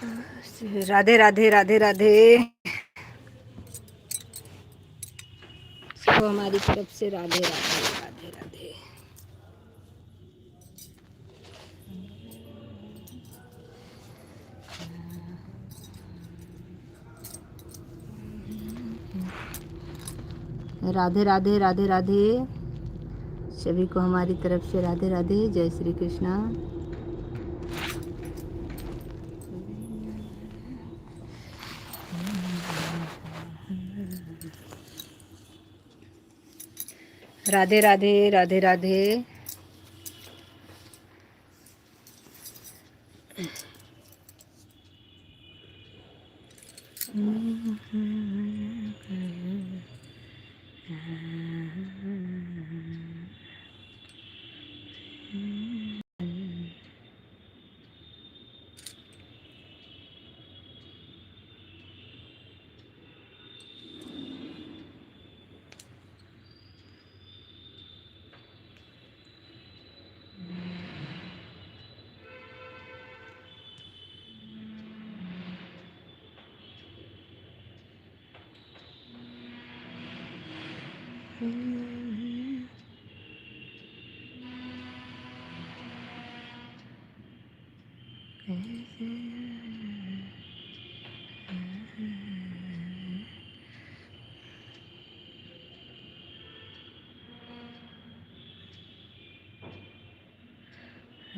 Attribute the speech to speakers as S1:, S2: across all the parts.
S1: राधे राधे राधे राधे। सबको हमारी तरफ से राधे राधे राधे राधे। राधे राधे राधे राधे। सभी को हमारी तरफ से राधे राधे। जय श्री कृष्णा। राधे राधे राधे राधे।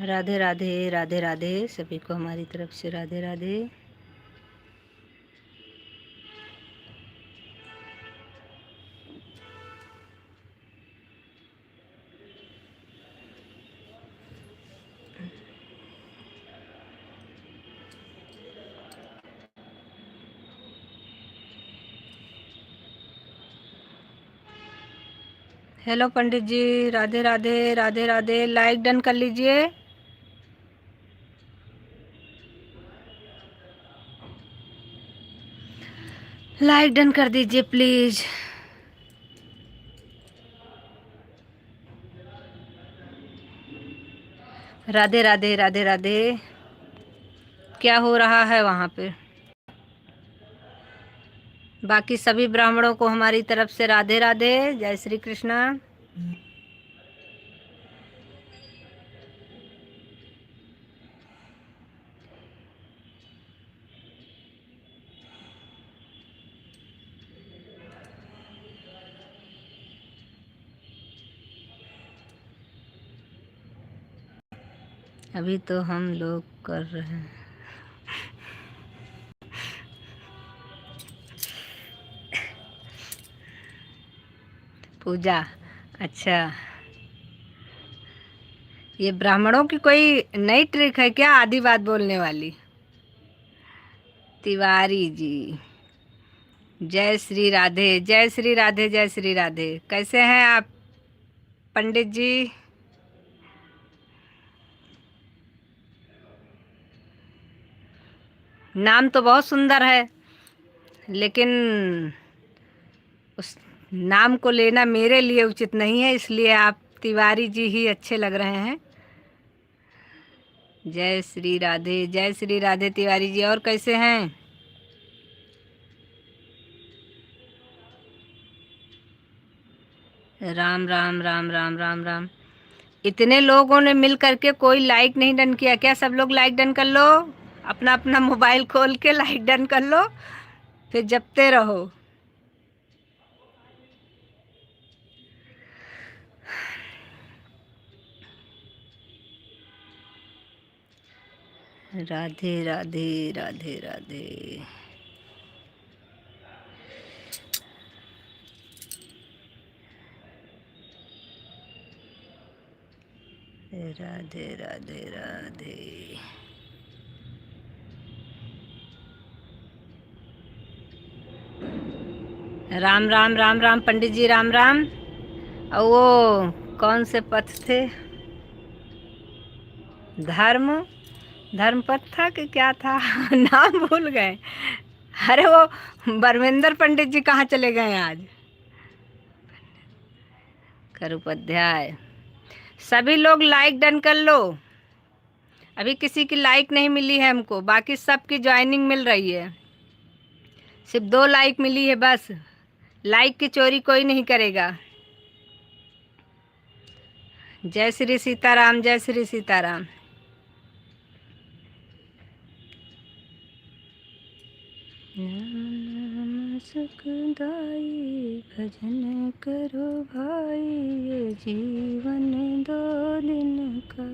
S1: राधे राधे राधे राधे। सभी को हमारी तरफ से राधे राधे। हेलो पंडित जी, राधे राधे राधे राधे। लाइक डन कर लीजिए। लाइक डन कर दीजिए प्लीज। राधे राधे राधे राधे। क्या हो रहा है वहाँ पे? बाकी सभी ब्राह्मणों को हमारी तरफ से राधे राधे। जय श्री कृष्णा। अभी तो हम लोग कर रहे हैं पूजा। अच्छा, ये ब्राह्मणों की कोई नई ट्रिक है क्या, आधी बात बोलने वाली? तिवारी जी, जय श्री राधे जय श्री राधे जय श्री राधे। कैसे हैं आप पंडित जी? नाम तो बहुत सुंदर है, लेकिन उस नाम को लेना मेरे लिए उचित नहीं है, इसलिए आप तिवारी जी ही अच्छे लग रहे हैं। जय श्री राधे तिवारी जी। और कैसे हैं? राम राम राम राम राम राम। इतने लोगों ने मिल करके कोई लाइक नहीं डन किया क्या? सब लोग लाइक डन कर लो। अपना अपना मोबाइल खोल के लाइक डन कर लो, फिर जपते रहो। राधे राधे राधे राधे। राधे राधे राधे। राम राम राम राम पंडित जी, राम राम। और वो कौन से पथ थे? धर्म धर्म पथ था कि क्या था? नाम भूल गए। अरे वो बरमिंदर पंडित जी कहाँ चले गए आज? कर उपाध्याय। सभी लोग लाइक डन कर लो। अभी किसी की लाइक नहीं मिली है हमको, बाकी सबकी ज्वाइनिंग मिल रही है। सिर्फ 2 लाइक मिली है बस। लाइक की चोरी कोई नहीं करेगा। जय श्री सीताराम, जय श्री सीताराम। नाम सुखदाई भजन करो भाई, ये जीवन 2 दिन का।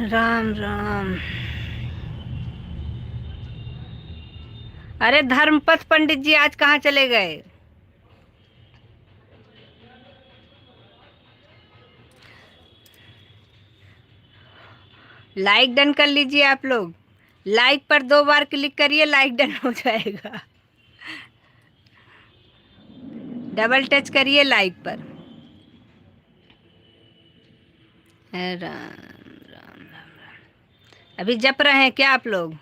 S1: राम राम। अरे धर्मपथ पंडित जी आज कहाँ चले गए? लाइक डन कर लीजिए आप लोग। लाइक पर 2 बार क्लिक करिए, लाइक डन हो जाएगा। डबल टच करिए लाइक पर। राम राम राम राम। अभी जप रहे हैं क्या आप लोग?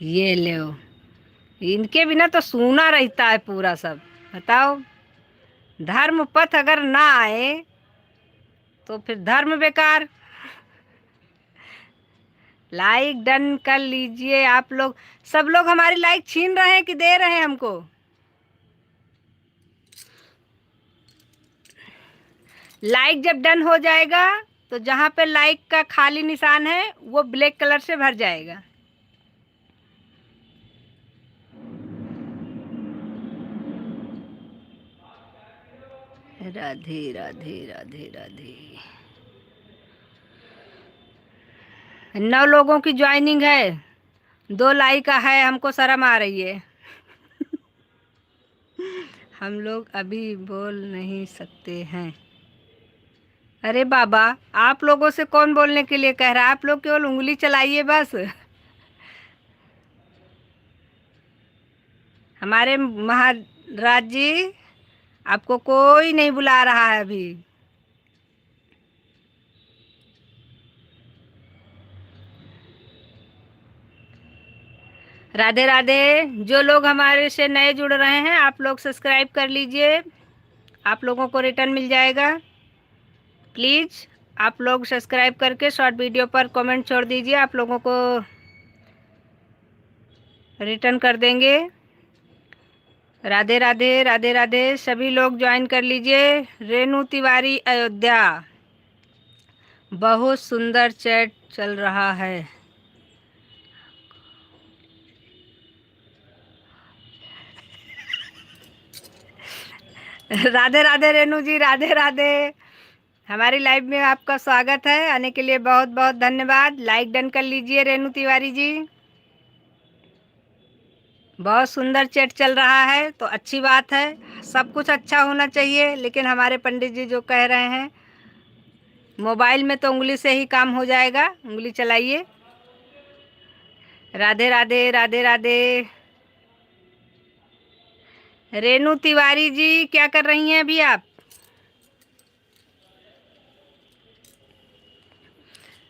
S1: ये लो, इनके बिना तो सूना रहता है पूरा सब। बताओ, धर्म पथ अगर ना आए तो फिर धर्म बेकार। लाइक डन कर लीजिए आप लोग। सब लोग हमारी लाइक छीन रहे हैं कि दे रहे हैं हमको? लाइक जब डन हो जाएगा तो जहाँ पे लाइक का खाली निशान है वो ब्लैक कलर से भर जाएगा। राधे राधे राधे राधे। 9 लोगों की ज्वाइनिंग है, 2 लाइक का है, हमको शर्म आ रही है। हम लोग अभी बोल नहीं सकते हैं। अरे बाबा, आप लोगों से कौन बोलने के लिए कह रहा है? आप लोग केवल उंगली चलाइए बस। हमारे महाराज जी, आपको कोई नहीं बुला रहा है अभी। राधे राधे। जो लोग हमारे से नए जुड़ रहे हैं, आप लोग सब्सक्राइब कर लीजिए, आप लोगों को रिटर्न मिल जाएगा। प्लीज़ आप लोग सब्सक्राइब करके शॉर्ट वीडियो पर कमेंट छोड़ दीजिए, आप लोगों को रिटर्न कर देंगे। राधे राधे राधे राधे। सभी लोग ज्वाइन कर लीजिए। रेणु तिवारी अयोध्या, बहुत सुंदर चैट चल रहा है। राधे राधे रेणु जी, राधे राधे। हमारी लाइव में आपका स्वागत है, आने के लिए बहुत बहुत धन्यवाद। लाइक डन कर लीजिए रेणु तिवारी जी। बहुत सुंदर चैट चल रहा है तो अच्छी बात है। सब कुछ अच्छा होना चाहिए, लेकिन हमारे पंडित जी जो कह रहे हैं, मोबाइल में तो उंगली से ही काम हो जाएगा, उंगली चलाइए। राधे राधे राधे राधे। रेणु तिवारी जी क्या कर रही हैं अभी आप?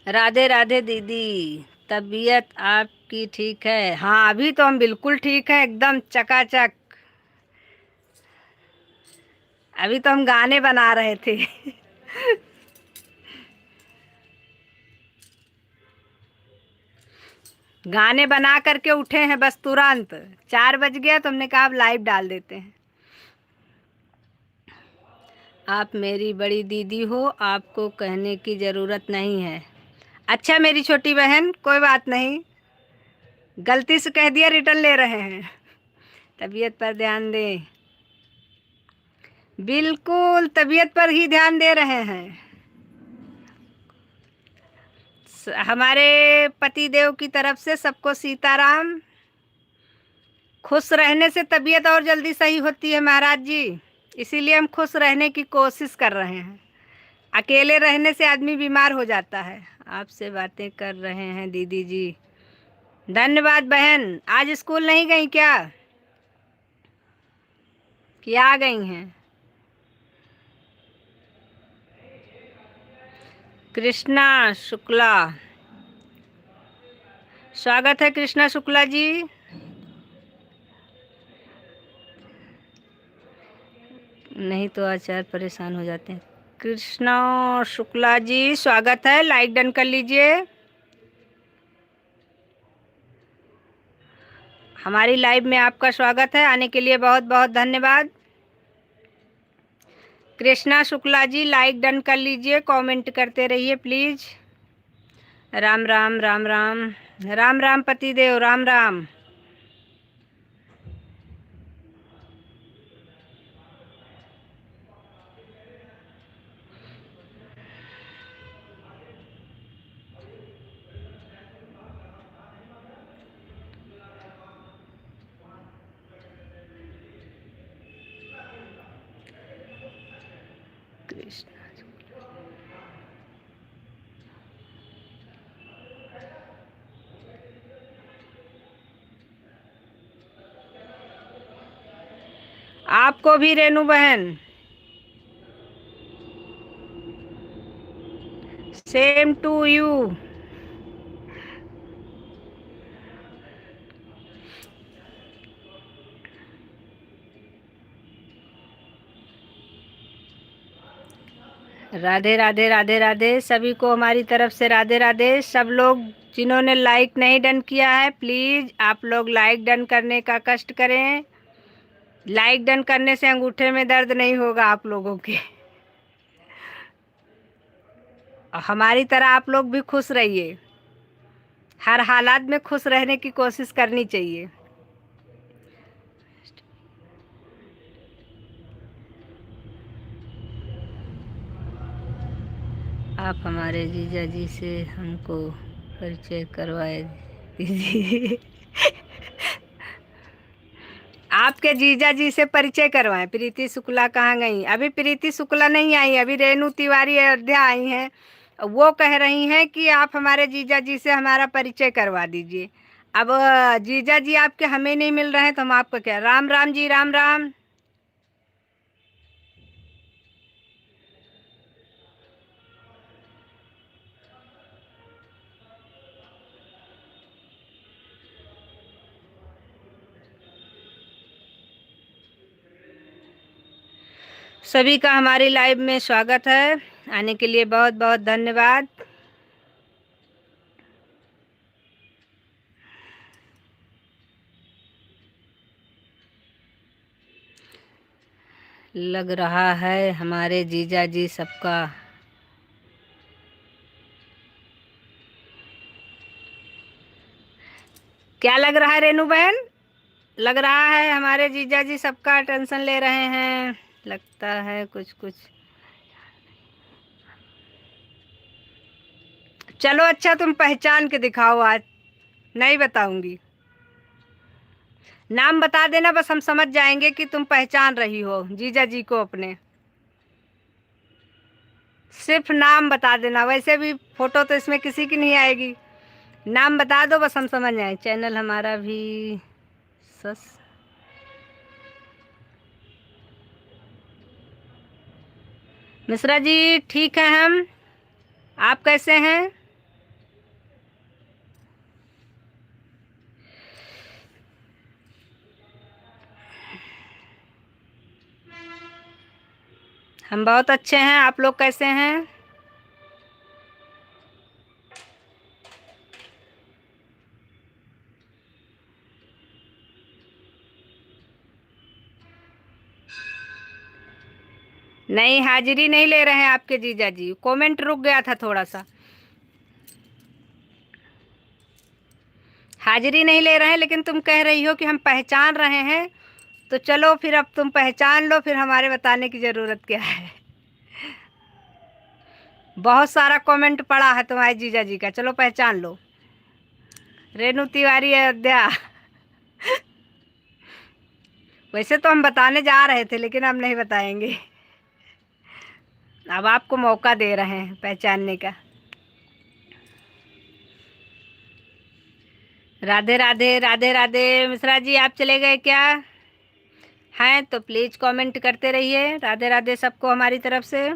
S1: राधे राधे दीदी। तबीयत आपकी ठीक है? हाँ, अभी तो हम बिल्कुल ठीक हैं, एकदम चकाचक। अभी तो हम गाने बना रहे थे। गाने बना करके उठे हैं बस तुरंत। 4 बज गया तो हमने कहा अब लाइव डाल देते हैं। आप मेरी बड़ी दीदी हो, आपको कहने की ज़रूरत नहीं है। अच्छा मेरी छोटी बहन, कोई बात नहीं, गलती से कह दिया, रिटर्न ले रहे हैं। तबीयत पर ध्यान दें। बिल्कुल तबीयत पर ही ध्यान दे रहे हैं। हमारे पति देव की तरफ से सबको सीताराम। खुश रहने से तबीयत और जल्दी सही होती है महाराज जी, इसीलिए हम खुश रहने की कोशिश कर रहे हैं। अकेले रहने से आदमी बीमार हो जाता है। आपसे बातें कर रहे हैं दीदी जी। धन्यवाद बहन। आज स्कूल नहीं गई क्या कि आ गई हैं? कृष्णा शुक्ला, स्वागत है कृष्णा शुक्ला जी। नहीं तो आचार्य परेशान हो जाते हैं। कृष्णा शुक्ला जी स्वागत है, लाइक डन कर लीजिए। हमारी लाइव में आपका स्वागत है, आने के लिए बहुत बहुत धन्यवाद। कृष्णा शुक्ला जी लाइक डन कर लीजिए, कमेंट करते रहिए प्लीज। राम राम राम राम राम राम पतिदेव, राम राम। कृष्ण आपको भी रेणु बहन, same to you. Radhe Radhe Radhe Radhe, सभी को हमारी तरफ से राधे राधे। सब लोग जिन्होंने लाइक नहीं डन किया है, प्लीज़ आप लोग लाइक डन करने का कष्ट करें। लाइक डन करने से अंगूठे में दर्द नहीं होगा आप लोगों के। और हमारी तरह आप लोग भी खुश रहिए, हर हालात में खुश रहने की कोशिश करनी चाहिए। आप हमारे जीजा जी से हमको परिचय करवाए दीजिए। आपके जीजा जी से परिचय करवाएं। प्रीति शुक्ला कहाँ गई? अभी प्रीति शुक्ला नहीं आई, अभी रेणु तिवारी अयोध्या आई हैं। वो कह रही हैं कि आप हमारे जीजा जी से हमारा परिचय करवा दीजिए। अब जीजा जी आपके हमें नहीं मिल रहे हैं तो हम आपको क्या। राम राम जी, राम राम। सभी का हमारी लाइव में स्वागत है, आने के लिए बहुत बहुत धन्यवाद। लग रहा है हमारे जीजा जी सबका क्या लग रहा है रेणु बहन? लग रहा है हमारे जीजा जी सबका टेंशन ले रहे हैं, लगता है कुछ कुछ। चलो अच्छा, तुम पहचान के दिखाओ आज। नहीं बताऊंगी, नाम बता देना बस, हम समझ जाएंगे कि तुम पहचान रही हो जीजा जी को अपने। सिर्फ नाम बता देना, वैसे भी फोटो तो इसमें किसी की नहीं आएगी। नाम बता दो बस, हम समझ जाए। चैनल हमारा भी सस मिश्रा जी ठीक है हम, आप कैसे हैं? हम बहुत अच्छे हैं, आप लोग कैसे हैं? नहीं, हाजिरी नहीं ले रहे हैं आपके जीजा जी, कमेंट रुक गया था थोड़ा सा। हाजिरी नहीं ले रहे हैं, लेकिन तुम कह रही हो कि हम पहचान रहे हैं, तो चलो फिर अब तुम पहचान लो, फिर हमारे बताने की ज़रूरत क्या है। बहुत सारा कमेंट पड़ा है तुम्हारे जीजा जी का, चलो पहचान लो। रेणु तिवारी अयोध्या। वैसे तो हम बताने जा रहे थे, लेकिन हम नहीं बताएंगे। अब आपको मौका दे रहे हैं पहचानने का। राधे राधे राधे राधे। मिश्रा जी आप चले गए क्या? हैं तो प्लीज़ कमेंट करते रहिए। राधे राधे सबको हमारी तरफ से।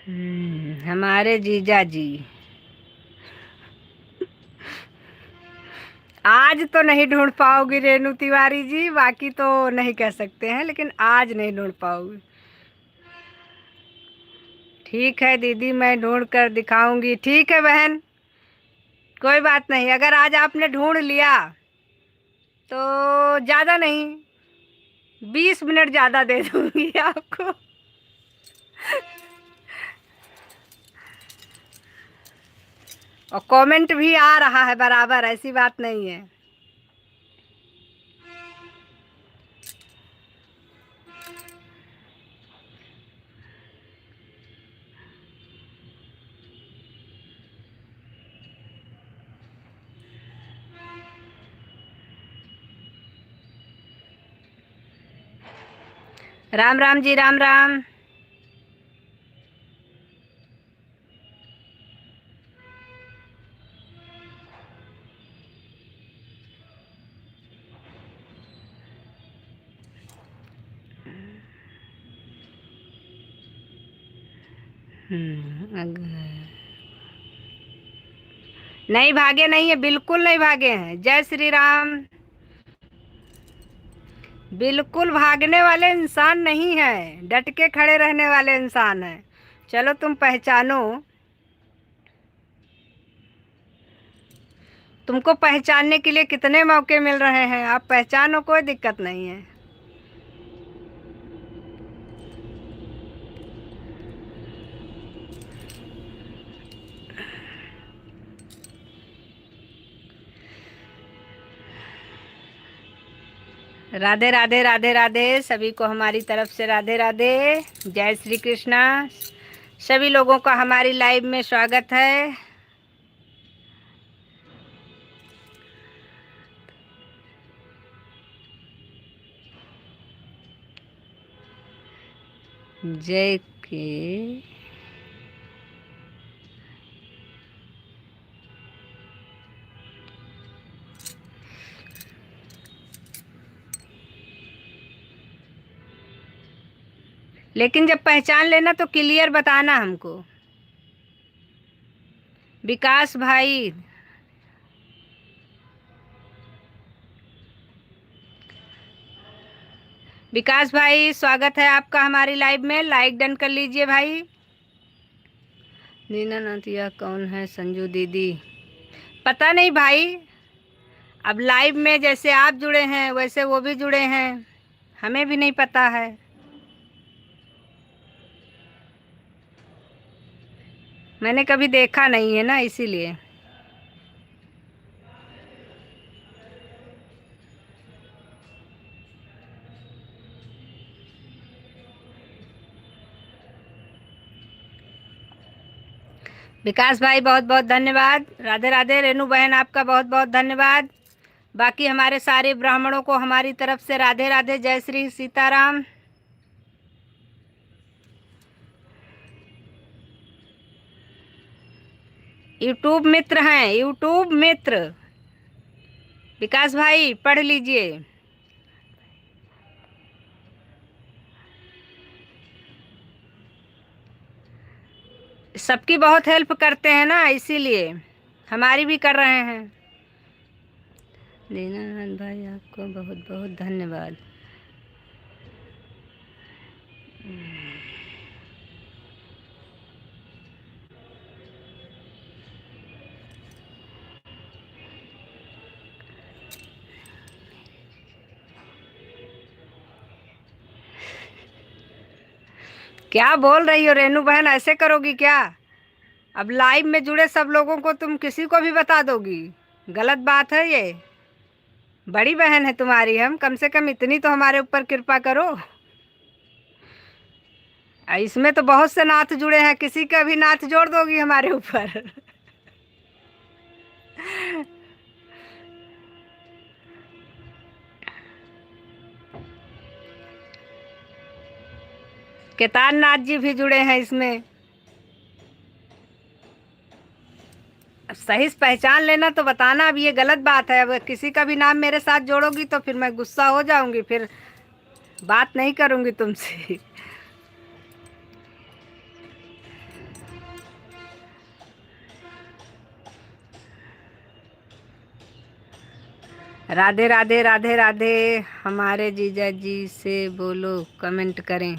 S1: हमारे जीजा जी आज तो नहीं ढूंढ पाओगी रेनू तिवारी जी, बाकी तो नहीं कह सकते हैं, लेकिन आज नहीं ढूंढ पाओगी। ठीक है दीदी, मैं ढूंढ कर दिखाऊंगी। ठीक है बहन, कोई बात नहीं। अगर आज आपने ढूंढ लिया तो ज़्यादा नहीं, 20 मिनट ज़्यादा दे दूंगी आपको। और कमेंट भी आ रहा है बराबर, ऐसी बात नहीं है। राम राम जी, राम राम। नहीं भागे नहीं है, बिल्कुल नहीं भागे हैं। जय श्री राम। बिल्कुल भागने वाले इंसान नहीं है, डट के खड़े रहने वाले इंसान है। चलो तुम पहचानो, तुमको पहचानने के लिए कितने मौके मिल रहे हैं, आप पहचानो, कोई दिक्कत नहीं है। राधे राधे, राधे राधे, सभी को हमारी तरफ से राधे राधे, जय श्री कृष्णा। सभी लोगों का हमारी लाइव में स्वागत है। जय के लेकिन जब पहचान लेना तो क्लियर बताना हमको। विकास भाई, विकास भाई स्वागत है आपका हमारी लाइव में, लाइक डन कर लीजिए भाई। दीनानाथ यह कौन है? संजू दीदी, पता नहीं भाई। अब लाइव में जैसे आप जुड़े हैं वैसे वो भी जुड़े हैं, हमें भी नहीं पता है। मैंने कभी देखा नहीं है ना, इसीलिए। विकास भाई बहुत बहुत धन्यवाद। राधे राधे। रेनू बहन आपका बहुत बहुत धन्यवाद। बाकी हमारे सारे ब्राह्मणों को हमारी तरफ से राधे राधे, जय श्री सीताराम। यूट्यूब मित्र हैं, यूट्यूब मित्र। विकास भाई पढ़ लीजिए। सबकी बहुत हेल्प करते हैं ना, इसीलिए हमारी भी कर रहे हैं। दीनानाथ भाई आपको बहुत बहुत धन्यवाद। क्या बोल रही हो रेनू बहन, ऐसे करोगी क्या? अब लाइव में जुड़े सब लोगों को तुम किसी को भी बता दोगी, गलत बात है ये। बड़ी बहन है तुम्हारी हम, कम से कम इतनी तो हमारे ऊपर कृपा करो। इसमें तो बहुत से नाथ जुड़े हैं, किसी का भी नाथ जोड़ दोगी हमारे ऊपर। केदारनाथ जी भी जुड़े हैं इसमें। सही पहचान लेना तो बताना, अब ये गलत बात है। अब किसी का भी नाम मेरे साथ जोड़ोगी तो फिर मैं गुस्सा हो जाऊंगी, फिर बात नहीं करूंगी तुमसे। राधे राधे राधे राधे। हमारे जीजा जी से बोलो, कमेंट करें।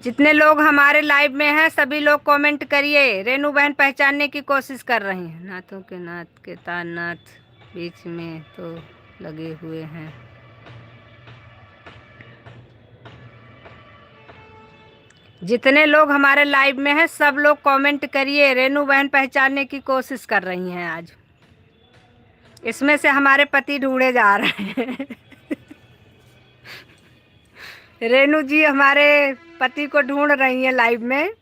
S1: जितने लोग हमारे लाइव में हैं सभी लोग कमेंट करिए। रेनू बहन पहचानने की कोशिश कर रही हैं। नाथों के नाथ केदारनाथ बीच में तो लगे हुए हैं। जितने लोग हमारे लाइव में हैं सब लोग कमेंट करिए। रेनू बहन पहचानने की कोशिश कर रही हैं आज। इसमें से हमारे पति ढूंढे जा रहे हैं। रेनू जी हमारे पति को ढूंढ रही हैं लाइव में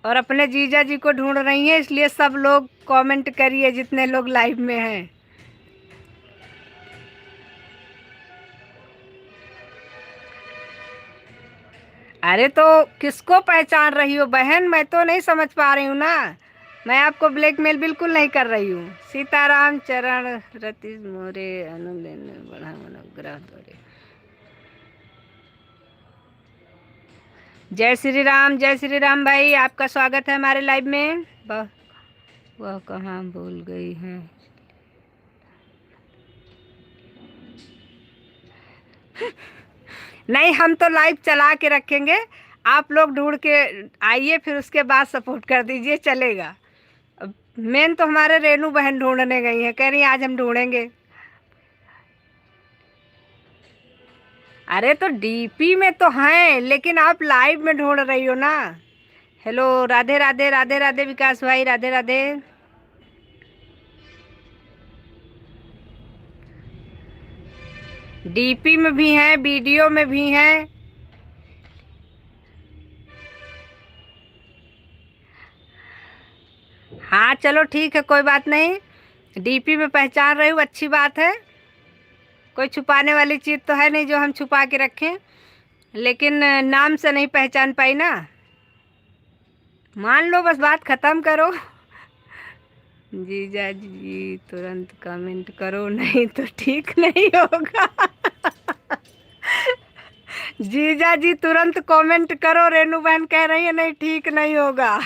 S1: और अपने जीजा जी को ढूंढ रही हैं, इसलिए सब लोग कमेंट करिए जितने लोग लाइव में हैं। अरे तो किसको पहचान रही हो बहन? मैं तो नहीं समझ पा रही हूँ ना। मैं आपको ब्लैकमेल बिल्कुल नहीं कर रही हूँ। सीताराम चरण रति मोरे अनुलेन बढ़ा मनोग्रह दोरे। जय श्री राम भाई, आपका स्वागत है हमारे लाइव में। वह कहाँ भूल गई हैं? नहीं, हम तो लाइव चला के रखेंगे। आप लोग ढूंढ के आइए, फिर उसके बाद सपोर्ट कर दीजिए, चलेगा। मेन तो हमारे रेनू बहन ढूंढने गई है, कह रही आज हम ढूंढेंगे। अरे तो डीपी में तो हैं, लेकिन आप लाइव में ढूंढ रही हो ना। हेलो, राधे राधे राधे राधे विकास भाई, राधे राधे। डीपी में भी हैं, वीडियो में भी हैं। हाँ चलो ठीक है, कोई बात नहीं। डीपी में पहचान रही हूँ, अच्छी बात है। कोई छुपाने वाली चीज़ तो है नहीं जो हम छुपा के रखें, लेकिन नाम से नहीं पहचान पाई ना। मान लो, बस बात ख़त्म करो। जीजा जी तुरंत कमेंट करो, नहीं तो ठीक नहीं होगा। जीजा जी तुरंत कमेंट करो, रेनू बहन कह रही है नहीं ठीक नहीं होगा।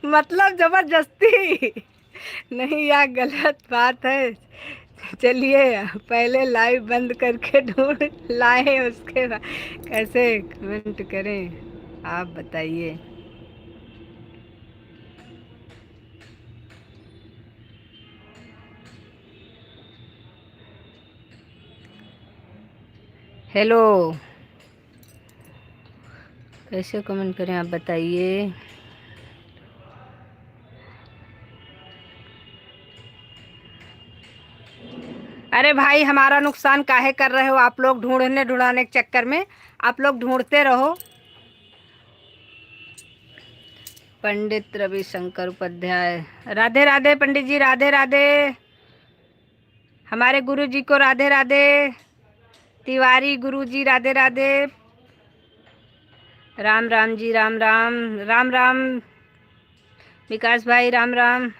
S1: मतलब जबरदस्ती नहीं, यह गलत बात है। चलिए पहले लाइव बंद करके ढूंढ लाए, उसके बाद कैसे कमेंट करें आप बताइए। हेलो, कैसे कमेंट करें आप बताइए। अरे भाई, हमारा नुकसान काहे कर रहे हो आप लोग? ढूंढाने के चक्कर में आप लोग ढूंढते रहो। पंडित रविशंकर उपाध्याय, राधे राधे पंडित जी, राधे राधे। हमारे गुरु जी को राधे राधे। तिवारी गुरु जी राधे राधे। राम राम जी, राम राम राम राम। विकास भाई राम राम।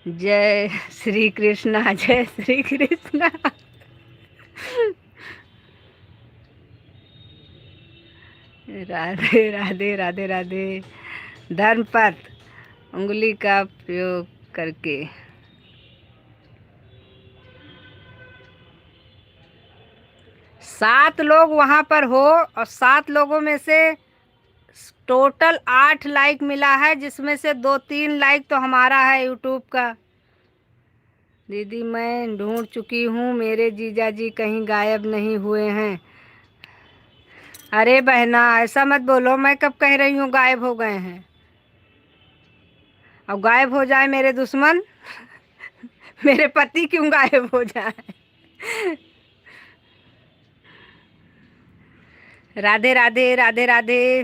S1: जय श्री कृष्णा, जय श्री कृष्णा। राधे राधे राधे राधे। धर्म पथ उंगली का प्रयोग करके। सात लोग वहाँ पर हो और 7 लोगों में से टोटल 8 लाइक मिला है, जिसमें से 2-3 लाइक तो हमारा है यूट्यूब का। दीदी मैं ढूंढ चुकी हूँ, मेरे जीजा जी कहीं गायब नहीं हुए हैं। अरे बहना ऐसा मत बोलो, मैं कब कह रही हूँ गायब हो गए हैं? अब गायब हो जाए मेरे दुश्मन, मेरे पति क्यों गायब हो जाए? राधे राधे राधे राधे।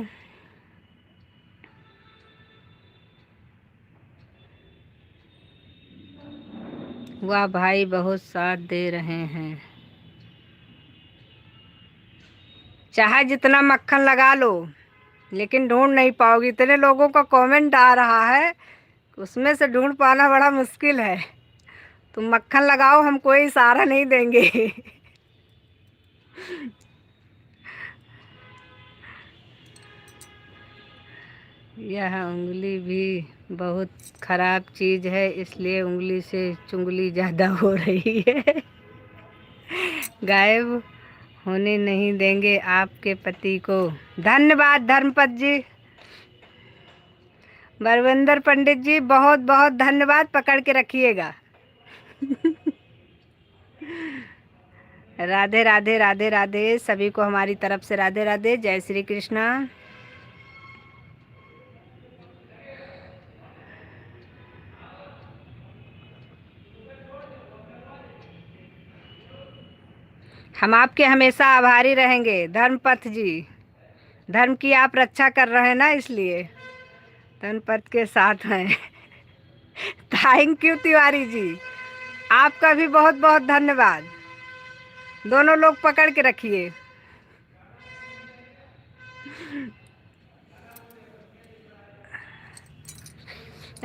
S1: वाह भाई, बहुत साथ दे रहे हैं। चाहे जितना मक्खन लगा लो, लेकिन ढूंढ नहीं पाओगी। इतने लोगों का कमेंट आ रहा है, उसमें से ढूंढ पाना बड़ा मुश्किल है। तुम मक्खन लगाओ, हम कोई सहारा नहीं देंगे। यह उंगली भी बहुत खराब चीज़ है, इसलिए उंगली से चुंगली ज़्यादा हो रही है। गायब होने नहीं देंगे आपके पति को। धन्यवाद धर्मपत जी। बरविंदर पंडित जी बहुत बहुत धन्यवाद, पकड़ के रखिएगा। राधे राधे राधे राधे, सभी को हमारी तरफ से राधे राधे, जय श्री कृष्णा। हम आपके हमेशा आभारी रहेंगे धर्मपथ जी। धर्म की आप रक्षा कर रहे हैं ना, इसलिए धर्मपथ के साथ हैं। थैंक यू तिवारी जी, आपका भी बहुत बहुत धन्यवाद। दोनों लोग पकड़ के रखिए।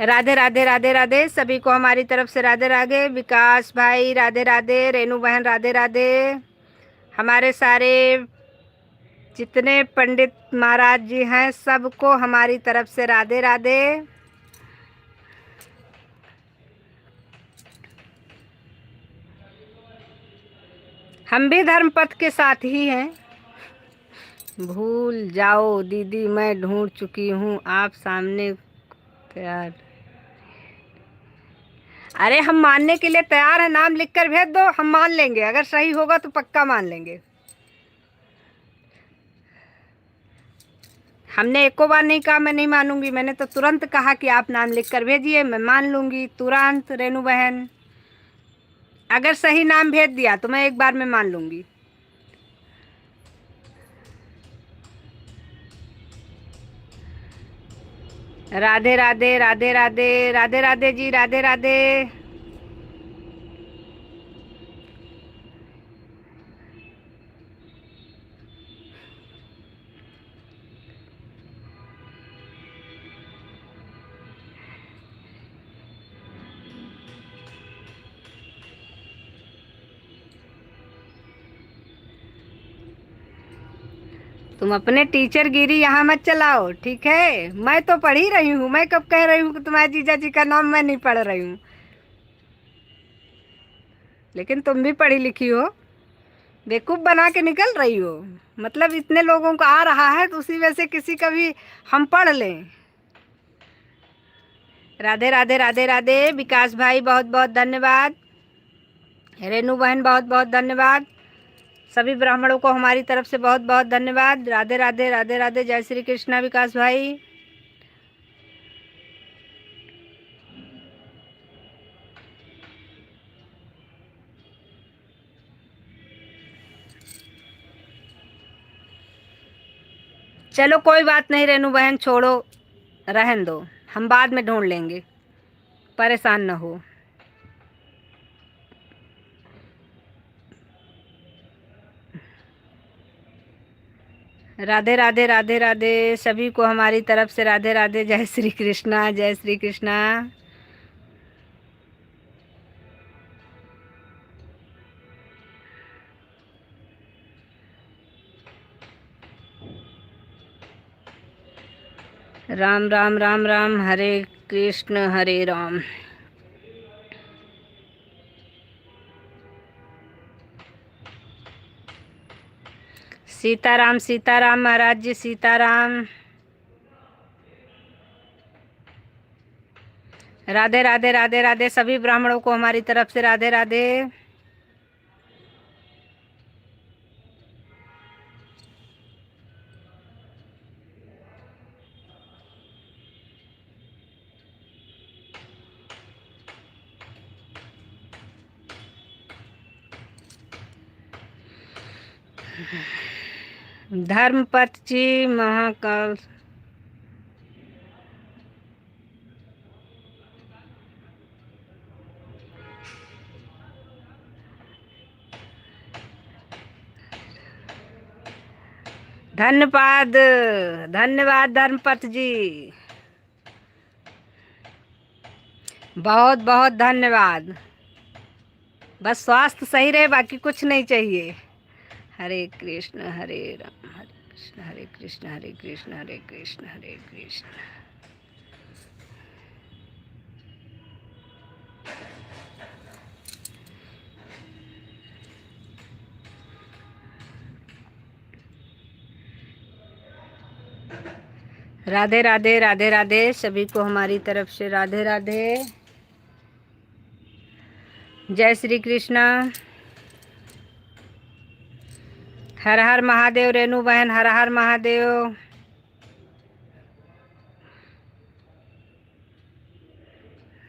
S1: राधे राधे राधे राधे, सभी को हमारी तरफ से राधे राधे। विकास भाई राधे राधे, रेनू बहन राधे राधे, हमारे सारे जितने पंडित महाराज जी हैं सबको हमारी तरफ से राधे राधे। हम भी धर्मपथ के साथ ही हैं। भूल जाओ दीदी, मैं ढूंढ चुकी हूँ आप सामने तैयार। अरे हम मानने के लिए तैयार हैं, नाम लिख कर भेज दो, हम मान लेंगे। अगर सही होगा तो पक्का मान लेंगे। हमने एको बार नहीं कहा मैं नहीं मानूंगी, मैंने तो तुरंत कहा कि आप नाम लिख कर भेजिए, मैं मान लूंगी तुरंत। रेनू बहन, अगर सही नाम भेज दिया तो मैं एक बार में मान लूंगी। राधे राधे राधे राधे राधे राधे जी, राधे राधे। तुम अपने टीचर गिरी यहाँ मत चलाओ, ठीक है? मैं तो पढ़ ही रही हूँ। मैं कब कह रही हूँ कि तुम्हारे जीजा जी का नाम मैं नहीं पढ़ रही हूँ? लेकिन तुम भी पढ़ी लिखी हो, बेवकूफ़ बना के निकल रही हो। मतलब इतने लोगों को आ रहा है तो उसी वजह से किसी का भी हम पढ़ लें। राधे राधे राधे राधे, विकास भाई बहुत बहुत धन्यवाद। रेनू बहन बहुत बहुत धन्यवाद। सभी ब्राह्मणों को हमारी तरफ से बहुत बहुत धन्यवाद। राधे राधे राधे राधे, जय श्री कृष्णा विकास भाई। चलो कोई बात नहीं रेनू बहन, छोड़ो, रहन दो, हम बाद में ढूंढ लेंगे, परेशान न हो। राधे राधे राधे राधे, सभी को हमारी तरफ से राधे राधे, जय श्री कृष्णा जय श्री कृष्णा। राम राम राम राम, हरे कृष्ण हरे राम। सीताराम सीताराम महाराज जी, सीताराम। राधे राधे राधे राधे, सभी ब्राह्मणों को हमारी तरफ से राधे राधे। धर्मपथ जी महाकाल, धन्यवाद धन्यवाद धर्मपथ जी, बहुत बहुत धन्यवाद। बस स्वास्थ्य सही रहे, बाकी कुछ नहीं चाहिए। हरे कृष्ण हरे राम, हरे कृष्ण हरे कृष्ण हरे कृष्ण हरे कृष्ण हरे कृष्ण। राधे राधे राधे राधे, सभी को हमारी तरफ से राधे राधे। जय श्री कृष्णा। हर हर महादेव। रेणु बहन हर हर महादेव।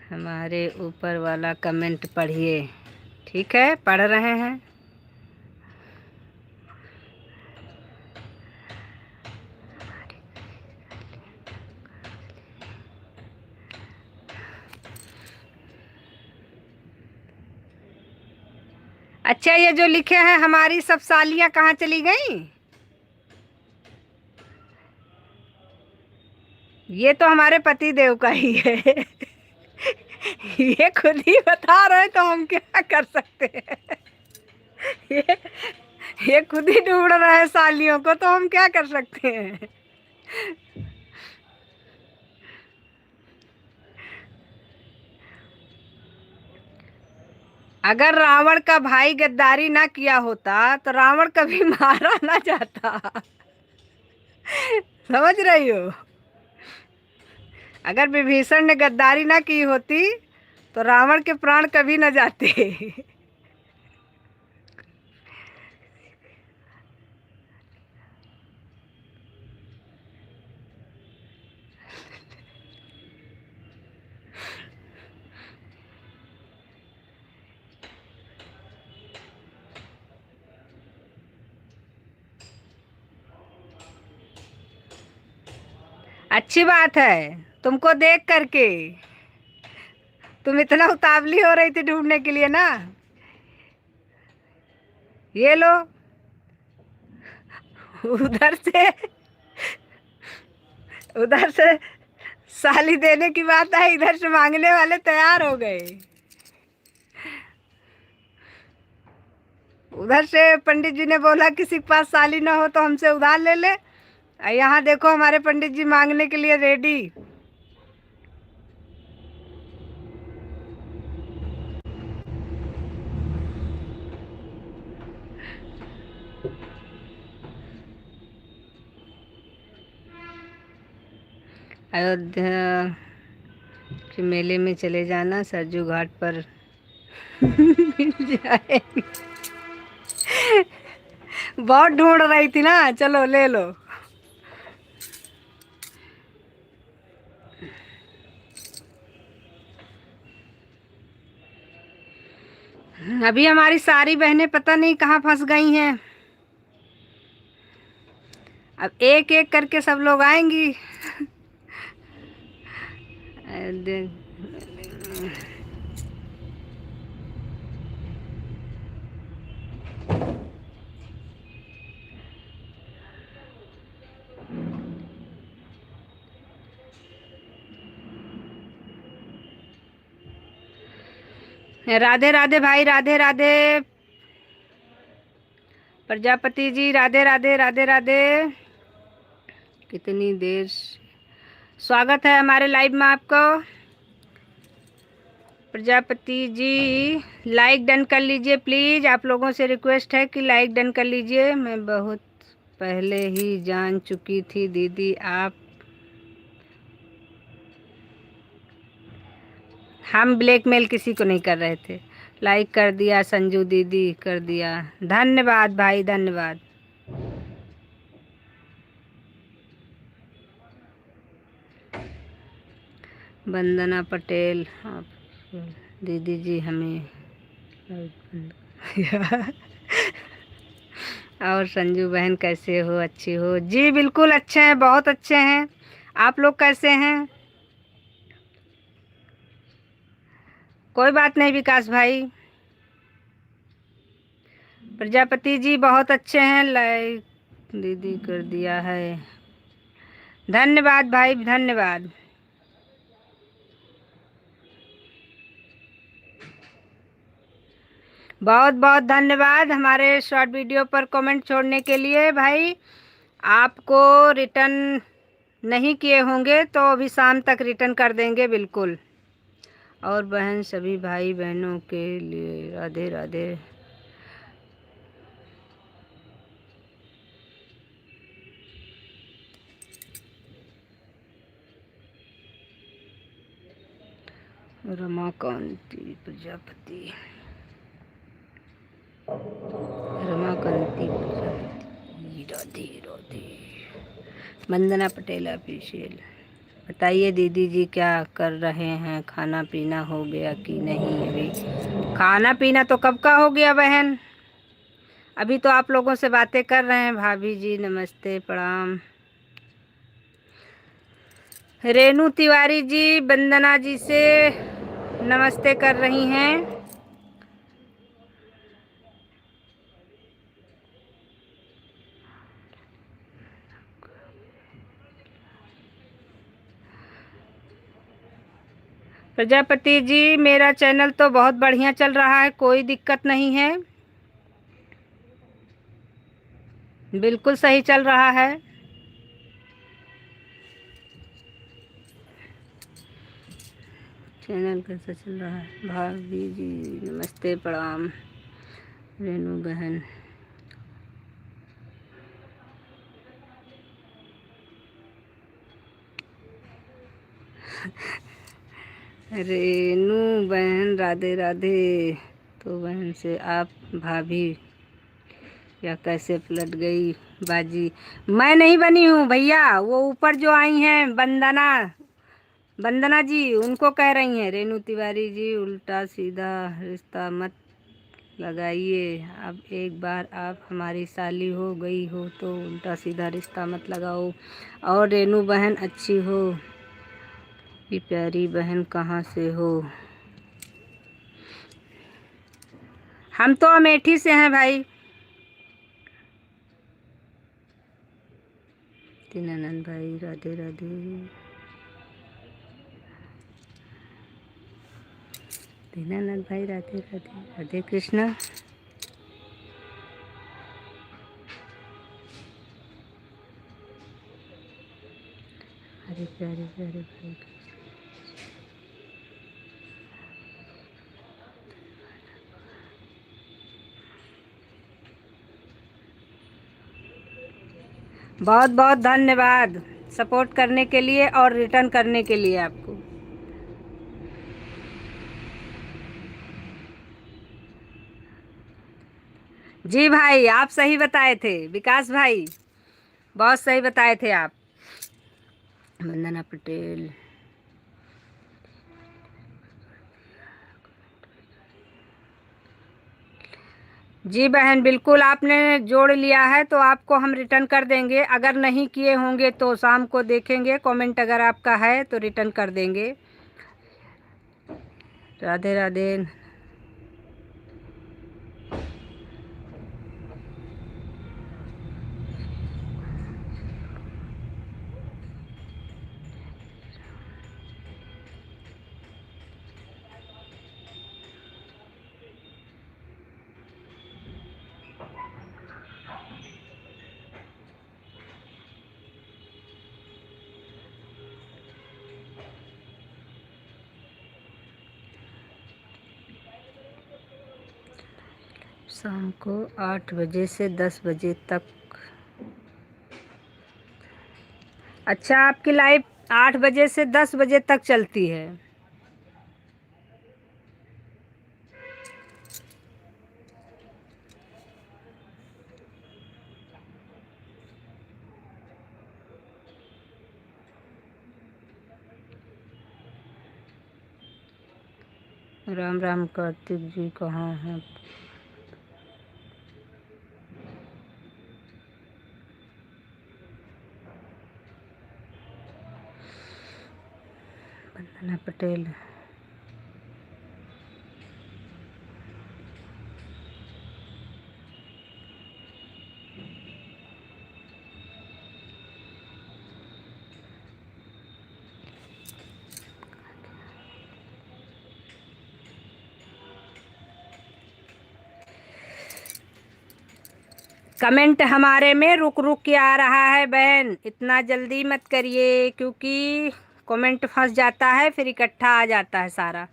S1: हमारे ऊपर वाला कमेंट पढ़िए। ठीक है, पढ़ रहे हैं। अच्छा, ये जो लिखे हैं हमारी सब सालियां कहाँ चली गई? ये तो हमारे पति देव का ही है। ये खुद ही बता रहे तो हम क्या कर सकते हैं। ये ये खुद ही ढूंढ रहे हैं सालियों को, तो हम क्या कर सकते हैं। अगर रावण का भाई गद्दारी ना किया होता तो रावण कभी मारा ना जाता। समझ रही हो? अगर विभीषण ने गद्दारी ना की होती तो रावण के प्राण कभी न जाते। अच्छी बात है तुमको देख करके। तुम इतना उतावली हो रही थी ढूंढने के लिए ना। ये लो। उधर से उधर से साली देने की बात है, इधर से मांगने वाले तैयार हो गए। उधर से पंडित जी ने बोला किसी के पास साली ना हो तो हमसे उधार ले ले। यहाँ देखो हमारे पंडित जी मांगने के लिए रेडी। अयोध्या के मेले में चले जाना, सरजू घाट पर मिल जाएगी। बहुत ढूंढ रही थी ना, चलो ले लो। अभी हमारी सारी बहनें पता नहीं कहाँ फंस गई हैं। अब एक एक करके सब लोग आएंगी। राधे राधे भाई, राधे राधे। प्रजापति जी राधे राधे राधे राधे। कितनी देर स्वागत है हमारे लाइव में आपको। प्रजापति जी लाइक डन कर लीजिए प्लीज़। आप लोगों से रिक्वेस्ट है कि लाइक डन कर लीजिए। मैं बहुत पहले ही जान चुकी थी दीदी आप। हम ब्लैकमेल किसी को नहीं कर रहे थे। लाइक कर दिया संजू दीदी, कर दिया। धन्यवाद भाई, धन्यवाद। वंदना पटेल, आप दीदी जी हमें और संजू बहन कैसे हो? अच्छी हो जी? बिल्कुल अच्छे हैं, बहुत अच्छे हैं। आप लोग कैसे हैं? कोई बात नहीं विकास भाई। प्रजापति जी बहुत अच्छे हैं, लाइक दीदी कर दिया है। धन्यवाद भाई, धन्यवाद। बहुत बहुत धन्यवाद हमारे शॉर्ट वीडियो पर कमेंट छोड़ने के लिए। भाई आपको रिटर्न नहीं किए होंगे तो अभी शाम तक रिटर्न कर देंगे बिल्कुल। और बहन सभी भाई बहनों के लिए राधे राधे। रमाकांति प्रजापति, रमाकांति प्रजापति, राधे राधे। वंदना पटेल ऑफिशियल। बताइए दीदी जी क्या कर रहे हैं, खाना पीना हो गया कि नहीं? अभी खाना पीना तो कब का हो गया बहन, अभी तो आप लोगों से बातें कर रहे हैं। भाभी जी नमस्ते प्रणाम। रेनू तिवारी जी वंदना जी से नमस्ते कर रही हैं। प्रजापति जी मेरा चैनल तो बहुत बढ़िया चल रहा है, कोई दिक्कत नहीं है, बिल्कुल सही चल रहा है। चैनल कैसा चल रहा है? भाभी जी नमस्ते प्रणाम। रेनू बहन रेनू बहन राधे राधे। तो बहन से आप भाभी या कैसे पलट गई बाजी? मैं नहीं बनी हूँ भैया, वो ऊपर जो आई हैं वंदना, वंदना जी उनको कह रही हैं। रेनू तिवारी जी उल्टा सीधा रिश्ता मत लगाइए, अब एक बार आप हमारी साली हो गई हो तो उल्टा सीधा रिश्ता मत लगाओ। और रेनू बहन अच्छी हो कि प्यारी बहन कहाँ से हो? हम तो अमेठी से हैं भाई। दीनानंद भाई राधे राधे। दीनानंद भाई राधे राधे, राधे कृष्णा। अरे प्यारे प्यारे भाई, बहुत बहुत धन्यवाद सपोर्ट करने के लिए और रिटर्न करने के लिए आपको। जी भाई आप सही बताए थे, विकास भाई बहुत सही बताए थे आप। वंदना पटेल जी बहन बिल्कुल, आपने जोड़ लिया है तो आपको हम रिटर्न कर देंगे। अगर नहीं किए होंगे तो शाम को देखेंगे, कमेंट अगर आपका है तो रिटर्न कर देंगे। राधे राधे। शाम को 8 बजे से 10 बजे तक। अच्छा आपकी लाइव 8 बजे से 10 बजे तक चलती है। राम राम कार्तिक जी कहाँ हैं? वंदना पटेल कमेंट हमारे में रुक रुक के आ रहा है बहन, इतना जल्दी मत करिए क्योंकि कमेंट फंस जाता है फिर इकट्ठा आ जाता है सारा।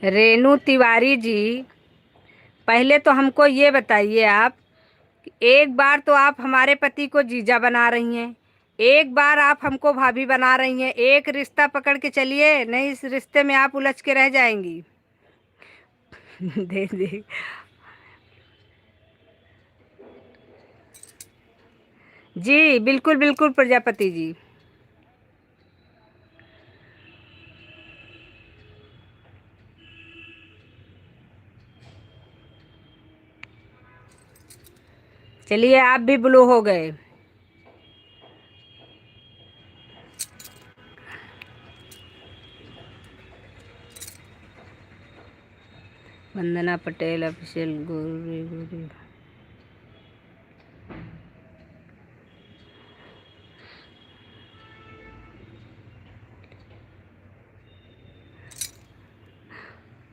S1: रेनू तिवारी जी, पहले तो हमको ये बताइए आप, एक बार तो आप हमारे पति को जीजा बना रही हैं, एक बार आप हमको भाभी बना रही हैं, एक रिश्ता पकड़ के चलिए, नहीं इस रिश्ते में आप उलझ के रह जाएंगी। दे दे। जी बिल्कुल बिल्कुल प्रजापति जी। चलिए आप भी ब्लू हो गए। वंदना पटेल ऑफिशियल गोरी गोरी।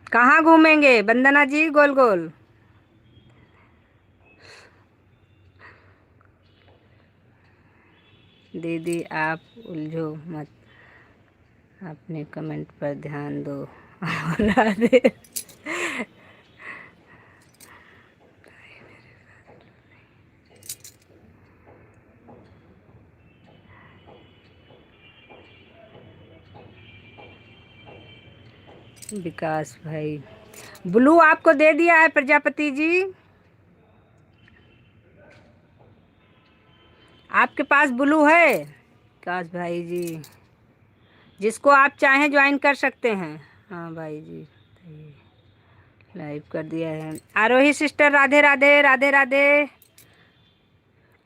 S1: कहाँ घूमेंगे वंदना जी? गोल गोल। दीदी आप उलझो मत, अपने कमेंट पर ध्यान दो। राधे। विकास भाई ब्लू आपको दे दिया है प्रजापति जी, आपके पास ब्लू है। विकास भाई जी, जिसको आप चाहें ज्वाइन कर सकते हैं। हाँ भाई जी लाइव कर दिया है। आरोही सिस्टर राधे राधे राधे राधे।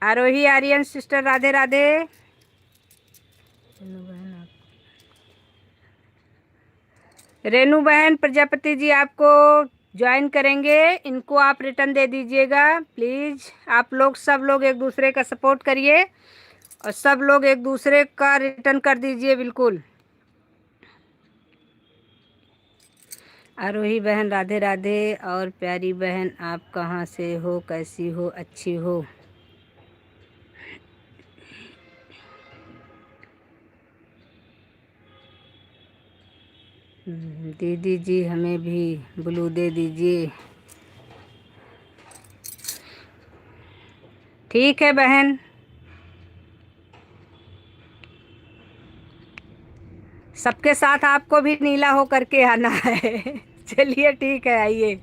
S1: आरोही आर्यन सिस्टर राधे राधे। रेनू बहन प्रजापति जी आपको ज्वाइन करेंगे, इनको आप रिटर्न दे दीजिएगा प्लीज़। आप लोग सब लोग एक दूसरे का सपोर्ट करिए और सब लोग एक दूसरे का रिटर्न कर दीजिए बिल्कुल। आरोही बहन राधे राधे। और प्यारी बहन आप कहाँ से हो, कैसी हो, अच्छी हो? दीदी जी हमें भी ब्लू दे दीजिए। ठीक है बहन। सबके साथ आपको भी नीला हो करके आना है। चलिए ठीक है, आइए।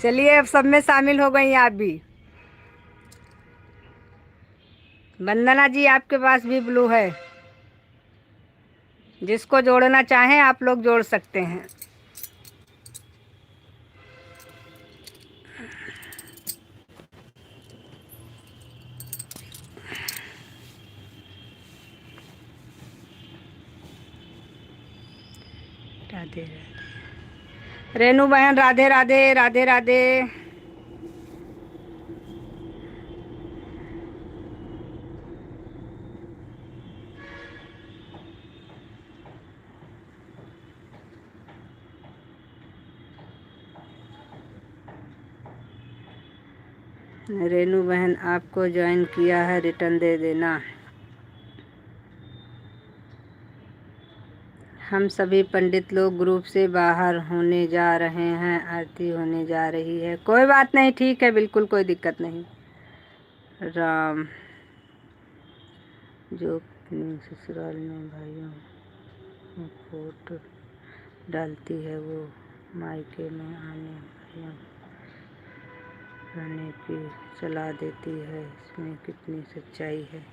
S1: चलिए अब सब में शामिल हो गई आप भी। वंदना जी आपके पास भी ब्लू है, जिसको जोड़ना चाहें आप लोग जोड़ सकते हैं। राधे राधे। रेनू बहन राधे राधे राधे राधे। रेनू बहन आपको ज्वाइन किया है, रिटर्न दे देना। हम सभी पंडित लोग ग्रुप से बाहर होने जा रहे हैं, आरती होने जा रही है। कोई बात नहीं, ठीक है, बिल्कुल कोई दिक्कत नहीं। राम जो अपने ससुराल में भाइयों में फोटो डालती है वो मायके में आने भाइयों रहने की सलाह देती है, इसमें कितनी सच्चाई है?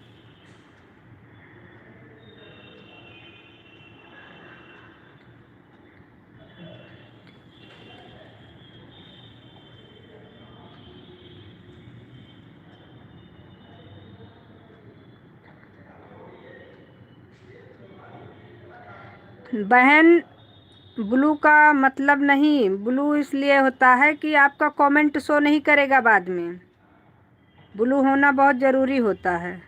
S1: बहन ब्लू का मतलब नहीं, ब्लू इसलिए होता है कि आपका कमेंट शो नहीं करेगा बाद में। ब्लू होना बहुत ज़रूरी होता है।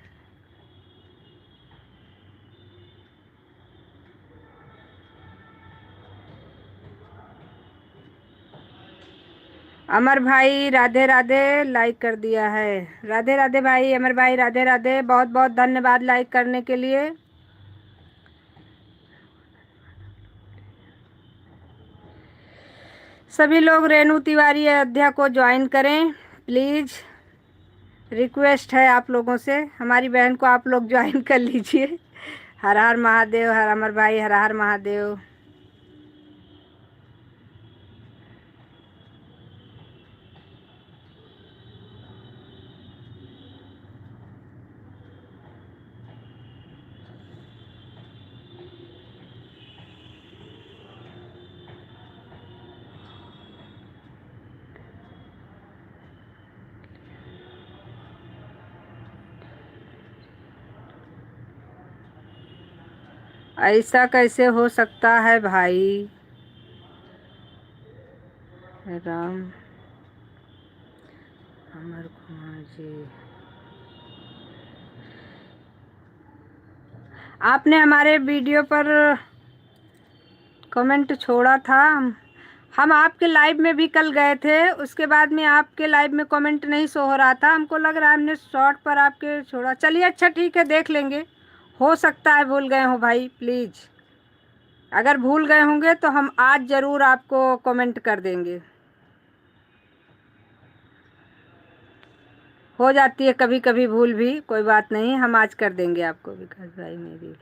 S1: अमर भाई राधे राधे लाइक कर दिया है। राधे राधे भाई, अमर भाई राधे राधे, बहुत बहुत धन्यवाद लाइक करने के लिए। सभी लोग रेणु तिवारी अयोध्या को ज्वाइन करें प्लीज़, रिक्वेस्ट है आप लोगों से। हमारी बहन को आप लोग ज्वाइन कर लीजिए। हर हर महादेव, हर अमर भाई, हर हर महादेव। ऐसा कैसे हो सकता है भाई? राम अमर कुमार जी, आपने हमारे वीडियो पर कमेंट छोड़ा था। हम आपके लाइव में भी कल गए थे, उसके बाद में आपके लाइव में कमेंट नहीं शो हो रहा था। हमको लग रहा है हमने शॉर्ट पर आपके छोड़ा। चलिए अच्छा ठीक है, देख लेंगे। हो सकता है भूल गए हो भाई, प्लीज़। अगर भूल गए होंगे तो हम आज ज़रूर आपको कमेंट कर देंगे। हो जाती है कभी कभी भूल भी, कोई बात नहीं, हम आज कर देंगे आपको। विकास भाई मेरी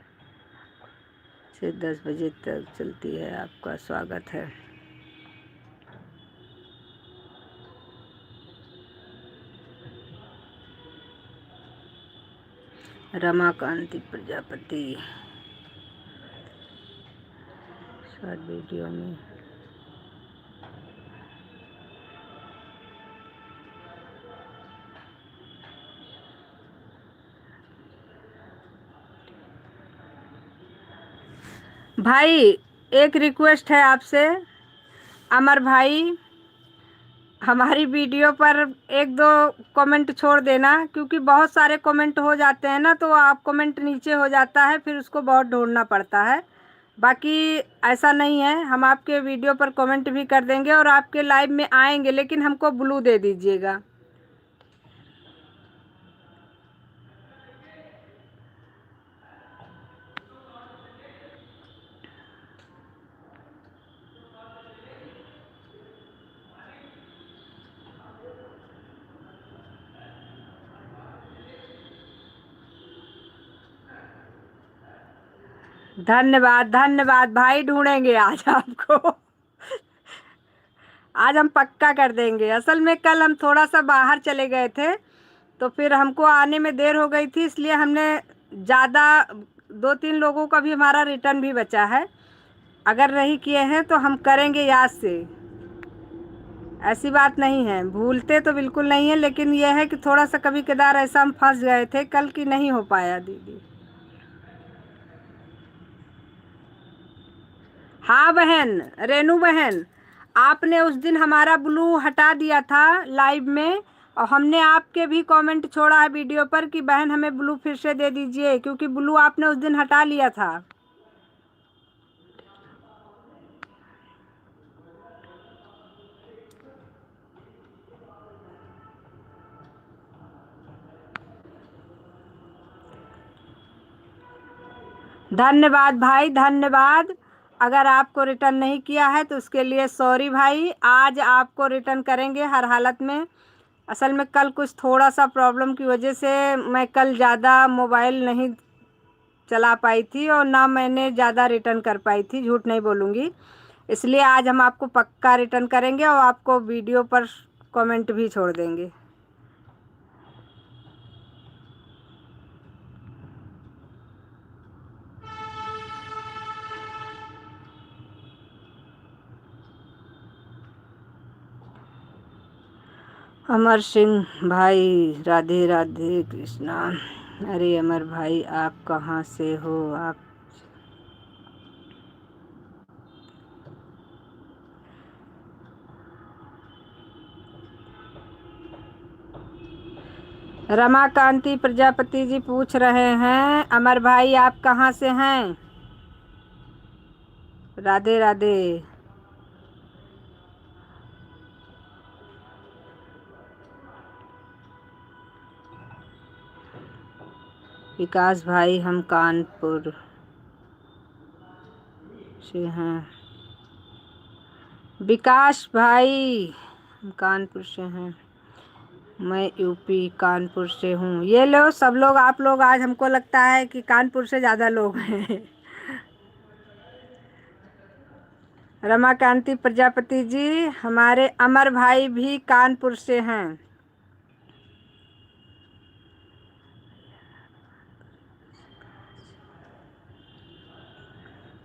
S1: से 10 बजे तक चलती है, आपका स्वागत है। रमाकांति प्रजापति शॉर्ट वीडियो में। भाई एक रिक्वेस्ट है आपसे, अमर भाई, हमारी वीडियो पर एक दो कमेंट छोड़ देना, क्योंकि बहुत सारे कमेंट हो जाते हैं ना, तो आप कमेंट नीचे हो जाता है, फिर उसको बहुत ढूंढना पड़ता है। बाकी ऐसा नहीं है, हम आपके वीडियो पर कमेंट भी कर देंगे और आपके लाइव में आएंगे, लेकिन हमको ब्लू दे दीजिएगा। धन्यवाद धन्यवाद भाई, ढूंढेंगे आज आपको। आज हम पक्का कर देंगे। असल में कल हम थोड़ा सा बाहर चले गए थे, तो फिर हमको आने में देर हो गई थी, इसलिए हमने ज़्यादा 2-3 लोगों का भी हमारा रिटर्न भी बचा है। अगर नहीं किए हैं तो हम करेंगे याद से, ऐसी बात नहीं है, भूलते तो बिल्कुल नहीं है, लेकिन यह है कि थोड़ा सा कभी कदार ऐसा हम फंस गए थे कल की, नहीं हो पाया दीदी। हाँ बहन, रेनू बहन, आपने उस दिन हमारा ब्लू हटा दिया था लाइव में, और हमने आपके भी कमेंट छोड़ा है वीडियो पर कि बहन हमें ब्लू फिर से दे दीजिए, क्योंकि ब्लू आपने उस दिन हटा लिया था। धन्यवाद भाई, धन्यवाद। अगर आपको रिटर्न नहीं किया है तो उसके लिए सॉरी भाई, आज आपको रिटर्न करेंगे हर हालत में। असल में कल कुछ थोड़ा सा प्रॉब्लम की वजह से मैं कल ज़्यादा मोबाइल नहीं चला पाई थी, और ना मैंने ज़्यादा रिटर्न कर पाई थी, झूठ नहीं बोलूँगी। इसलिए आज हम आपको पक्का रिटर्न करेंगे और आपको वीडियो पर कमेंट भी छोड़ देंगे। अमर सिंह भाई, राधे राधे कृष्णा। अरे अमर भाई, आप कहाँ से हो आप? रमाकांति प्रजापति जी पूछ रहे हैं, अमर भाई आप कहाँ से हैं? राधे राधे। विकास भाई, हम कानपुर से हैं। विकास भाई हम कानपुर से हैं। मैं यूपी कानपुर से हूँ। ये लो सब लोग, आप लोग आज हमको लगता है कि कानपुर से ज़्यादा लोग हैं। रमाकांति प्रजापति जी, हमारे अमर भाई भी कानपुर से हैं।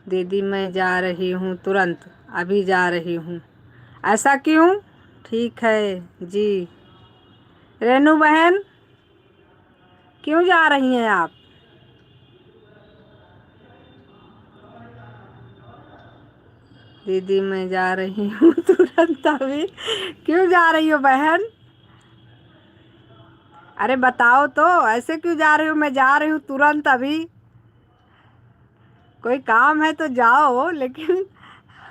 S1: दीदी मैं जा रही हूँ तुरंत, अभी जा रही हूँ। ऐसा क्यों? ठीक है जी। रेनू बहन क्यों जा रही हैं आप? दीदी मैं जा रही हूँ तुरंत अभी। क्यों जा रही हो बहन? अरे बताओ तो, ऐसे क्यों जा रही हो? मैं जा रही हूँ तुरंत अभी। कोई काम है तो जाओ, लेकिन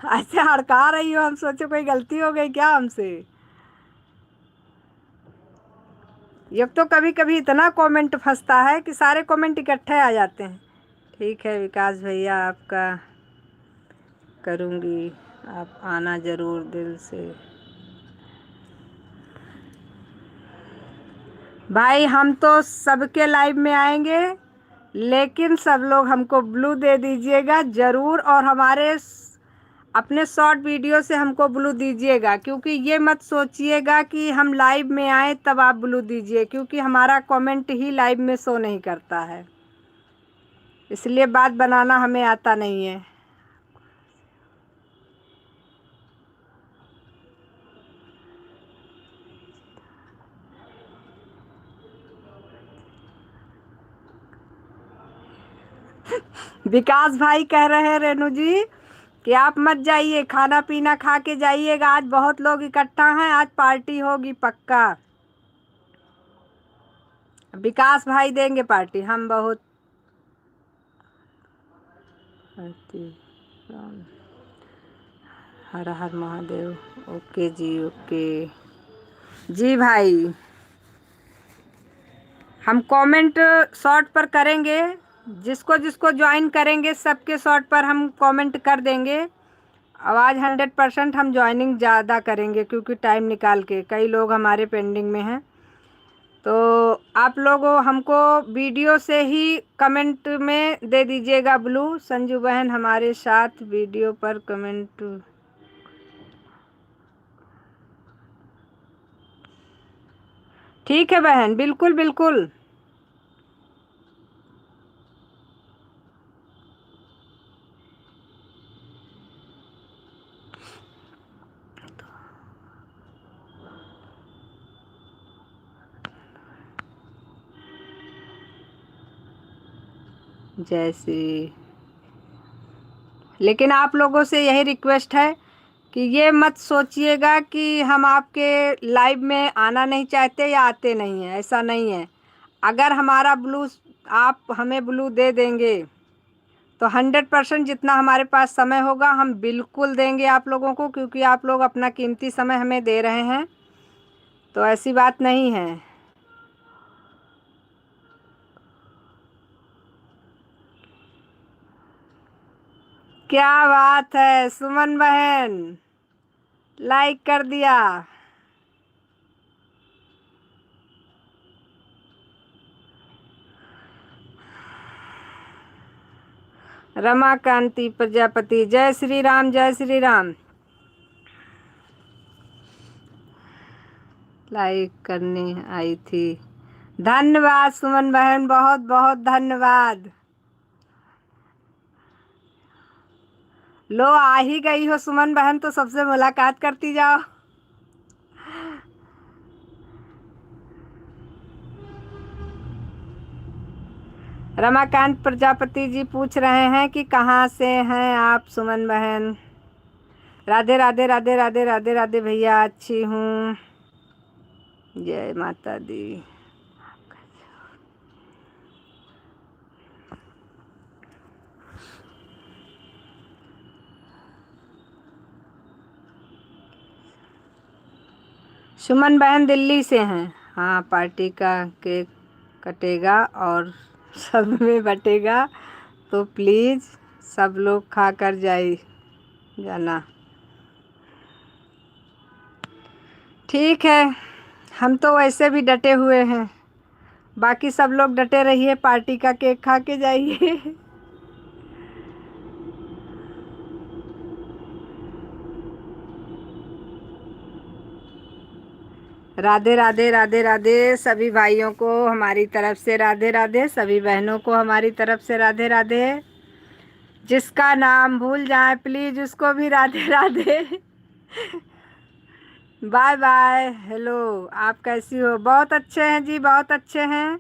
S1: ऐसे हड़का रही हो, हम सोचे कोई गलती हो गई क्या हमसे। ये तो कभी कभी इतना कमेंट फंसता है कि सारे कमेंट इकट्ठे आ जाते हैं। ठीक है विकास भैया, आपका करूँगी, आप आना ज़रूर दिल से। भाई हम तो सबके लाइव में आएंगे, लेकिन सब लोग हमको ब्लू दे दीजिएगा ज़रूर, और हमारे अपने शॉर्ट वीडियो से हमको ब्लू दीजिएगा। क्योंकि ये मत सोचिएगा कि हम लाइव में आए तब आप ब्लू दीजिए, क्योंकि हमारा कमेंट ही लाइव में शो नहीं करता है, इसलिए बात बनाना हमें आता नहीं है। विकास भाई कह रहे हैं रेनू जी कि आप मत जाइए, खाना पीना खा के जाइएगा। आज बहुत लोग इकट्ठा हैं, आज पार्टी होगी पक्का। विकास भाई देंगे पार्टी, हम बहुत हर हर महादेव। ओके जी, ओके जी भाई। हम कमेंट शॉर्ट पर करेंगे, जिसको जिसको ज्वाइन करेंगे सबके शॉर्ट पर हम कमेंट कर देंगे। अब आज 100% हम ज्वाइनिंग ज़्यादा करेंगे, क्योंकि टाइम निकाल के कई लोग हमारे पेंडिंग में हैं। तो आप लोगों हमको वीडियो से ही कमेंट में दे दीजिएगा ब्लू। संजू बहन हमारे साथ वीडियो पर कमेंट। ठीक है बहन, बिल्कुल बिल्कुल। जैसे, लेकिन आप लोगों से यही रिक्वेस्ट है कि ये मत सोचिएगा कि हम आपके लाइव में आना नहीं चाहते या आते नहीं हैं, ऐसा नहीं है। अगर हमारा ब्लू, आप हमें ब्लू दे देंगे तो 100% जितना हमारे पास समय होगा हम बिल्कुल देंगे आप लोगों को, क्योंकि आप लोग अपना कीमती समय हमें दे रहे हैं, तो ऐसी बात नहीं है। क्या बात है सुमन बहन, लाइक कर दिया। रमाकांति प्रजापति, जय श्री राम, जय श्री राम। लाइक करने आई थी, धन्यवाद सुमन बहन, बहुत बहुत धन्यवाद। लो आ ही गई हो सुमन बहन, तो सबसे मुलाकात करती जाओ। रमाकांत प्रजापति जी पूछ रहे हैं कि कहाँ से हैं आप सुमन बहन। राधे राधे राधे राधे राधे राधे भैया, अच्छी हूँ, जय माता दी। सुमन बहन दिल्ली से हैं। हाँ, पार्टी का केक कटेगा और सब में बटेगा, तो प्लीज़ सब लोग खा कर जाना। ठीक है, हम तो वैसे भी डटे हुए हैं, बाकी सब लोग डटे रहिए, पार्टी का केक खा के जाइए। राधे राधे राधे राधे सभी भाइयों को हमारी तरफ से राधे राधे, सभी बहनों को हमारी तरफ से राधे राधे। जिसका नाम भूल जाए प्लीज उसको भी Radhe Radhe. Bye bye. Hello, आप कैसी हो? बहुत अच्छे हैं जी, बहुत अच्छे हैं।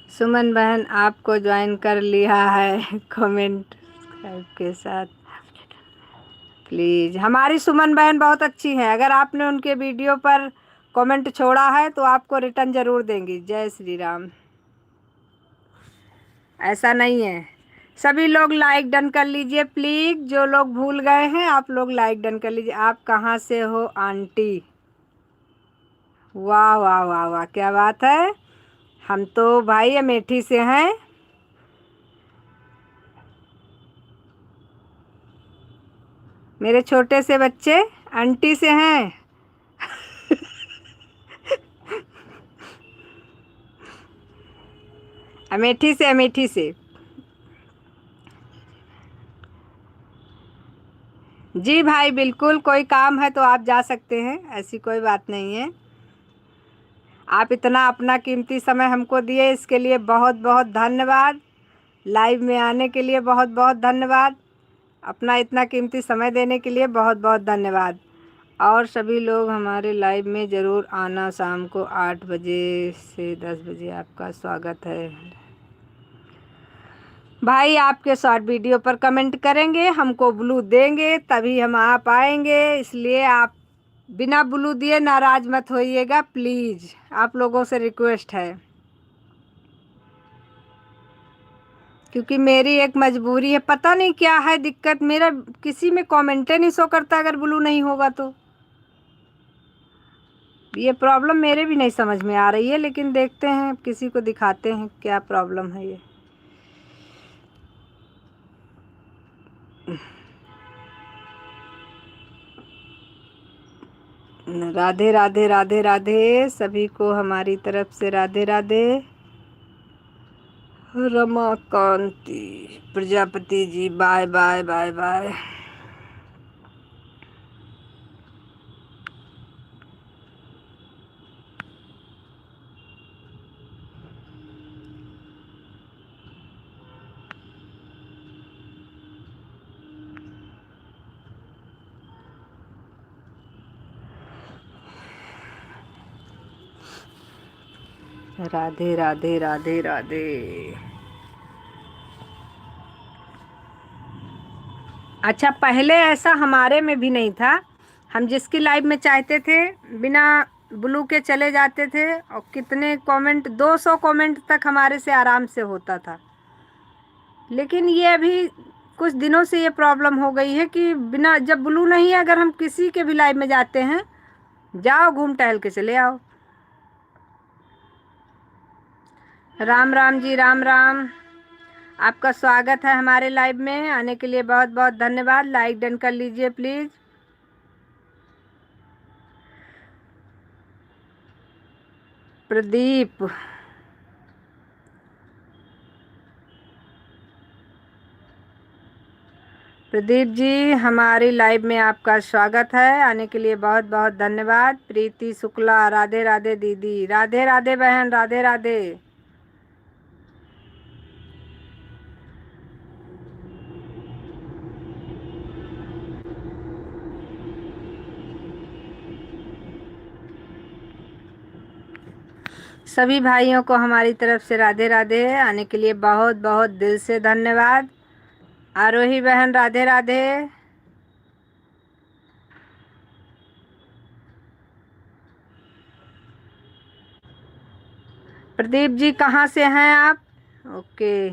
S1: सुमन बहन आपको ज्वाइन कर लिया है कमेंट के साथ। प्लीज़, हमारी सुमन बहन बहुत अच्छी है, अगर आपने उनके वीडियो पर कमेंट छोड़ा है तो आपको रिटर्न ज़रूर देंगी। जय श्री राम। ऐसा नहीं है, सभी लोग लाइक डन कर लीजिए प्लीज़, जो लोग भूल गए हैं आप लोग लाइक डन कर लीजिए। आप कहाँ से हो आंटी? वाह वाह वाह वाह, क्या बात है। हम तो भाई अमेठी से हैं। मेरे छोटे से बच्चे आंटी से हैं। अमेठी से, अमेठी से। जी भाई बिल्कुल, कोई काम है तो आप जा सकते हैं, ऐसी कोई बात नहीं है। आप इतना अपना कीमती समय हमको दिए, इसके लिए बहुत बहुत धन्यवाद। लाइव में आने के लिए बहुत बहुत धन्यवाद। अपना इतना कीमती समय देने के लिए बहुत बहुत धन्यवाद। और सभी लोग हमारे लाइव में ज़रूर आना, शाम को 8 बजे से 10 बजे आपका स्वागत है। भाई आपके शॉर्ट वीडियो पर कमेंट करेंगे, हमको ब्लू देंगे तभी हम आ पाएंगे, इसलिए आप बिना ब्लू दिए नाराज़ मत होइएगा प्लीज़, आप लोगों से रिक्वेस्ट है। क्योंकि मेरी एक मजबूरी है, पता नहीं क्या है दिक्कत, मेरा किसी में कमेंटे नहीं शो करता अगर ब्लू नहीं होगा तो। ये प्रॉब्लम मेरे भी नहीं समझ में आ रही है, लेकिन देखते हैं, किसी को दिखाते हैं क्या प्रॉब्लम है ये। राधे राधे राधे राधे सभी को हमारी तरफ से Radhe Radhe. Ramakanti Prajapati ji, bye bye bye bye. Radhe Radhe Radhe Radhe. अच्छा, पहले ऐसा हमारे में भी नहीं था, हम जिसकी लाइव में चाहते थे बिना ब्लू के चले जाते थे, और कितने कमेंट, 200 कमेंट तक हमारे से आराम से होता था। लेकिन ये अभी कुछ दिनों से ये प्रॉब्लम हो गई है कि बिना, जब ब्लू नहीं है, अगर हम किसी के भी लाइव में जाते हैं, जाओ घूम टहल के चले आओ। राम राम जी, राम राम। आपका स्वागत है हमारे लाइव में, आने के लिए बहुत बहुत धन्यवाद। लाइक डन कर लीजिए प्लीज़। प्रदीप, प्रदीप जी हमारी लाइव में आपका स्वागत है, आने के लिए बहुत बहुत धन्यवाद। प्रीति शुक्ला, राधे राधे दीदी, राधे राधे बहन, राधे राधे। सभी भाइयों को हमारी तरफ से राधे राधे, आने के लिए बहुत बहुत दिल से धन्यवाद। आरोही बहन राधे राधे। प्रदीप जी कहाँ से हैं आप? ओके,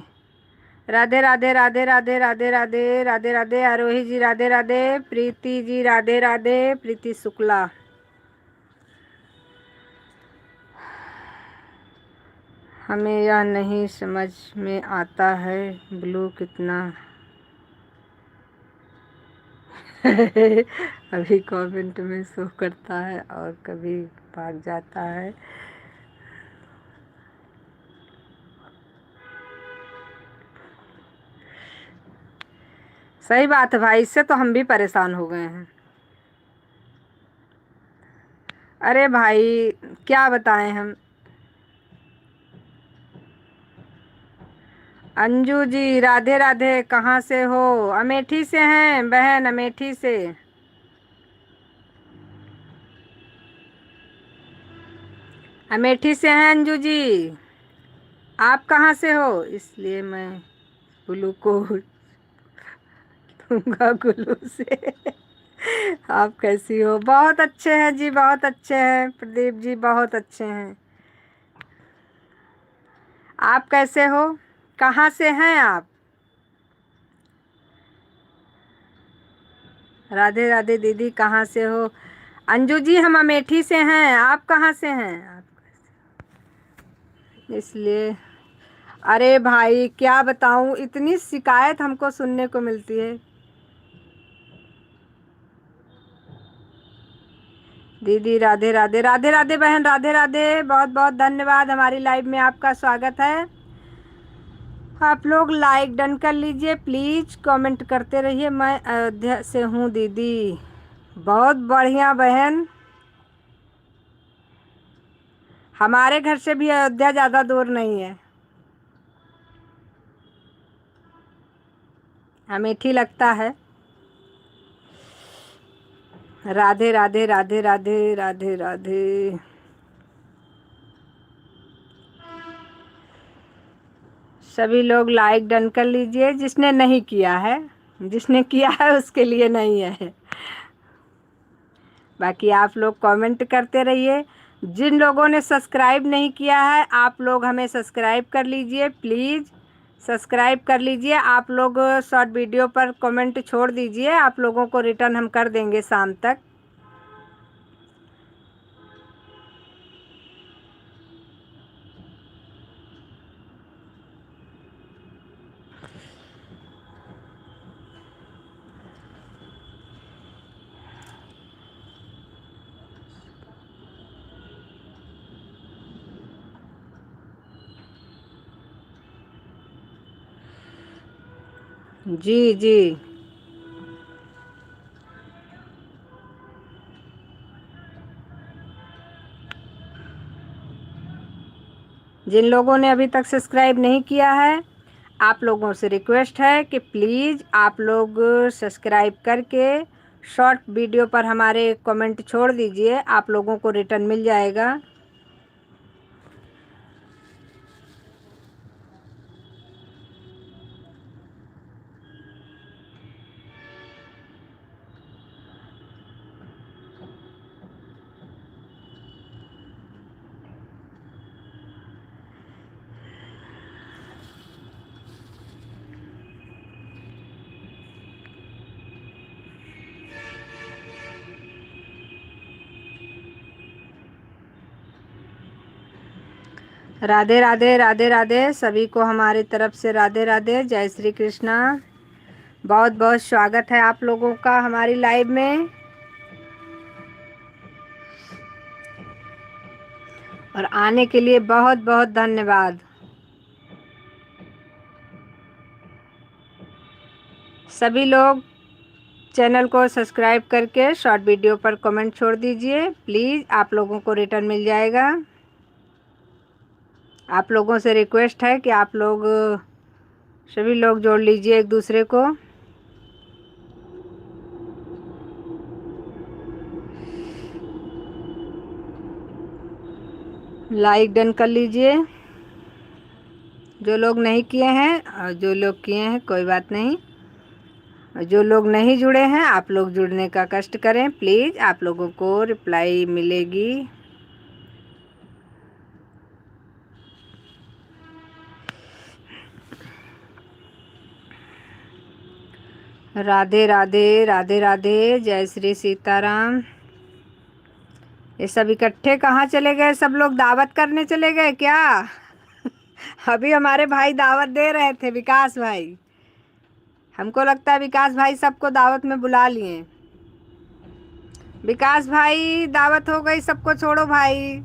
S1: राधे राधे राधे राधे राधे राधे राधे राधे। आरोही जी राधे राधे। प्रीति जी राधे राधे। प्रीति शुक्ला, हमें यह नहीं समझ में आता है ब्लू कितना अभी कमेंट में शो करता है और कभी भाग जाता है। सही बात है भाई, इससे तो हम भी परेशान हो गए हैं। अरे भाई क्या बताएं हम। अंजू जी राधे राधे, कहाँ से हो? अमेठी से हैं बहन, अमेठी से। अमेठी से हैं अंजू जी। आप कहाँ से हो? इसलिए मैं गुल्लू को दूंगा गुल्लू से। आप कैसी हो? बहुत अच्छे हैं जी, बहुत अच्छे हैं प्रदीप जी, बहुत अच्छे हैं। आप कैसे हो? कहाँ से हैं आप? राधे राधे दीदी, कहाँ से हो? अंजू जी हम अमेठी से हैं, आप कहाँ से हैं? आप इसलिए अरे भाई क्या बताऊं, इतनी शिकायत हमको सुनने को मिलती है। दीदी राधे राधे, राधे राधे बहन, राधे राधे, बहुत बहुत धन्यवाद, हमारी लाइव में आपका स्वागत है। आप लोग लाइक डन कर लीजिए प्लीज, कमेंट करते रहिए। मैं अयोध्या से हूँ दीदी। बहुत बढ़िया बहन, हमारे घर से भी अयोध्या ज़्यादा दूर नहीं है, अमेठी लगता है। राधे राधे, राधे राधे, राधे राधे। सभी लोग लाइक डन कर लीजिए, जिसने नहीं किया है, जिसने किया है उसके लिए नहीं है। बाकी आप लोग कमेंट करते रहिए। जिन लोगों ने सब्सक्राइब नहीं किया है, आप लोग हमें सब्सक्राइब कर लीजिए प्लीज़, सब्सक्राइब कर लीजिए। आप लोग शॉर्ट वीडियो पर कमेंट छोड़ दीजिए, आप लोगों को रिटर्न हम कर देंगे शाम तक। जी जी। जिन लोगों ने अभी तक सब्सक्राइब नहीं किया है, आप लोगों से रिक्वेस्ट है कि प्लीज़ आप लोग सब्सक्राइब करके शॉर्ट वीडियो पर हमारे कमेंट छोड़ दीजिए, आप लोगों को रिटर्न मिल जाएगा। राधे राधे, राधे राधे, सभी को हमारी तरफ से राधे राधे, जय श्री कृष्णा। बहुत बहुत स्वागत है आप लोगों का हमारी लाइव में, और आने के लिए बहुत बहुत धन्यवाद। सभी लोग चैनल को सब्सक्राइब करके शॉर्ट वीडियो पर कमेंट छोड़ दीजिए प्लीज़, आप लोगों को रिटर्न मिल जाएगा। आप लोगों से रिक्वेस्ट है कि आप लोग सभी लोग जोड़ लीजिए एक दूसरे को। लाइक डन कर लीजिए जो लोग नहीं किए हैं, और जो लोग किए हैं कोई बात नहीं, और जो लोग नहीं जुड़े हैं आप लोग जुड़ने का कष्ट करें प्लीज़, आप लोगों को रिप्लाई मिलेगी। राधे राधे, राधे राधे, जय श्री सीताराम। ये सब इकट्ठे कहाँ चले गए? सब लोग दावत करने चले गए क्या? अभी हमारे भाई दावत दे रहे थे, विकास भाई। हमको लगता है विकास भाई सबको दावत में बुला लिए। विकास भाई दावत हो गई, सबको छोड़ो भाई।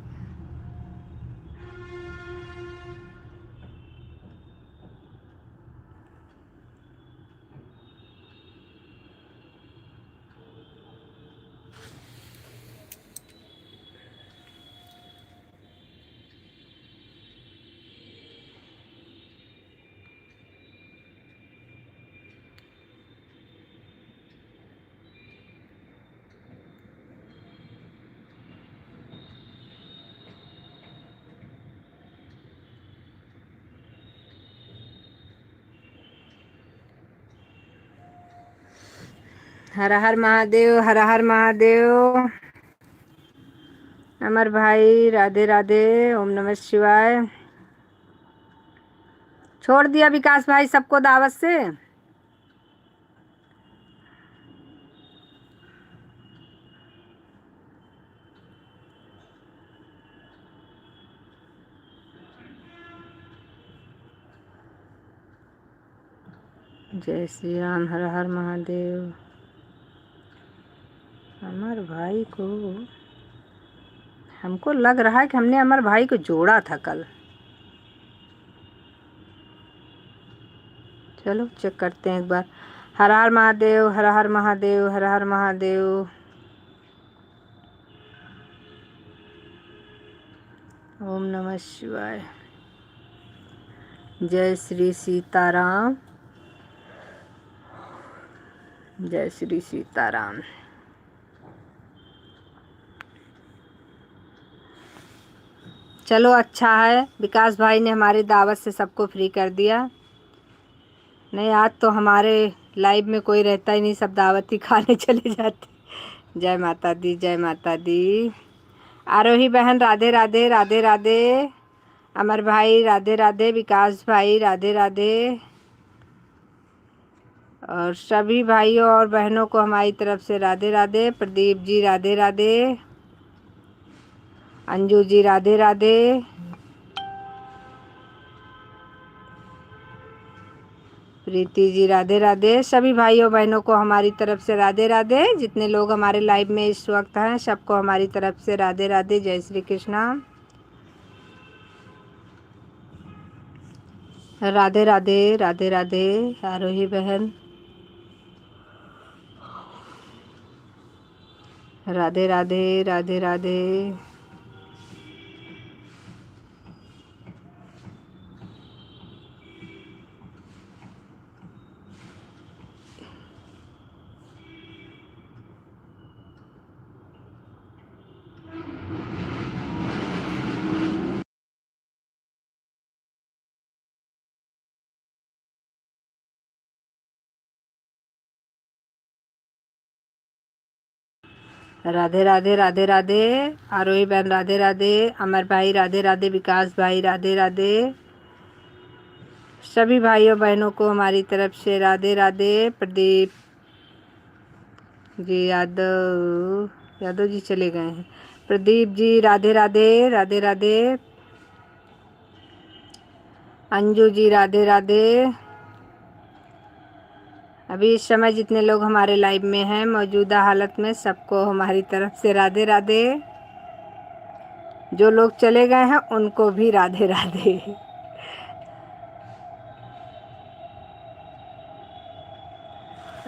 S1: हर हर महादेव, हर हर महादेव। अमर भाई राधे राधे, ओम नमः शिवाय। छोड़ दिया विकास भाई सबको दावत से। जय श्री राम, हर हर महादेव। अमर भाई को, हमको लग रहा है कि हमने अमर भाई को जोड़ा था कल। चलो चेक करते हैं एक बार। हर हर महादेव, हर हर महादेव, हर हर महादेव। ओम नमः शिवाय। जय श्री सीताराम, जय श्री सीताराम। चलो अच्छा है, विकास भाई ने हमारी दावत से सबको फ्री कर दिया। नहीं आज तो हमारे लाइव में कोई रहता ही नहीं, सब दावत ही खाने चले जाते। जय माता दी, जय माता दी। आरोही बहन राधे राधे, राधे राधे। अमर भाई राधे राधे, विकास भाई राधे राधे। और सभी भाइयों और बहनों को हमारी तरफ से राधे राधे। प्रदीप जी राधे राधे, अंजू जी राधे राधे, प्रीति जी राधे राधे। सभी भाइयों बहनों को हमारी तरफ से राधे राधे। जितने लोग हमारे लाइव में इस वक्त हैं सबको हमारी तरफ से राधे राधे, जय श्री कृष्णा। राधे राधे, राधे राधे। आरोही बहन राधे राधे, राधे राधे। राधे राधे, राधे राधे। आरोही बहन राधे राधे, अमर भाई राधे राधे, विकास भाई राधे राधे। सभी भाइयों बहनों को हमारी तरफ से राधे राधे। प्रदीप जी यादव, यादव जी चले गए हैं। प्रदीप जी राधे राधे, राधे राधे। अंजू जी राधे राधे। अभी इस समय जितने लोग हमारे लाइव में हैं मौजूदा हालत में सबको हमारी तरफ से राधे राधे। जो लोग चले गए हैं उनको भी राधे राधे।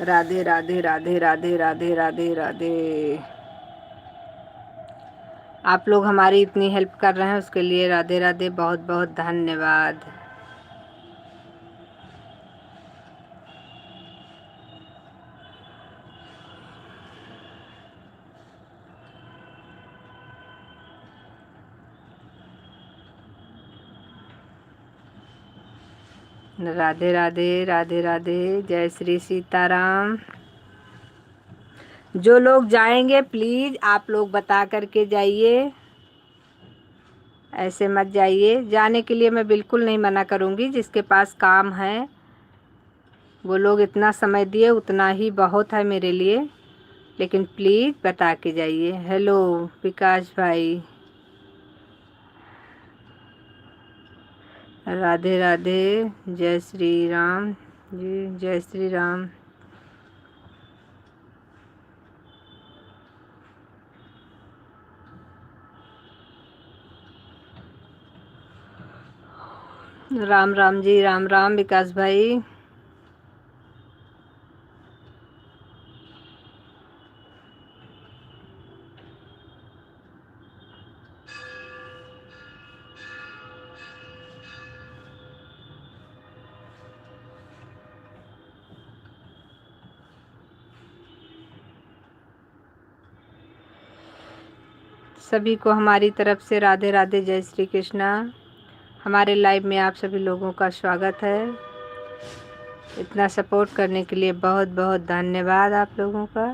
S1: राधे राधे, राधे राधे, राधे राधे, राधे। आप लोग हमारी इतनी हेल्प कर रहे हैं उसके लिए राधे राधे, बहुत बहुत धन्यवाद। राधे राधे, राधे राधे, जय श्री सीताराम। जो लोग जाएंगे प्लीज़ आप लोग बता करके जाइए, ऐसे मत जाइए। जाने के लिए मैं बिल्कुल नहीं मना करूँगी, जिसके पास काम है वो लोग इतना समय दिए उतना ही बहुत है मेरे लिए, लेकिन प्लीज़ बता के जाइए। हेलो विकास भाई, राधे राधे। जय श्री राम जी, जय श्री राम। राम राम जी, राम राम विकास भाई। सभी को हमारी तरफ से राधे राधे, जय श्री कृष्णा। हमारे लाइव में आप सभी लोगों का स्वागत है। इतना सपोर्ट करने के लिए बहुत बहुत धन्यवाद आप लोगों का।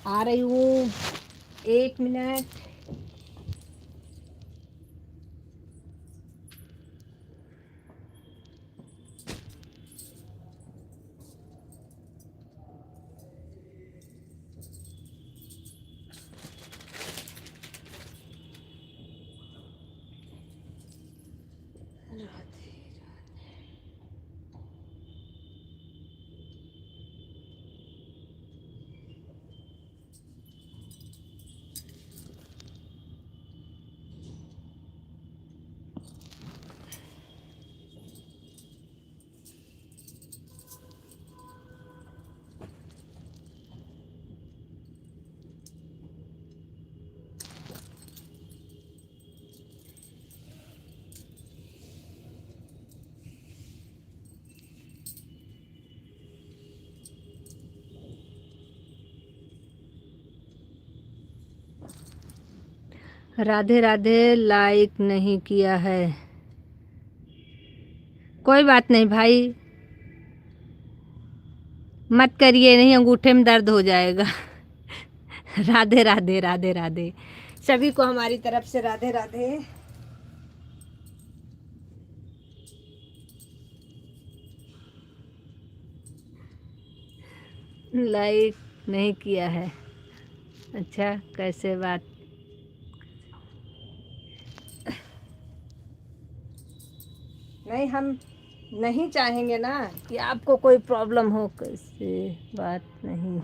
S1: आ रही हूँ, 1 मिनट। राधे राधे। लाइक नहीं किया है, कोई बात नहीं भाई, मत करिए, नहीं अंगूठे में दर्द हो जाएगा। राधे राधे, राधे राधे। सभी को हमारी तरफ से राधे राधे। लाइक नहीं किया है, अच्छा कैसे बात। नहीं, हम नहीं चाहेंगे ना कि आपको कोई प्रॉब्लम हो, कैसे बात नहीं।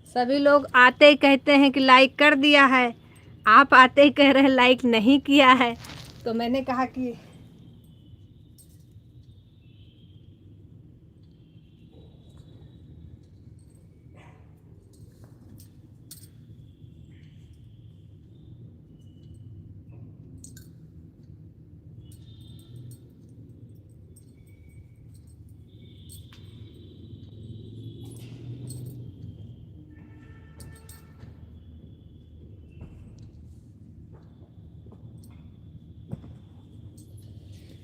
S1: सभी लोग आते ही कहते हैं कि लाइक कर दिया है, आप आते ही कह रहे हैं लाइक नहीं किया है। तो मैंने कहा कि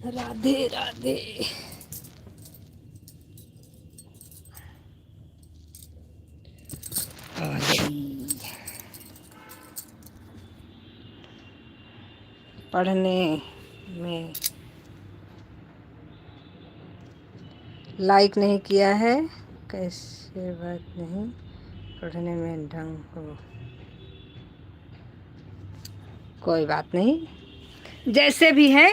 S1: राधे राधे। आ गई पढ़ने में। लाइक नहीं किया है, कैसे बात नहीं, पढ़ने में ढंग हो। कोई बात नहीं, जैसे भी हैं।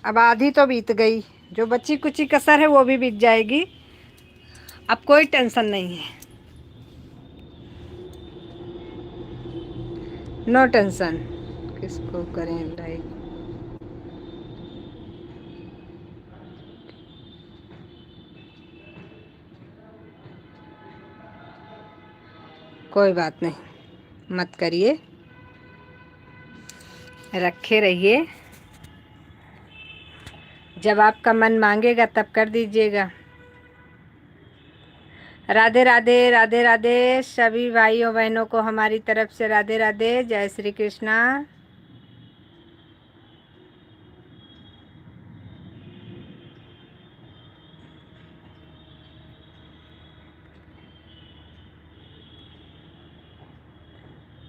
S1: अब आधी तो बीत गई, जो बची कुची कसर है वो भी बीत जाएगी। अब कोई टेंशन नहीं है, नो टेंशन। किसको करें लाइक? कोई बात नहीं, मत करिए, रखे रहिए। जब आपका मन मांगेगा तब कर दीजिएगा। राधे राधे राधे राधे सभी भाइयों बहनों को हमारी तरफ से राधे राधे, जय श्री कृष्णा।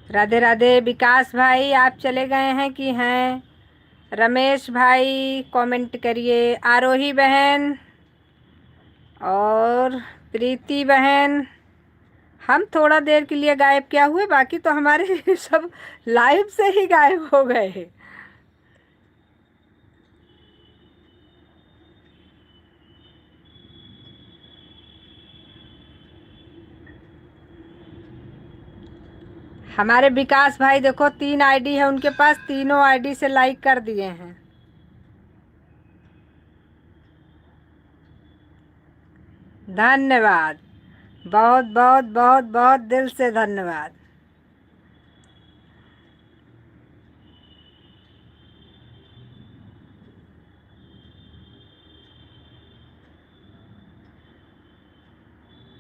S1: राधे राधे। विकास भाई आप चले गए हैं कि हैं? रमेश भाई कमेंट करिए। आरोही बहन और प्रीति बहन, हम थोड़ा देर के लिए गायब क्या हुए, बाकी तो हमारे सब लाइव से ही गायब हो गए। हमारे विकास भाई देखो 3 आईडी है उनके पास, तीनों आईडी से लाइक कर दिए हैं। धन्यवाद, बहुत बहुत बहुत बहुत दिल से धन्यवाद।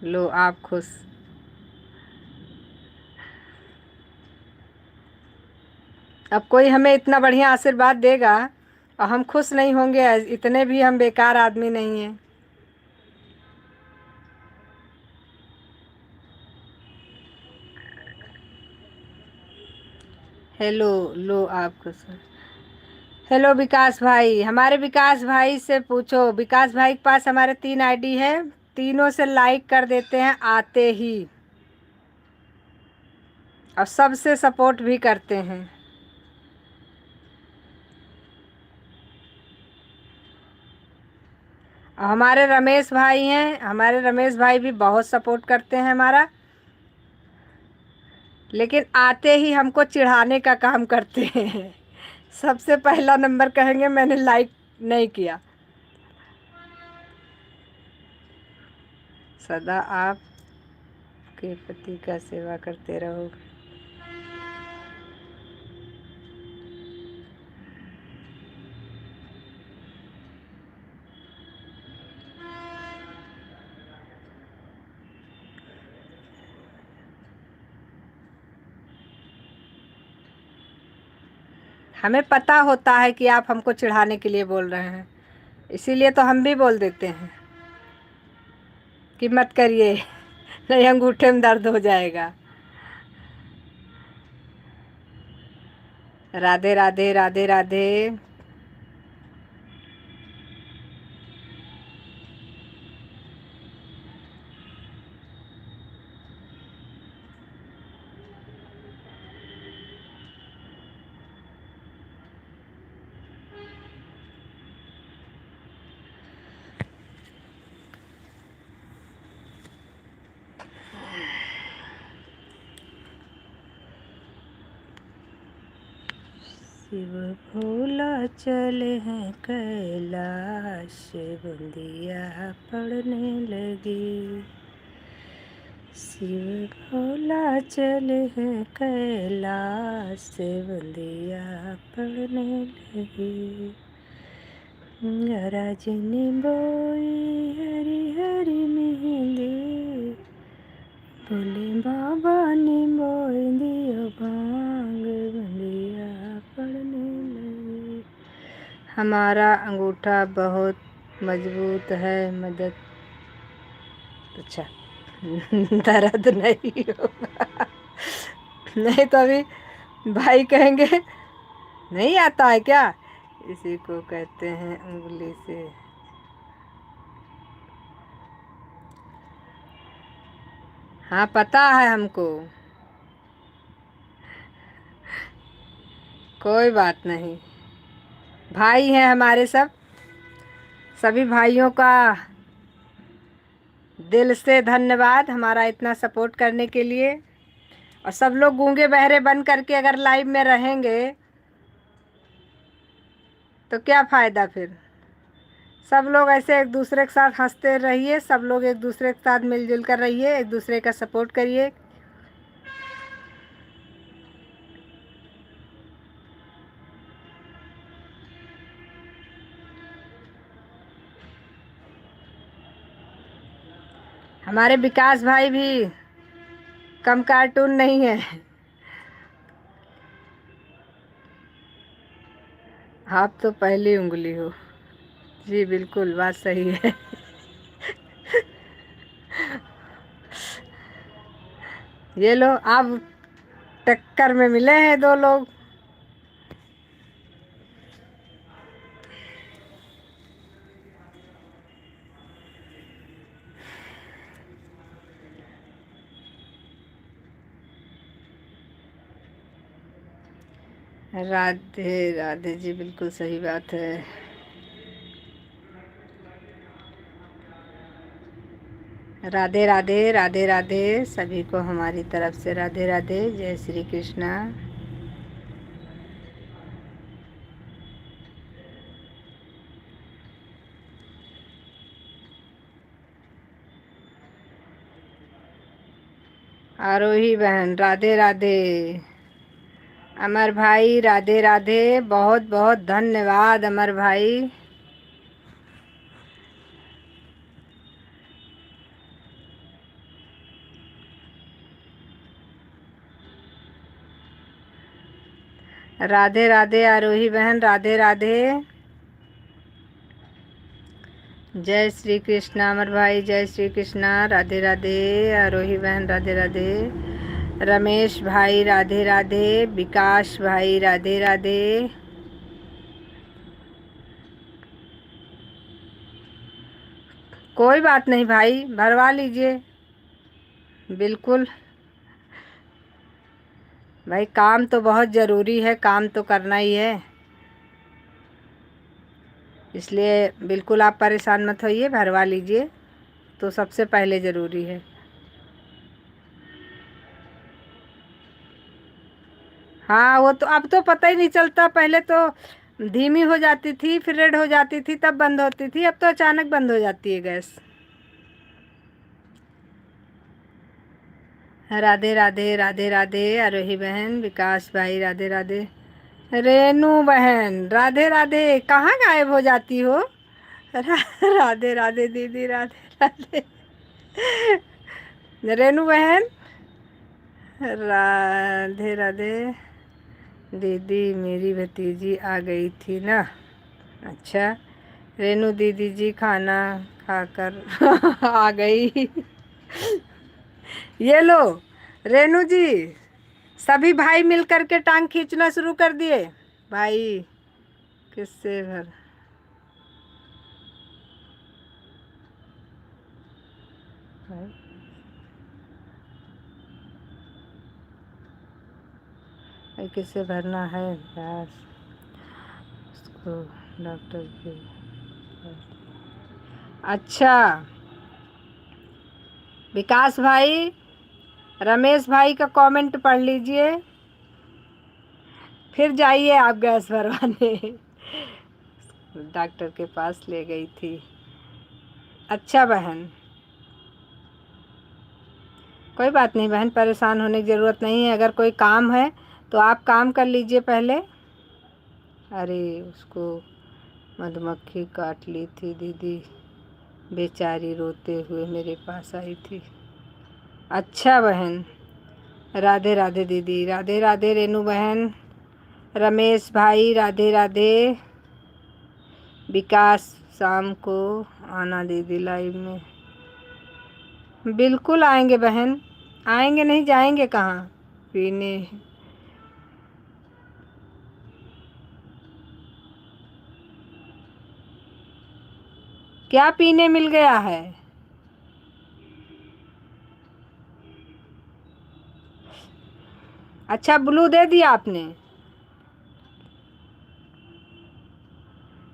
S1: लो आप खुश। अब कोई हमें इतना बढ़िया आशीर्वाद देगा और हम खुश नहीं होंगे? इतने भी हम बेकार आदमी नहीं हैं। हेलो, लो आप खुश। हेलो विकास भाई, हमारे विकास भाई से पूछो। विकास भाई के पास हमारे 3 आईडी है, तीनों से लाइक कर देते हैं आते ही, और सबसे सपोर्ट भी करते हैं। हमारे रमेश भाई हैं, हमारे रमेश भाई भी बहुत सपोर्ट करते हैं हमारा, लेकिन आते ही हमको चिढ़ाने का काम करते हैं। सबसे पहला नंबर कहेंगे मैंने लाइक नहीं किया। सदा आप के पति का सेवा करते रहो। हमें पता होता है कि आप हमको चिढ़ाने के लिए बोल रहे हैं, इसीलिए तो हम भी बोल देते हैं कि मत करिए, नहीं अंगूठे में दर्द हो जाएगा। राधे राधे राधे राधे। शिव भोला चले हैं कैलाश, बंदिया पड़ने लगी। शिव भोला चले हैं कैलाश, बंदिया पड़ने लगी। राजनी बोई हरी हरी मेहंदी, बोले बाबा ने बोई दियो भांग, बंदिया पड़ने लगी। हमारा अंगूठा बहुत मजबूत है, मदद। अच्छा। दर्द नहीं होगा। नहीं तो अभी भाई कहेंगे नहीं आता है क्या। इसी को कहते हैं उंगली से। हाँ पता है हमको। कोई बात नहीं, भाई हैं हमारे सब। सभी भाइयों का दिल से धन्यवाद हमारा इतना सपोर्ट करने के लिए। और सब लोग गूंगे बहरे बन करके अगर लाइव में रहेंगे तो क्या फ़ायदा फिर। सब लोग ऐसे एक दूसरे के साथ हंसते रहिए, सब लोग एक दूसरे के साथ मिलजुल कर रहिए, एक दूसरे का सपोर्ट करिए। हमारे विकास भाई भी कम कार्टून नहीं है। आप तो पहली उंगली हो। जी बिल्कुल, बात सही है। ये लो आप टक्कर में मिले हैं दो लोग। राधे राधे जी, बिल्कुल सही बात है। राधे राधे राधे राधे, सभी को हमारी तरफ से राधे राधे, जय श्री कृष्णा। आरोही बहन राधे राधे। अमर भाई राधे राधे, बहुत बहुत धन्यवाद अमर भाई। राधे राधे आरोही बहन, राधे राधे। जय श्री कृष्णा अमर भाई, जय श्री कृष्णा, राधे राधे आरोही बहन, राधे राधे। रमेश भाई राधे राधे, विकास भाई राधे राधे। कोई बात नहीं भाई, भरवा लीजिए। बिल्कुल भाई, काम तो बहुत ज़रूरी है, काम तो करना ही है, इसलिए बिल्कुल आप परेशान मत होइए, भरवा लीजिए, तो सबसे पहले ज़रूरी है। हाँ वो तो अब तो पता ही नहीं चलता, पहले तो धीमी हो जाती थी, फिर रेड हो जाती थी, तब बंद होती थी, अब तो अचानक बंद हो जाती है गैस। राधे राधे राधे राधे आरोही बहन, विकास भाई राधे राधे। रेनू बहन राधे राधे, कहाँ गायब हो जाती हो। राधे राधे दीदी, राधे राधे। रेनू बहन राधे राधे। दीदी मेरी भतीजी आ गई थी ना। अच्छा, रेनू दीदी जी खाना खाकर आ गई। ये लो रेनू जी, सभी भाई मिल करके टांग खींचना शुरू कर दिए। भाई किससे भर भाई किससे भरना है गैस उसको, डॉक्टर के। अच्छा, विकास भाई रमेश भाई का कमेंट पढ़ लीजिए, फिर जाइए आप गैस भरवाने। डॉक्टर के पास ले गई थी। अच्छा बहन, कोई बात नहीं बहन, परेशान होने की ज़रूरत नहीं है। अगर कोई काम है तो आप काम कर लीजिए पहले। अरे उसको मधुमक्खी काट ली थी दीदी, बेचारी रोते हुए मेरे पास आई थी। अच्छा बहन, राधे राधे दीदी, राधे राधे रेनू बहन, रमेश भाई राधे राधे। विकास शाम को आना दीदी लाइव में। बिल्कुल आएंगे बहन, आएंगे नहीं जाएंगे कहाँ पीने। क्या पीने मिल गया है? अच्छा ब्लू दे दिया आपने?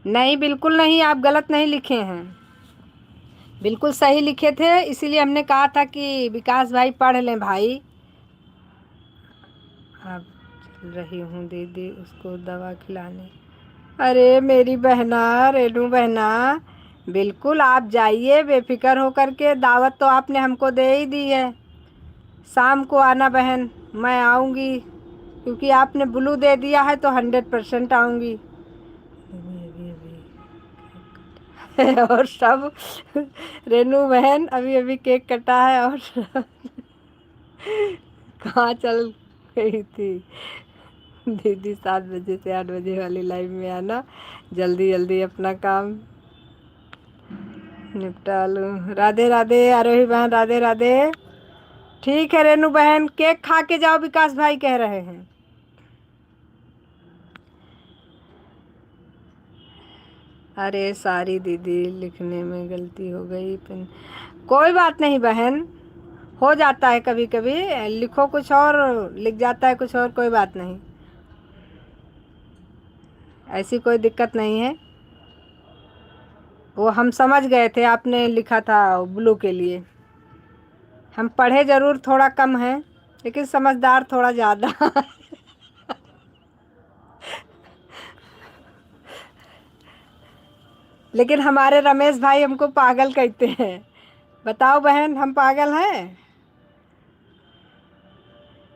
S1: नहीं बिल्कुल नहीं, आप गलत नहीं लिखे हैं, बिल्कुल सही लिखे थे, इसीलिए हमने कहा था कि विकास भाई पढ़ लें भाई। अब चल रही हूँ दीदी उसको दवा खिलाने। अरे मेरी बहना, रेनू बहना, बिल्कुल आप जाइए बेफिक्र होकर के, दावत तो आपने हमको दे ही दी है। शाम को आना बहन, मैं आऊँगी, क्योंकि आपने ब्लू दे दिया है तो 100% आऊँगी। और सब रेनू बहन अभी अभी केक कटा है और कहाँ चल गई थी दीदी? 7 बजे से 8 बजे वाली लाइव में आना, जल्दी जल्दी अपना काम निपटा लूँ। राधे राधे आरोही बहन, राधे राधे। ठीक है रेनू बहन, केक खा के जाओ, विकास भाई कह रहे हैं। अरे सारी दीदी लिखने में गलती हो गई, पिन कोई बात नहीं बहन, हो जाता है कभी कभी, लिखो कुछ और लिख जाता है कुछ और, कोई बात नहीं, ऐसी कोई दिक्कत नहीं है। वो हम समझ गए थे आपने लिखा था ब्लू के लिए। हम पढ़े ज़रूर थोड़ा कम हैं, लेकिन समझदार थोड़ा ज़्यादा। लेकिन हमारे रमेश भाई हमको पागल कहते हैं। बताओ बहन, हम पागल हैं?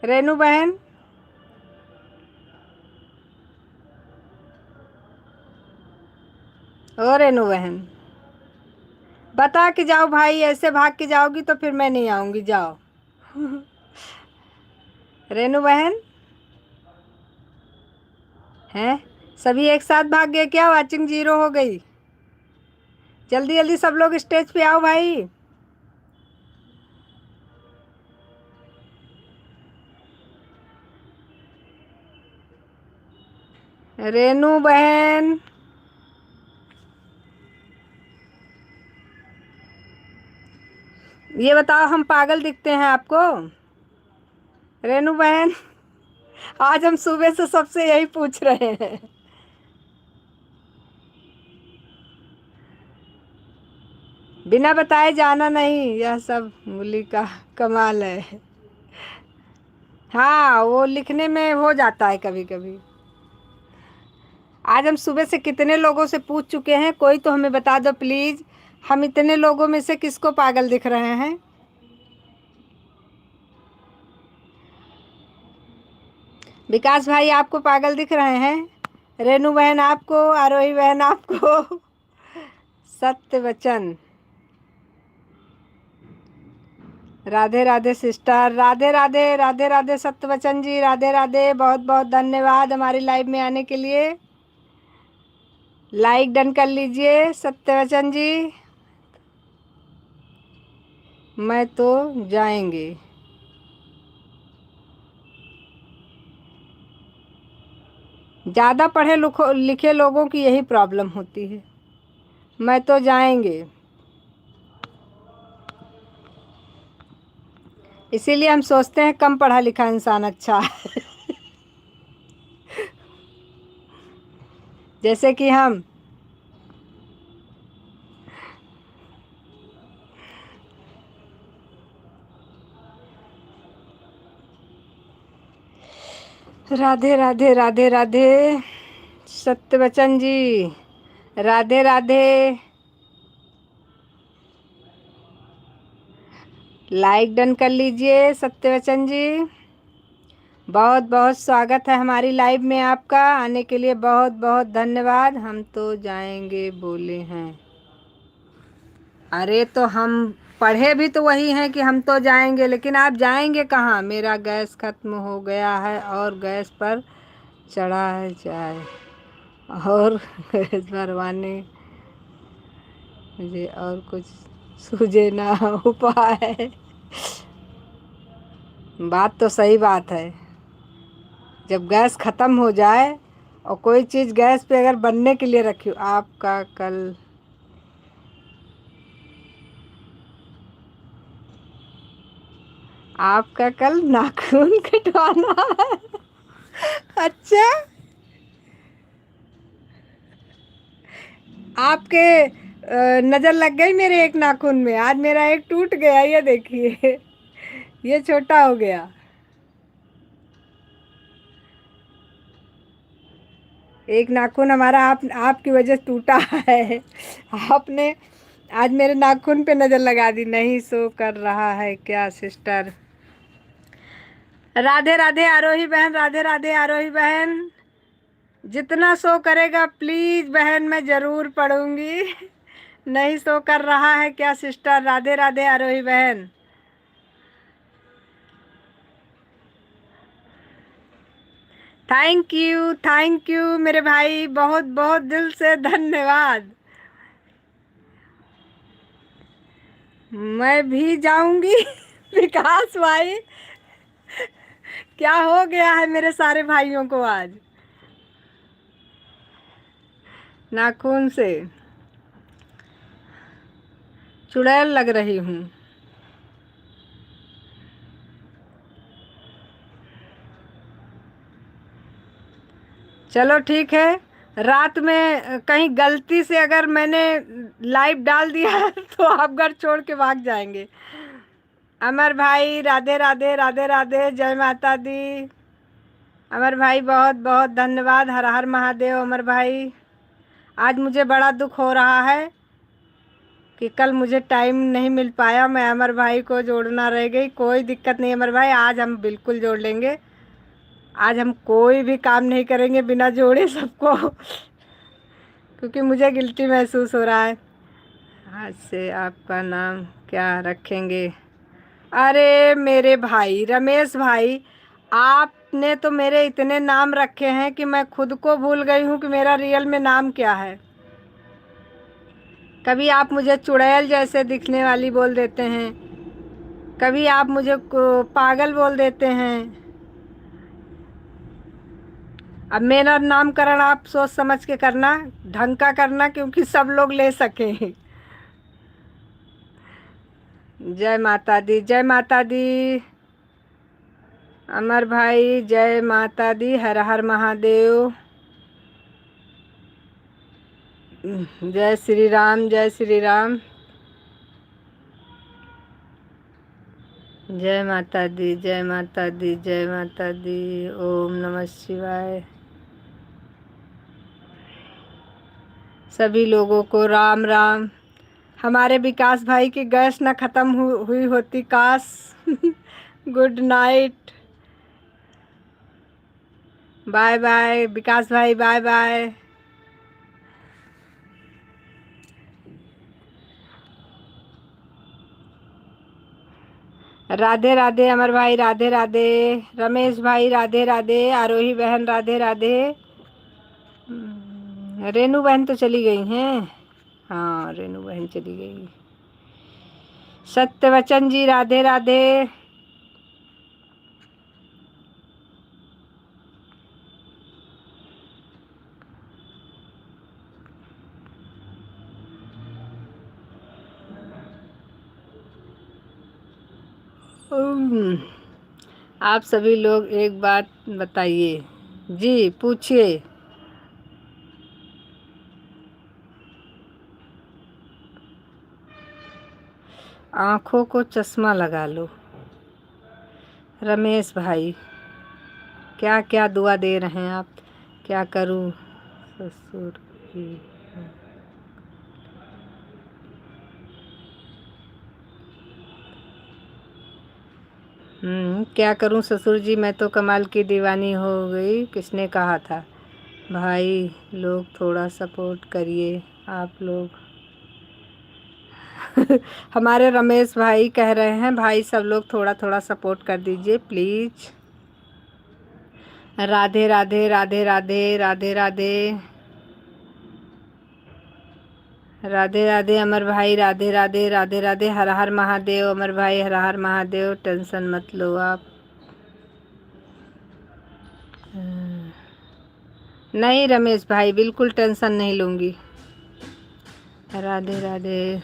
S1: रेनू बहन, ओ रेनू बहन, बता के जाओ भाई, ऐसे भाग के जाओगी तो फिर मैं नहीं आऊँगी, जाओ। रेनू बहन हैं, सभी एक साथ भाग गए क्या? वाचिंग 0 हो गई। जल्दी जल्दी सब लोग स्टेज पे आओ भाई। रेनू बहन, ये बताओ हम पागल दिखते हैं आपको? रेनू बहन, आज हम सुबह से सबसे यही पूछ रहे हैं। बिना बताए जाना नहीं, यह सब मूली का कमाल है। हाँ वो लिखने में हो जाता है कभी कभी। आज हम सुबह से कितने लोगों से पूछ चुके हैं, कोई तो हमें बता दो प्लीज़, हम इतने लोगों में से किसको पागल दिख रहे हैं? विकास भाई आपको पागल दिख रहे हैं? रेनू बहन आपको? आरोही बहन आपको? सत्य वचन, राधे राधे सिस्टर, राधे राधे, राधे राधे सत्यवचन जी, राधे राधे, बहुत बहुत धन्यवाद हमारी लाइव में आने के लिए। लाइक डन कर लीजिए सत्यवचन जी। मैं तो जाएंगे, ज़्यादा पढ़े लिखे लोगों की यही प्रॉब्लम होती है, मैं तो जाएंगे। इसीलिए हम सोचते हैं कम पढ़ा लिखा इंसान अच्छा है। जैसे कि हम। राधे राधे, राधे राधे सत्यवचन जी, राधे राधे। लाइक डन कर लीजिए सत्यवचन जी। बहुत बहुत स्वागत है हमारी लाइव में आपका, आने के लिए बहुत बहुत धन्यवाद। हम तो जाएंगे बोले हैं। अरे तो हम पढ़े भी तो वही हैं कि हम तो जाएंगे, लेकिन आप जाएंगे कहाँ? मेरा गैस खत्म हो गया है और गैस पर चढ़ा है चाय। और इस भरवाने मुझे और कुछ सूझे ना उपाय। बात तो सही बात है। जब गैस ख़त्म हो जाए और कोई चीज़ गैस पे अगर बनने के लिए रखी हो, आपका कल नाखून कटवाना है। अच्छा, आपके नज़र लग गई मेरे एक नाखून में। आज मेरा एक टूट गया, ये देखिए। ये छोटा हो गया। एक नाखून हमारा आपकी वजह से टूटा है। आपने आज मेरे नाखून पे नज़र लगा दी। नहीं सो कर रहा है क्या सिस्टर? राधे राधे आरोही बहन, राधे राधे आरोही बहन। जितना शो करेगा प्लीज बहन, मैं जरूर पढ़ूंगी। नहीं शो कर रहा है क्या सिस्टर? राधे राधे आरोही बहन। थैंक यू मेरे भाई, बहुत बहुत दिल से धन्यवाद। मैं भी जाऊंगी। विकास भाई, क्या हो गया है मेरे सारे भाइयों को आज नाखून से? चुड़ैल लग रही हूँ। चलो ठीक है। रात में कहीं गलती से अगर मैंने लाइव डाल दिया तो आप घर छोड़ के भाग जाएंगे। अमर भाई राधे राधे, राधे राधे, जय माता दी। अमर भाई बहुत बहुत धन्यवाद। हर हर महादेव। अमर भाई, आज मुझे बड़ा दुख हो रहा है कि कल मुझे टाइम नहीं मिल पाया। मैं अमर भाई को जोड़ना रह गई। कोई दिक्कत नहीं अमर भाई, आज हम बिल्कुल जोड़ लेंगे। आज हम कोई भी काम नहीं करेंगे बिना जोड़े सबको। क्योंकि मुझे गिल्टी महसूस हो रहा है। आज से आपका नाम क्या रखेंगे? अरे मेरे भाई रमेश भाई, आपने तो मेरे इतने नाम रखे हैं कि मैं खुद को भूल गई हूँ कि मेरा रियल में नाम क्या है। कभी आप मुझे चुड़ैल जैसे दिखने वाली बोल देते हैं, कभी आप मुझे पागल बोल देते हैं। अब मेरा नामकरण आप सोच समझ के करना, ढंग का करना, क्योंकि सब लोग ले सकें। जय माता दी, जय माता दी। अमर भाई जय माता दी, हर हर महादेव। जय श्री राम, जय श्री राम। जय माता दी, जय माता दी, जय माता दी। ओम नमः शिवाय। सभी लोगों को राम राम। हमारे विकास भाई की गैस ना ख़त्म हुई होती काश। Good night. बाय बाय विकास भाई, बाय बाय। राधे राधे अमर भाई, राधे राधे। रमेश भाई राधे राधे। आरोही बहन राधे राधे। रेनू बहन तो चली गई हैं। हाँ रेनू बहन चली गई। सत्यवचन जी राधे राधे। आप सभी लोग एक बात बताइए। जी पूछिए। आँखों को चश्मा लगा लो। रमेश भाई, क्या क्या दुआ दे रहे हैं आप? क्या करूं ससुर की? क्या करूं ससुर जी, मैं तो कमाल की दीवानी हो गई। किसने कहा था? भाई लोग थोड़ा सपोर्ट करिए आप लोग। हमारे रमेश भाई कह रहे हैं भाई सब लोग थोड़ा थोड़ा सपोर्ट कर दीजिए प्लीज़। राधे राधे, राधे राधे, राधे राधे। राधे राधे अमर भाई, राधे राधे, राधे राधे, हर हर महादेव अमर भाई, हर हर महादेव, टेंशन मत लो आप। नहीं रमेश भाई, बिल्कुल टेंशन नहीं लूँगी। राधे राधे।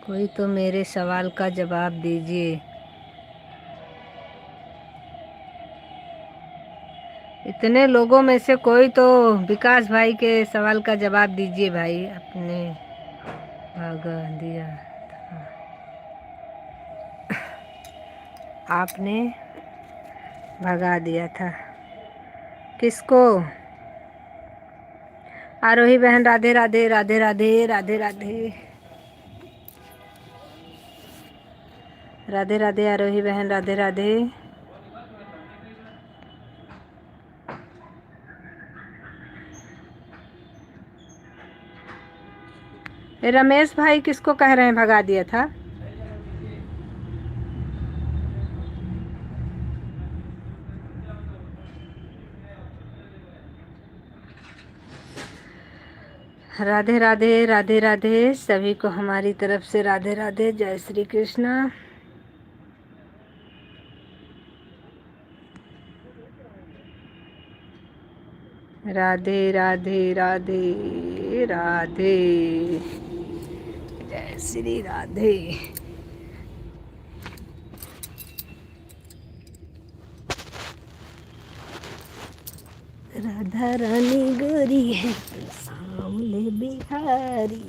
S1: कोई तो मेरे सवाल का जवाब दीजिए। इतने लोगों में से कोई तो विकास भाई के सवाल का जवाब दीजिए भाई। अपने भगा दिया था आपने, भगा दिया था किसको? आरोही बहन राधे राधे, राधे राधे, राधे राधे, राधे राधे, आरोही बहन राधे राधे। रमेश भाई किसको कह रहे हैं भगा दिया था? राधे राधे, राधे राधे, सभी को हमारी तरफ से राधे राधे, जय श्री कृष्णा। राधे राधे, राधे राधे, जय श्री राधे। राधा रानी गोरी है, सामले बिहारी।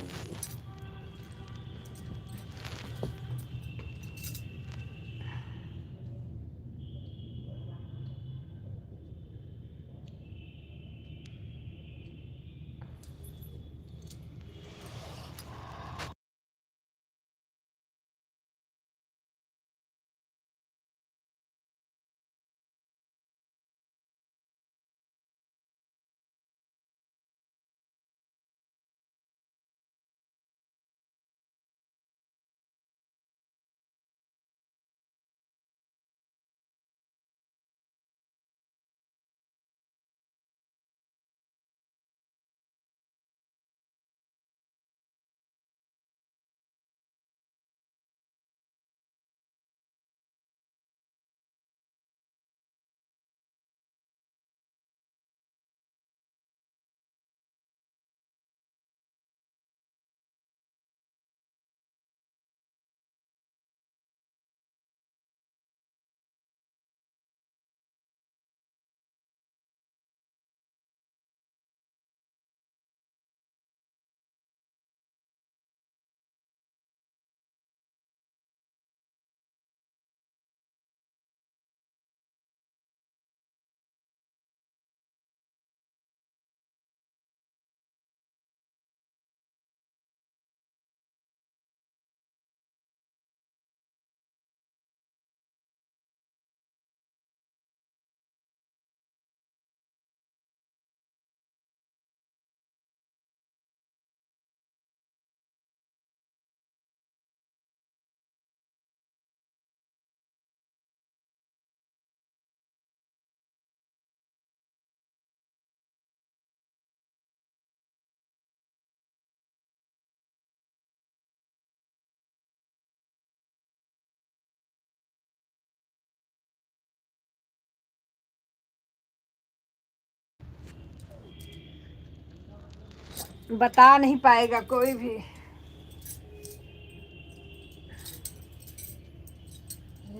S1: बता नहीं पाएगा कोई भी।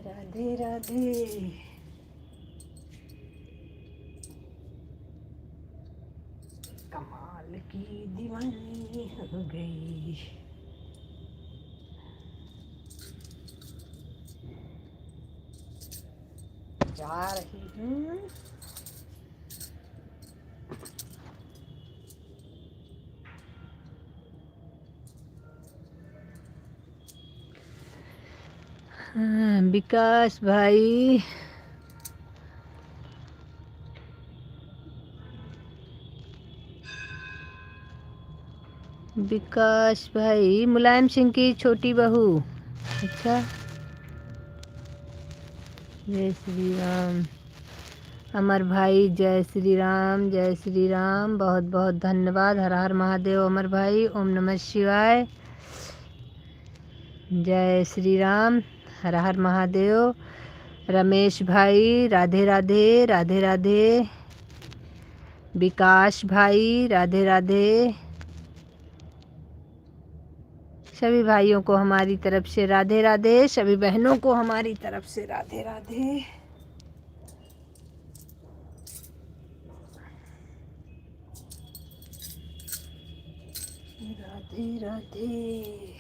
S1: राधे राधे। कमाल की दीवानी हो गई। जा रही हूँ। हाँ, विकास भाई, विकास भाई मुलायम सिंह की छोटी बहू। अच्छा, जय श्री राम। अमर भाई जय श्री राम, जय श्री राम, बहुत बहुत धन्यवाद। हर हर महादेव अमर भाई, ओम नमः शिवाय, जय श्री राम, हर हर महादेव। रमेश भाई राधे राधे, राधे राधे। विकास भाई राधे राधे। सभी भाइयों को हमारी तरफ से राधे राधे, सभी बहनों को हमारी तरफ से राधे राधे। राधे राधे।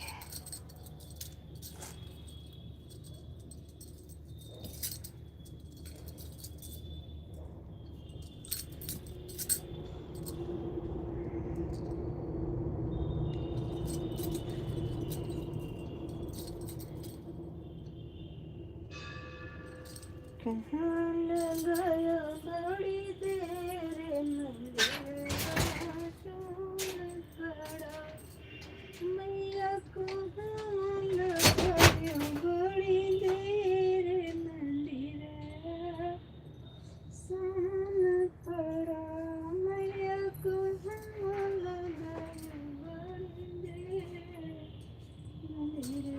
S1: कहाँ लगाया बड़ी देर मंदिर पड़ा, मैया को लगाया बड़ी देर मंदिर सन पड़ा, मैया को लगाया बड़ी देर मंदिर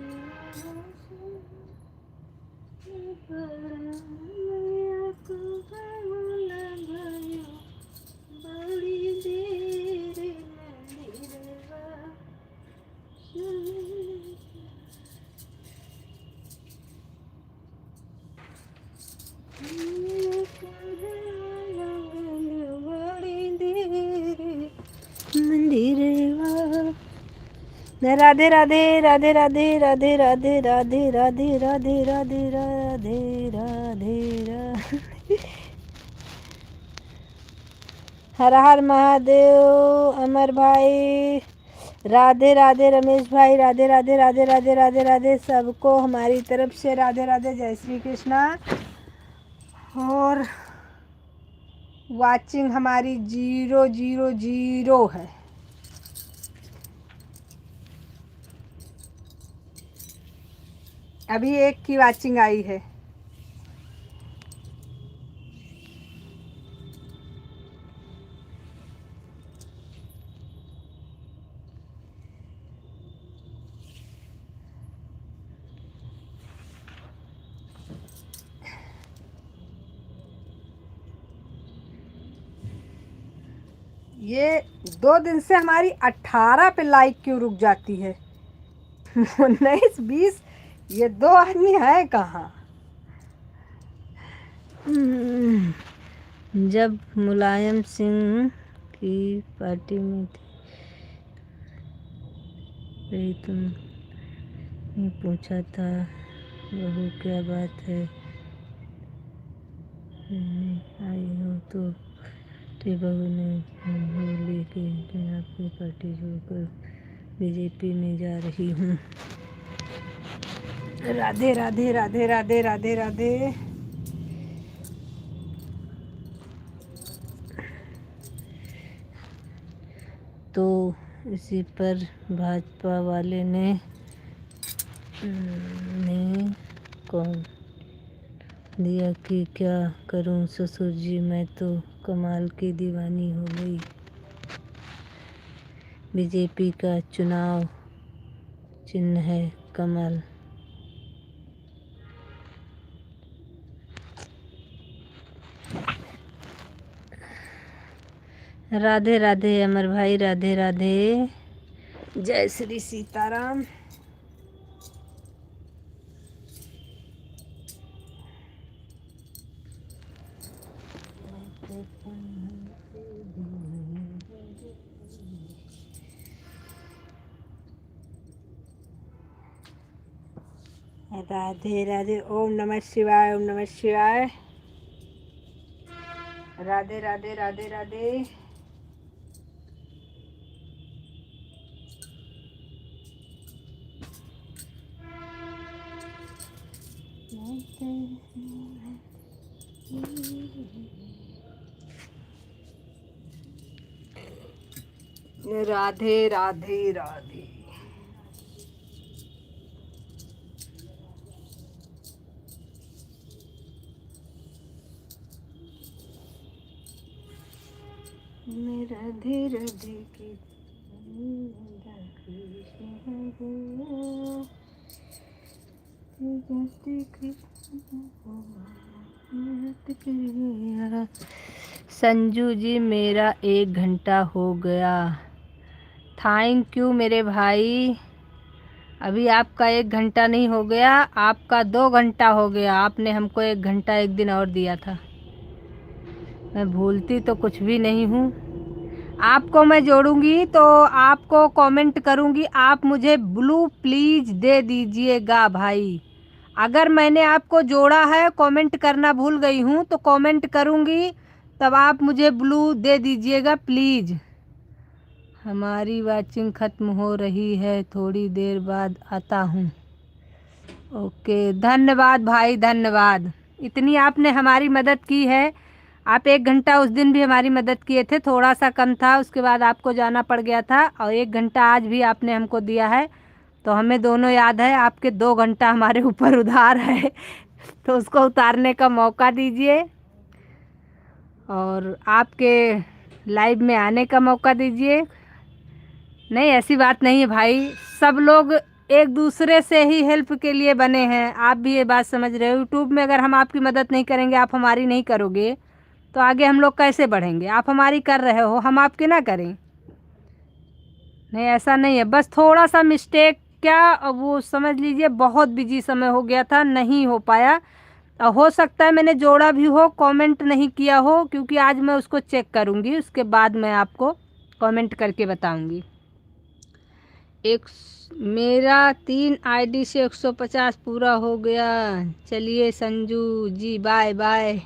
S1: राधे राधे, राधे राधे, राधे राधे, राधे राधे, राधे राधे, राधे राधे। हर हर महादेव अमर भाई, राधे राधे। रमेश भाई राधे राधे, राधे राधे, राधे राधे। सबको हमारी तरफ से राधे राधे, जय श्री कृष्णा। और वाचिंग हमारी 000 है। अभी एक की वाचिंग आई है। ये 2 दिन से हमारी 18 पे लाइक क्यों रुक जाती है? 19 20, ये 2 आदमी है कहाँ? जब मुलायम सिंह की पार्टी में थी, तुमने पूछा था बहू क्या बात है, आई हो तो बहू ने लेके आपकी पार्टी छोड़कर बीजेपी में जा रही हूँ। राधे राधे, राधे राधे, राधे राधे। तो इसी पर भाजपा वाले ने कौन दिया कि क्या करूं ससुर जी, मैं तो कमाल की दीवानी हो गई। बीजेपी का चुनाव चिन्ह है कमल। राधे राधे अमर भाई, राधे राधे। जय श्री सीताराम। राधे राधे। ओम नमः शिवाय, ओम नमः शिवाय। राधे राधे राधे राधे। राधे राधे राधे। मैं राधे राधे की संजू जी मेरा 1 घंटा हो गया। थैंक यू मेरे भाई। अभी आपका 1 घंटा नहीं हो गया, आपका 2 घंटा हो गया। आपने हमको 1 घंटा एक दिन और दिया था। मैं भूलती तो कुछ भी नहीं हूँ। आपको मैं जोड़ूंगी तो आपको कमेंट करूंगी, आप मुझे ब्लू प्लीज दे दीजिएगा भाई। अगर मैंने आपको जोड़ा है, कमेंट करना भूल गई हूँ तो कमेंट करूंगी, तब आप मुझे ब्लू दे दीजिएगा प्लीज। हमारी वाचिंग ख़त्म हो रही है, थोड़ी देर बाद आता हूँ। ओके, धन्यवाद भाई, धन्यवाद। इतनी आपने हमारी मदद की है। आप 1 घंटा उस दिन भी हमारी मदद किए थे, थोड़ा सा कम था, उसके बाद आपको जाना पड़ गया था, और 1 घंटा आज भी आपने हमको दिया है, तो हमें दोनों याद है। आपके 2 घंटा हमारे ऊपर उधार है तो उसको उतारने का मौका दीजिए, और आपके लाइव में आने का मौका दीजिए। नहीं, ऐसी बात नहीं है भाई, सब लोग एक दूसरे से ही हेल्प के लिए बने हैं। आप भी ये बात समझ रहे हो। यूट्यूब में अगर हम आपकी मदद नहीं करेंगे, आप हमारी नहीं करोगे, तो आगे हम लोग कैसे बढ़ेंगे। आप हमारी कर रहे हो, हम आपकी ना करें। नहीं, ऐसा नहीं है, बस थोड़ा सा मिस्टेक, क्या वो समझ लीजिए, बहुत बिजी समय हो गया था, नहीं हो पाया। हो सकता है मैंने जोड़ा भी हो, कमेंट नहीं किया हो, क्योंकि आज मैं उसको चेक करूँगी, उसके बाद मैं आपको कमेंट करके बताऊँगी। मेरा 3 आईडी से 150 पूरा हो गया। चलिए संजू जी, बाय बाय।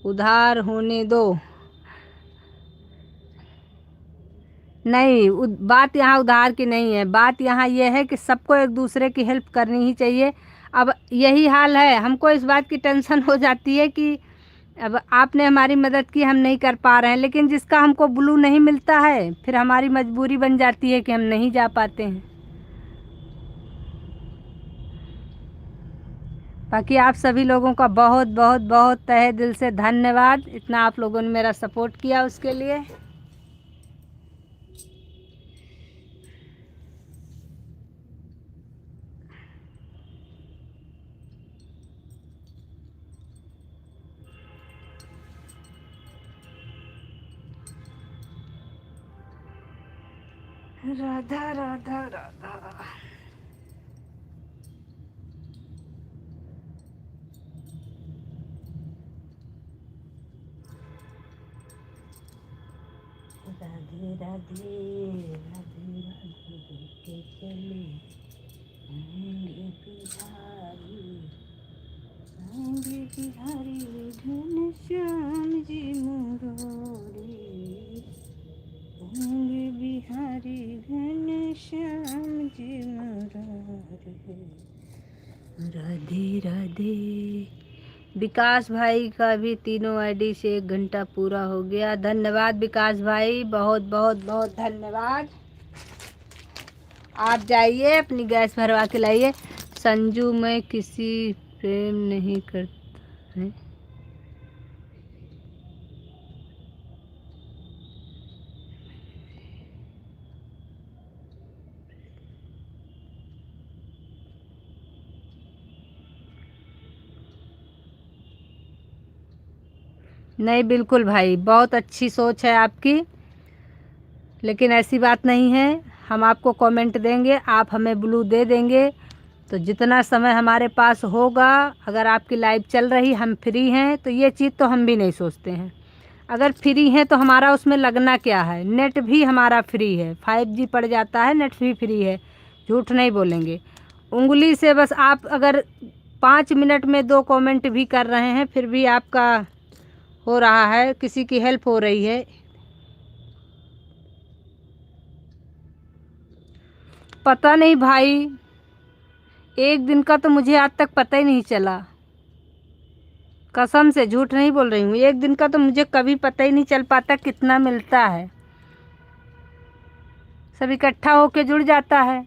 S1: उधार होने दो। नहीं, बात यहाँ उधार की नहीं है, बात यहाँ ये है कि सबको एक दूसरे की हेल्प करनी ही चाहिए। अब यही हाल है, हमको इस बात की टेंशन हो जाती है कि अब आपने हमारी मदद की, हम नहीं कर पा रहे हैं, लेकिन जिसका हमको ब्लू नहीं मिलता है, फिर हमारी मजबूरी बन जाती है कि हम नहीं जा पाते हैं। बाकी आप सभी लोगों का बहुत बहुत बहुत तहे दिल से धन्यवाद, इतना आप लोगों ने मेरा सपोर्ट किया, उसके लिए। राधा राधा राधा। राधे राधे राधे राधे के चले आएंगे बिहारी, आएंगे बिहारी घन श्याम जी मुरारी, आएंगे बिहारी घन श्याम जी मुरारी। राधे राधे। विकास भाई का भी 3 आईडी से 1 घंटा पूरा हो गया। धन्यवाद विकास भाई, बहुत बहुत बहुत धन्यवाद। आप जाइए अपनी गैस भरवा के लाइए। संजू मैं किसी प्रेम नहीं करता है। नहीं बिल्कुल भाई, बहुत अच्छी सोच है आपकी, लेकिन ऐसी बात नहीं है। हम आपको कमेंट देंगे, आप हमें ब्लू दे देंगे, तो जितना समय हमारे पास होगा, अगर आपकी लाइव चल रही, हम फ्री हैं, तो ये चीज़ तो हम भी नहीं सोचते हैं। अगर फ्री हैं तो हमारा उसमें लगना क्या है, नेट भी हमारा फ्री है, 5G पड़ जाता है, नेट भी फ्री है, झूठ नहीं बोलेंगे। उंगली से बस आप अगर 5 मिनट में 2 कमेंट भी कर रहे हैं, फिर भी आपका हो रहा है, किसी की हेल्प हो रही है। पता नहीं भाई, एक दिन का तो मुझे आज तक पता ही नहीं चला, कसम से झूठ नहीं बोल रही हूँ। एक दिन का तो मुझे कभी पता ही नहीं चल पाता कितना मिलता है, सब इकट्ठा होके जुड़ जाता है।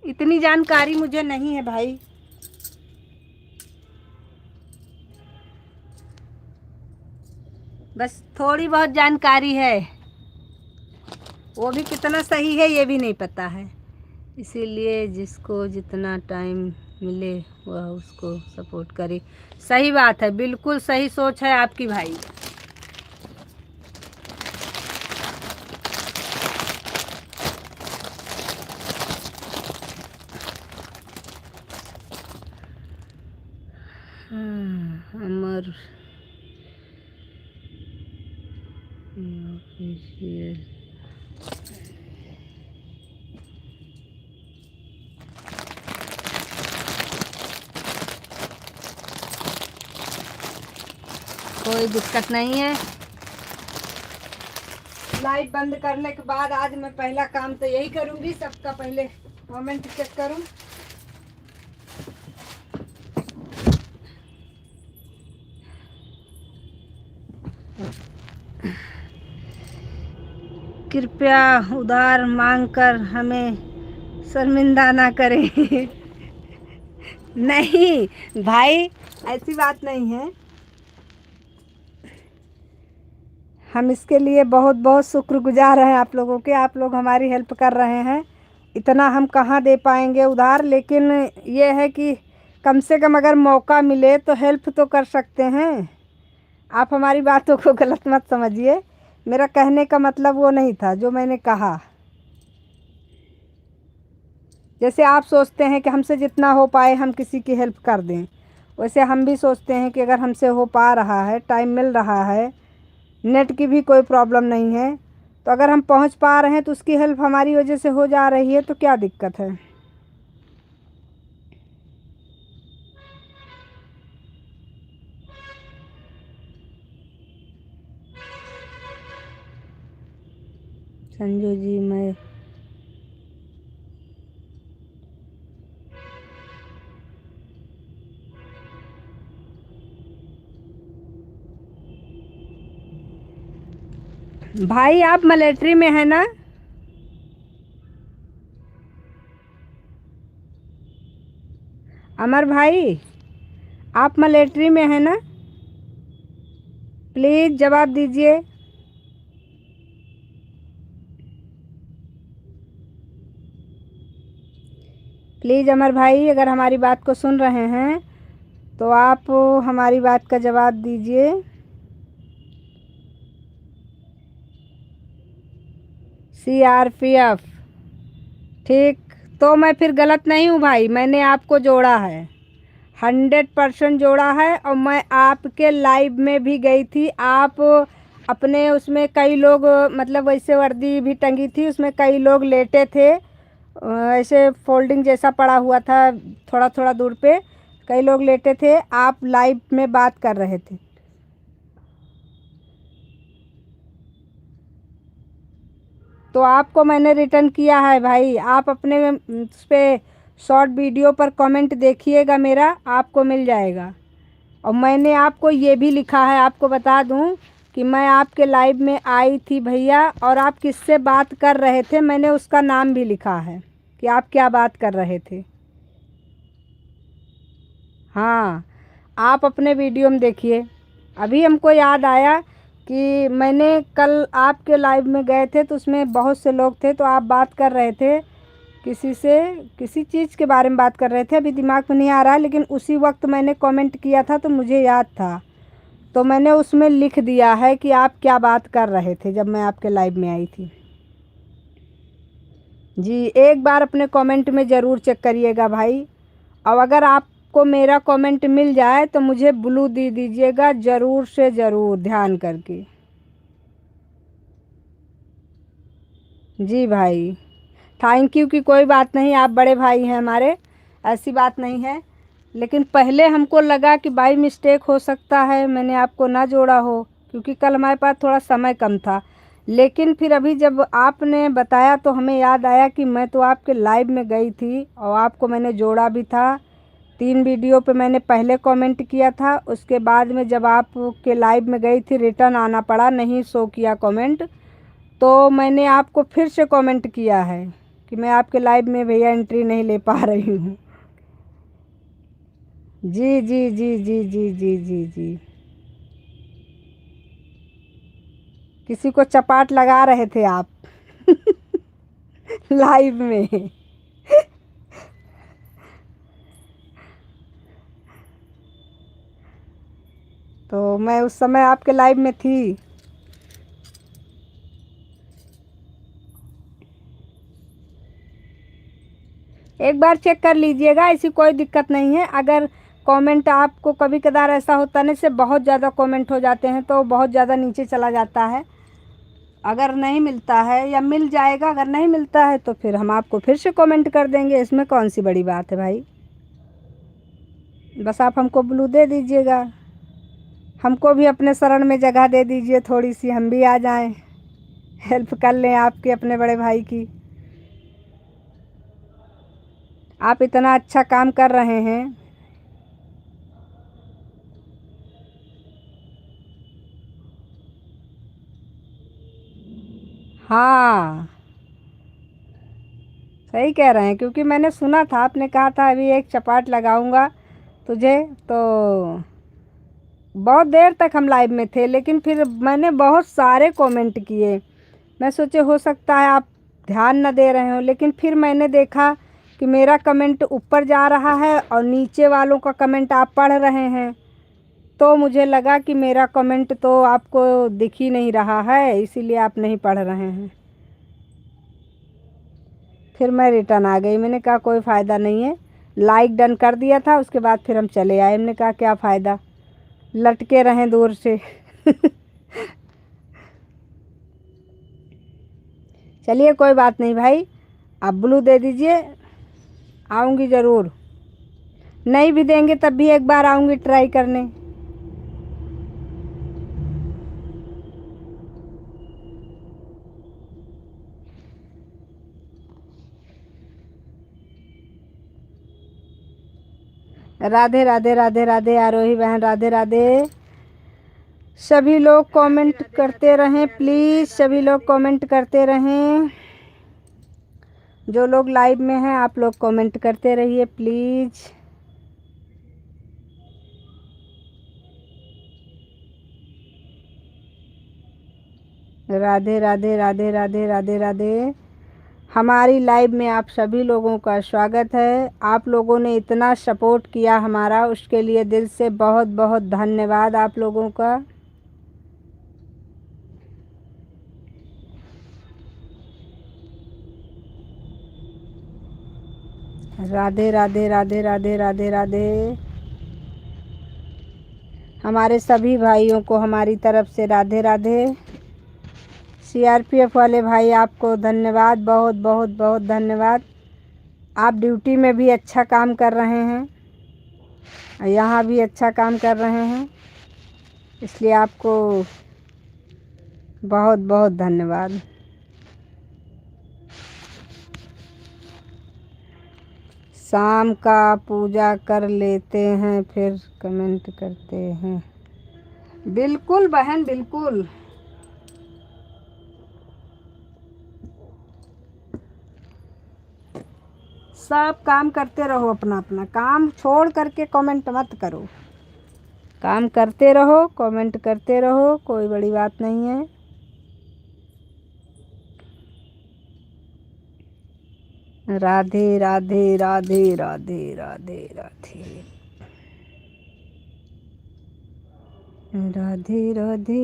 S1: इतनी जानकारी मुझे नहीं है भाई। बस थोड़ी बहुत जानकारी है, वो भी कितना सही है ये भी नहीं पता है। इसीलिए जिसको जितना टाइम मिले वह उसको सपोर्ट करे। सही बात है, बिल्कुल सही सोच है आपकी भाई। अमर ऑफिशियल कोई दिक्कत नहीं है। लाइव बंद करने के बाद आज मैं पहला काम तो यही करूंगी, सबका पहले कमेंट चेक करूं। कृपया उधार मांगकर हमें शर्मिंदा ना करें। नहीं भाई, ऐसी बात नहीं है। हम इसके लिए बहुत बहुत शुक्रगुजार हैं आप लोगों के, आप लोग हमारी हेल्प कर रहे हैं। इतना हम कहाँ दे पाएंगे उधार, लेकिन ये है कि कम से कम अगर मौका मिले तो हेल्प तो कर सकते हैं। आप हमारी बातों को गलत मत समझिए, मेरा कहने का मतलब वो नहीं था जो मैंने कहा। जैसे आप सोचते हैं कि हमसे जितना हो पाए हम किसी की हेल्प कर दें, वैसे हम भी सोचते हैं कि अगर हमसे हो पा रहा है, टाइम मिल रहा है, नेट की भी कोई प्रॉब्लम नहीं है, तो अगर हम पहुंच पा रहे हैं तो उसकी हेल्प हमारी वजह से हो जा रही है, तो क्या दिक्कत है। संजू जी, मैं भाई आप मिलिट्री में है ना? अमर भाई, आप मिलिट्री में है ना? प्लीज़ जवाब दीजिए। प्लीज़ अमर भाई, अगर हमारी बात को सुन रहे हैं तो आप हमारी बात का जवाब दीजिए। CRPF, ठीक, तो मैं फिर गलत नहीं हूँ भाई, मैंने आपको जोड़ा है, 100% जोड़ा है। और मैं आपके लाइव में भी गई थी, आप अपने उसमें कई लोग, मतलब वैसे वर्दी भी टंगी थी, उसमें कई लोग लेटे थे, ऐसे फोल्डिंग जैसा पड़ा हुआ था, थोड़ा थोड़ा दूर पे कई लोग लेटे थे, आप लाइव में बात कर रहे थे। तो आपको मैंने रिटर्न किया है भाई, आप अपने उस पर शॉर्ट वीडियो पर कमेंट देखिएगा मेरा, आपको मिल जाएगा। और मैंने आपको ये भी लिखा है, आपको बता दूं कि मैं आपके लाइव में आई थी भैया, और आप किससे बात कर रहे थे, मैंने उसका नाम भी लिखा है कि आप क्या बात कर रहे थे। हाँ, आप अपने वीडियो में देखिए। अभी हमको याद आया कि मैंने कल आपके लाइव में गए थे, तो उसमें बहुत से लोग थे, तो आप बात कर रहे थे किसी से, किसी चीज़ के बारे में बात कर रहे थे, अभी दिमाग में नहीं आ रहा है, लेकिन उसी वक्त मैंने कमेंट किया था तो मुझे याद था। तो मैंने उसमें लिख दिया है कि आप क्या बात कर रहे थे जब मैं आपके लाइव में आई थी। जी, एक बार अपने कमेंट में ज़रूर चेक करिएगा भाई। और अगर आपको मेरा कमेंट मिल जाए तो मुझे ब्लू दे दीजिएगा, ज़रूर से ज़रूर, ध्यान करके। जी भाई, थैंक यू की कोई बात नहीं, आप बड़े भाई हैं हमारे, ऐसी बात नहीं है। लेकिन पहले हमको लगा कि बाई मिस्टेक हो सकता है मैंने आपको ना जोड़ा हो, क्योंकि कल हमारे पास थोड़ा समय कम था। लेकिन फिर अभी जब आपने बताया तो हमें याद आया कि मैं तो आपके लाइव में गई थी और आपको मैंने जोड़ा भी था। 3 वीडियो पे मैंने पहले कमेंट किया था, उसके बाद में जब आपके लाइव में गई थी रिटर्न आना पड़ा, नहीं शो किया कमेंट, तो मैंने आपको फिर से कमेंट किया है कि मैं आपके लाइव में भैया एंट्री नहीं ले पा रही हूँ। जी जी जी जी जी जी जी जी। किसी को चपाट लगा रहे थे आप लाइव में। तो मैं उस समय आपके लाइव में थी। एक बार चेक कर लीजिएगा, ऐसी कोई दिक्कत नहीं है। अगर कमेंट आपको कभी कदार ऐसा होता है ना, से बहुत ज़्यादा कमेंट हो जाते हैं तो बहुत ज़्यादा नीचे चला जाता है। अगर नहीं मिलता है या मिल जाएगा, अगर नहीं मिलता है तो फिर हम आपको फिर से कमेंट कर देंगे, इसमें कौन सी बड़ी बात है भाई। बस आप हमको ब्लू दे दीजिएगा, हमको भी अपने शरण में जगह दे दीजिए थोड़ी सी, हम भी आ जाएं, हेल्प कर लें आपके अपने बड़े भाई की। आप इतना अच्छा काम कर रहे हैं। हाँ, सही कह रहे हैं, क्योंकि मैंने सुना था आपने कहा था अभी एक चपाट लगाऊंगा तुझे। तो बहुत देर तक हम लाइव में थे, लेकिन फिर मैंने बहुत सारे कमेंट किए। मैं सोचे हो सकता है आप ध्यान न दे रहे हो, लेकिन फिर मैंने देखा कि मेरा कमेंट ऊपर जा रहा है और नीचे वालों का कमेंट आप पढ़ रहे हैं। तो मुझे लगा कि मेरा कमेंट तो आपको दिख ही नहीं रहा है, इसीलिए आप नहीं पढ़ रहे हैं। फिर मैं रिटर्न आ गई, मैंने कहा कोई फ़ायदा नहीं है। लाइक डन कर दिया था, उसके बाद फिर हम चले आए, हमने कहा क्या फ़ायदा, लटके रहें दूर से। चलिए कोई बात नहीं भाई, आप ब्लू दे दीजिए, आऊँगी ज़रूर। नहीं भी देंगे तब भी एक बार आऊँगी ट्राई करने। राधे राधे राधे राधे आरोही बहन, राधे राधे। सभी लोग कमेंट करते रहें प्लीज़, सभी लोग कमेंट करते रहें। जो लोग लाइव में हैं आप लोग कमेंट करते रहिए प्लीज़। राधे राधे राधे राधे राधे राधे। हमारी लाइव में आप सभी लोगों का स्वागत है। आप लोगों ने इतना सपोर्ट किया हमारा, उसके लिए दिल से बहुत बहुत धन्यवाद आप लोगों का। राधे राधे राधे राधे राधे राधे। हमारे सभी भाइयों को हमारी तरफ से राधे राधे। सीआरपीएफ वाले भाई आपको धन्यवाद, बहुत बहुत बहुत धन्यवाद। आप ड्यूटी में भी अच्छा काम कर रहे हैं, यहाँ भी अच्छा काम कर रहे हैं, इसलिए आपको बहुत बहुत धन्यवाद। शाम का पूजा कर लेते हैं फिर कमेंट करते हैं। बिल्कुल बहन, बिल्कुल। सब काम करते रहो, अपना अपना काम छोड़ करके कमेंट मत करो। काम करते रहो, कमेंट करते रहो, कोई बड़ी बात नहीं है। राधे राधे राधे राधे राधे राधे। राधे राधे।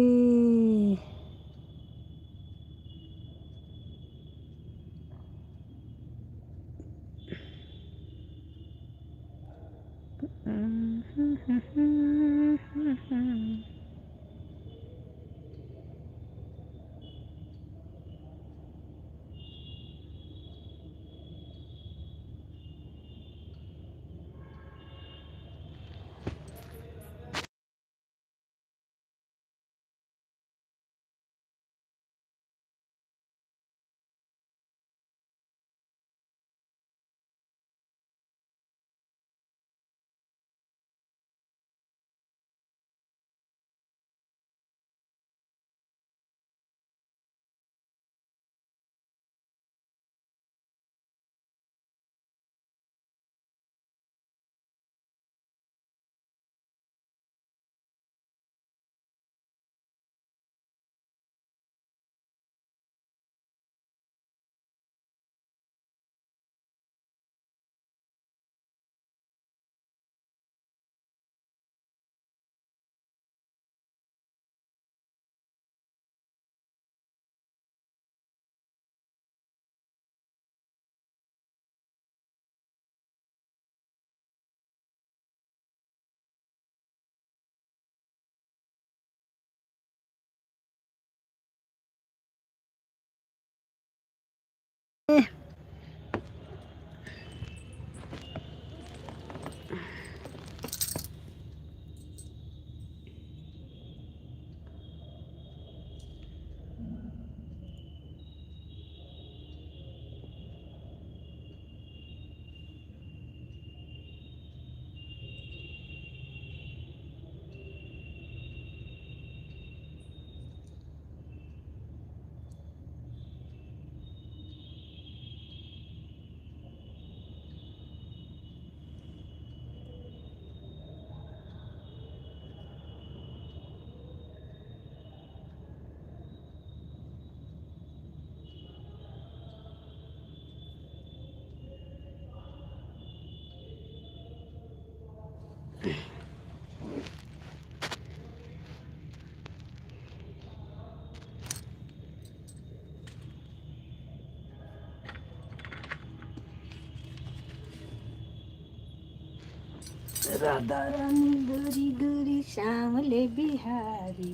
S1: राधा रानी गोरी गोरी श्यामले बिहारी,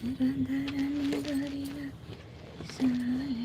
S1: राधा रानी गोरी श्यामले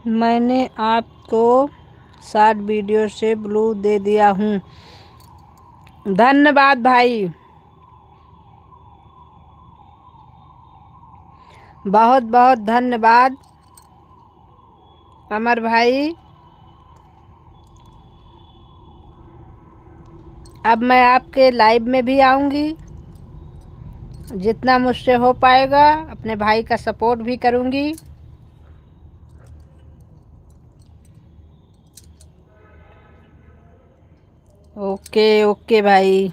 S1: मैंने आपको शॉर्ट वीडियो से ब्लू दे दिया हूँ। धन्यवाद भाई, बहुत बहुत धन्यवाद अमर भाई। अब मैं आपके लाइव में भी आऊँगी, जितना मुझसे हो पाएगा अपने भाई का सपोर्ट भी करूँगी। ओके ओके भाई।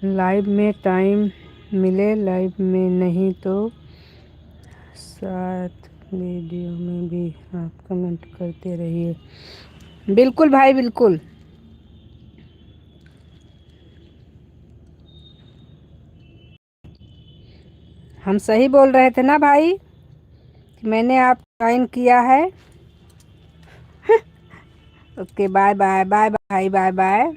S1: लाइव में टाइम मिले, लाइव में नहीं तो साथ वीडियो में भी आप कमेंट करते रहिए। बिल्कुल भाई बिल्कुल। हम सही बोल रहे थे ना भाई कि मैंने आप ज्वाइन किया है। Okay bye bye bye bye bye bye.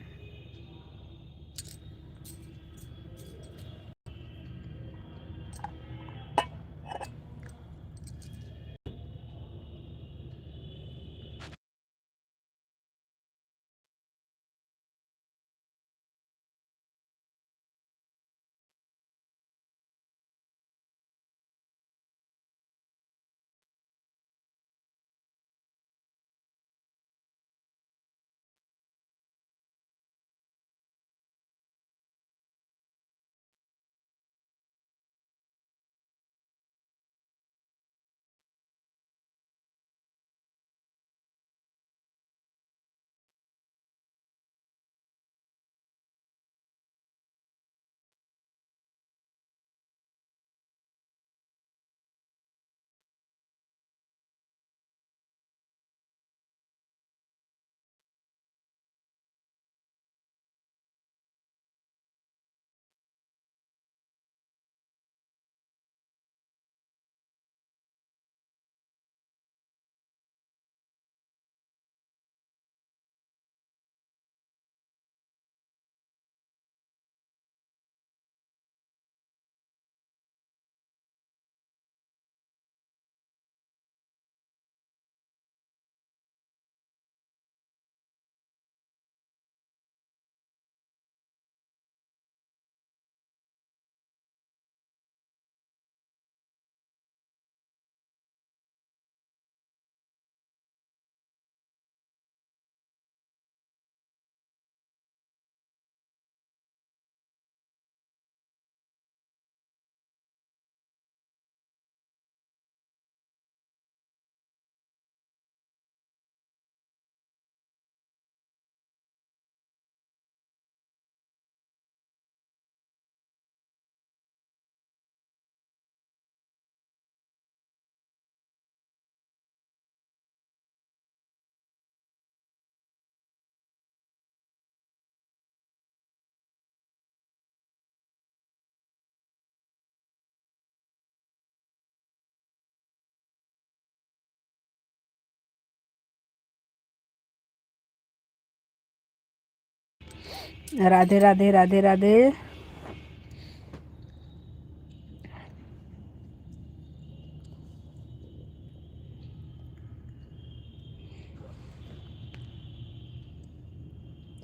S1: Radhe Radhe Radhe Radhe.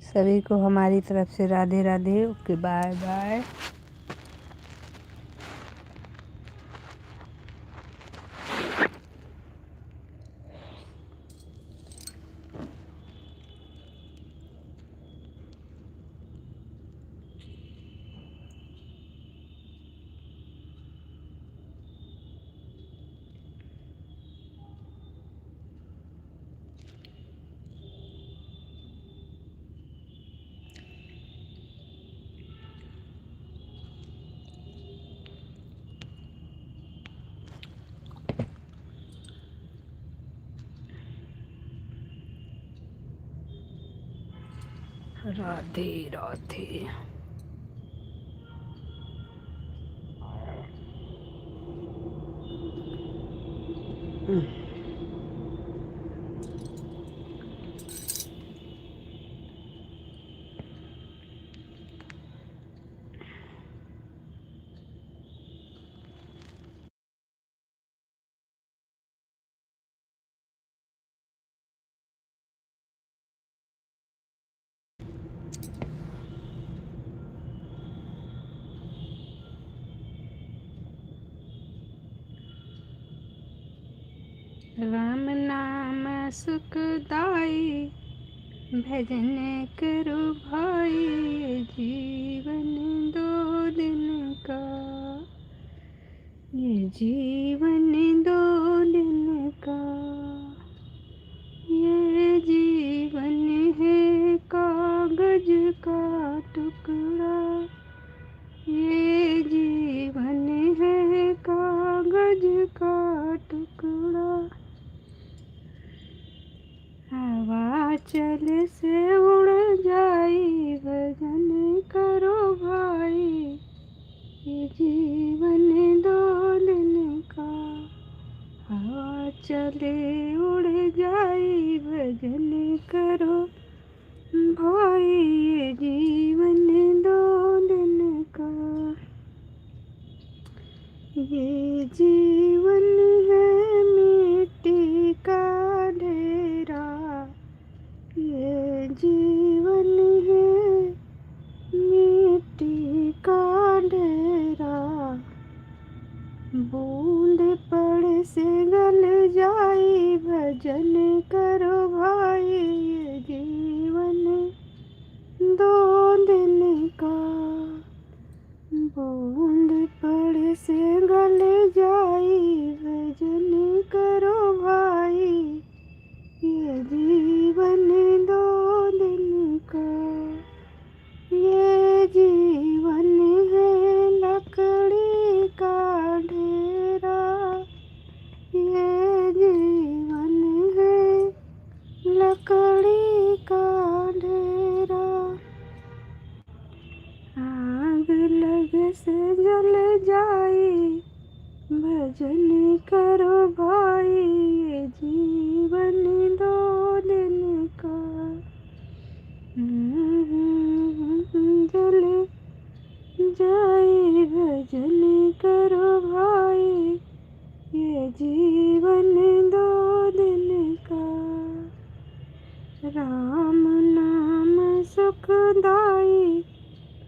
S1: सभी को हमारी तरफ से Radhe Radhe. Okay bye bye. Radhe Radhe. Ram नाम सुखदाई, भजन करो भाई, ये जीवन दो दिन का, ये जीवन दो दिन का, ये जीवन है कागज का टुकड़ा, चल से उड़ जाई, भजन करो भाई, ये जीवन दो दिन का। हवा चले उड़ जाई, भजन करो भाई, ये जीवन दो दिन का। ये जीवन है मिट्टी का ढेरा, ये जीवन है मिट्टी का ढेरा। बूंद पड़ से गल जाई, भजन करो भाई, ये जीवन दो दिन का। बूंद पड़ से गल जाई, भजन करो भाई, ये जीवन दो दिन का। ये जीवन है लकड़ी का ढेरा, ये जीवन है लकड़ी का ढेरा। आग लग से जल जाई, भजन करो भाई, ये जीवन दो दिन का। जल जाई, भजन करो भाई, ये जीवन दो दिन का। राम नाम सुखदाई,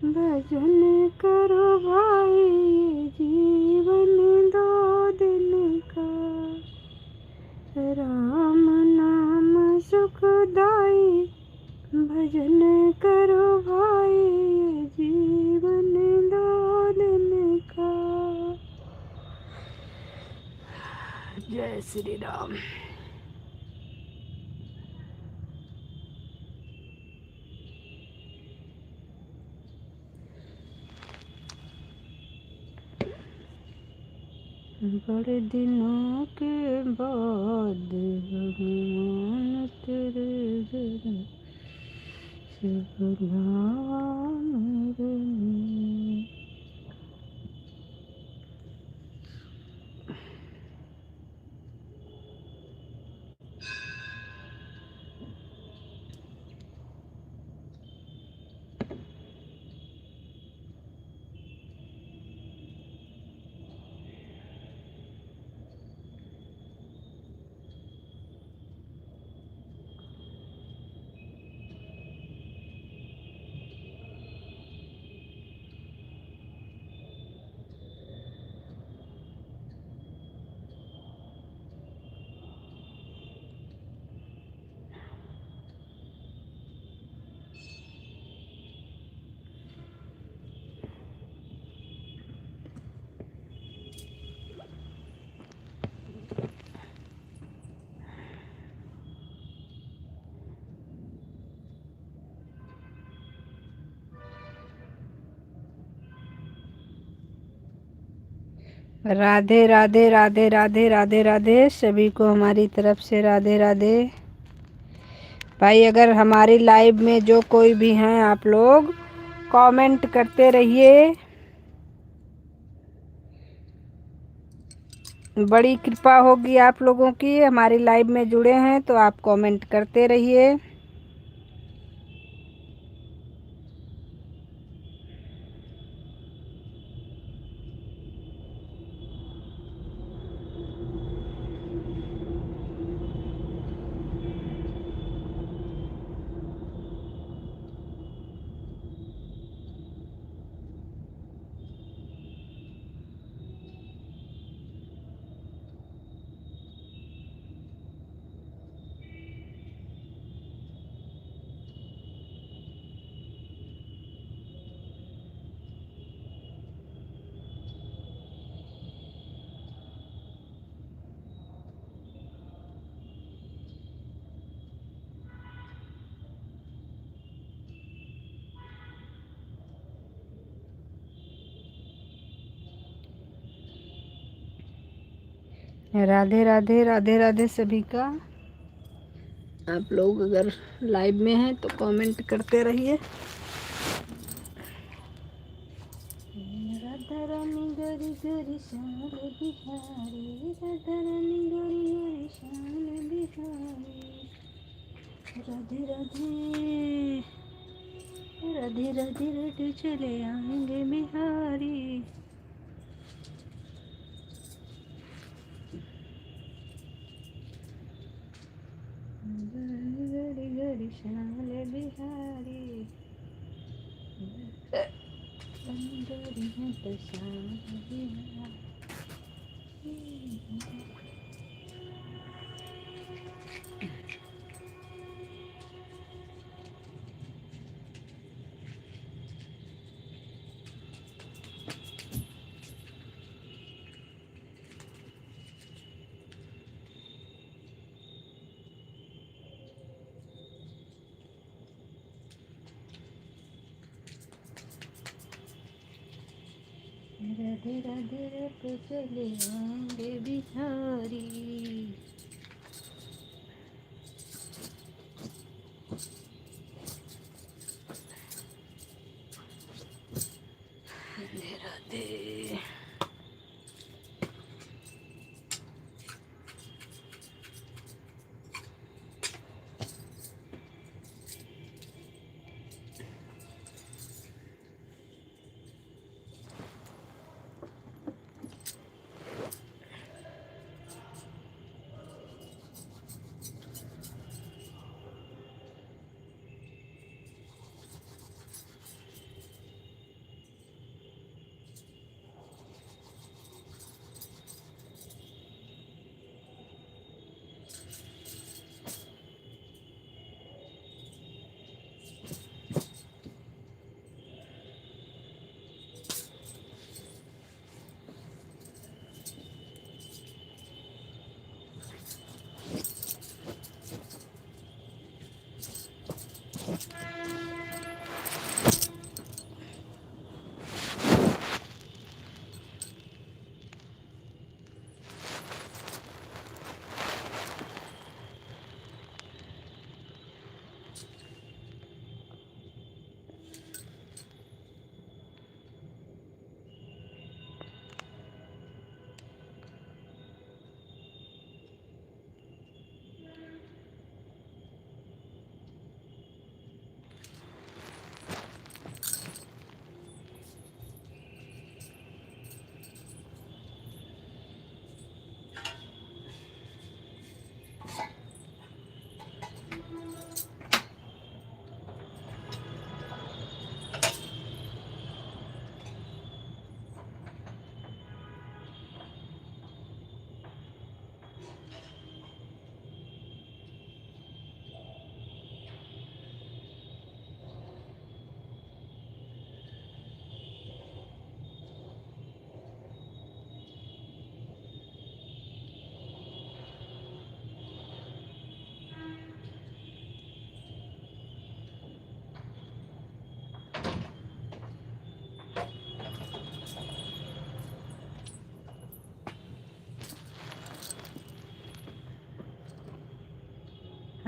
S1: भजन करो भाई, ये जीवन दो दिन का। राम नाम सुखदाई, भजन करो भाई, ये जीवन दो दिन का। जय श्री राम। बड़े दिनों के बाद भगवान तेरे दर से बुलावा मेरे लिए। राधे राधे राधे राधे राधे राधे, सभी को हमारी तरफ से राधे राधे। भाई अगर हमारी लाइव में जो कोई भी हैं आप लोग कमेंट करते रहिए, बड़ी कृपा होगी आप लोगों की। हमारी लाइव में जुड़े हैं तो आप कमेंट करते रहिए। राधे राधे राधे राधे सभी का। आप लोग अगर लाइव में हैं तो कमेंट करते रहिए। राधा रानी गोरी गोरी श्याम बिहारी, राधा रानी गोरी गोरी श्याम बिहारी, राधे राधे राधे राधे राधे चले आएंगे बिहारी। गरी गरी श्याम बिहारी, गरी है तो श्याम बिहारी। राधे राधे राधे चले आएंगे बिहारी। राधे राधे।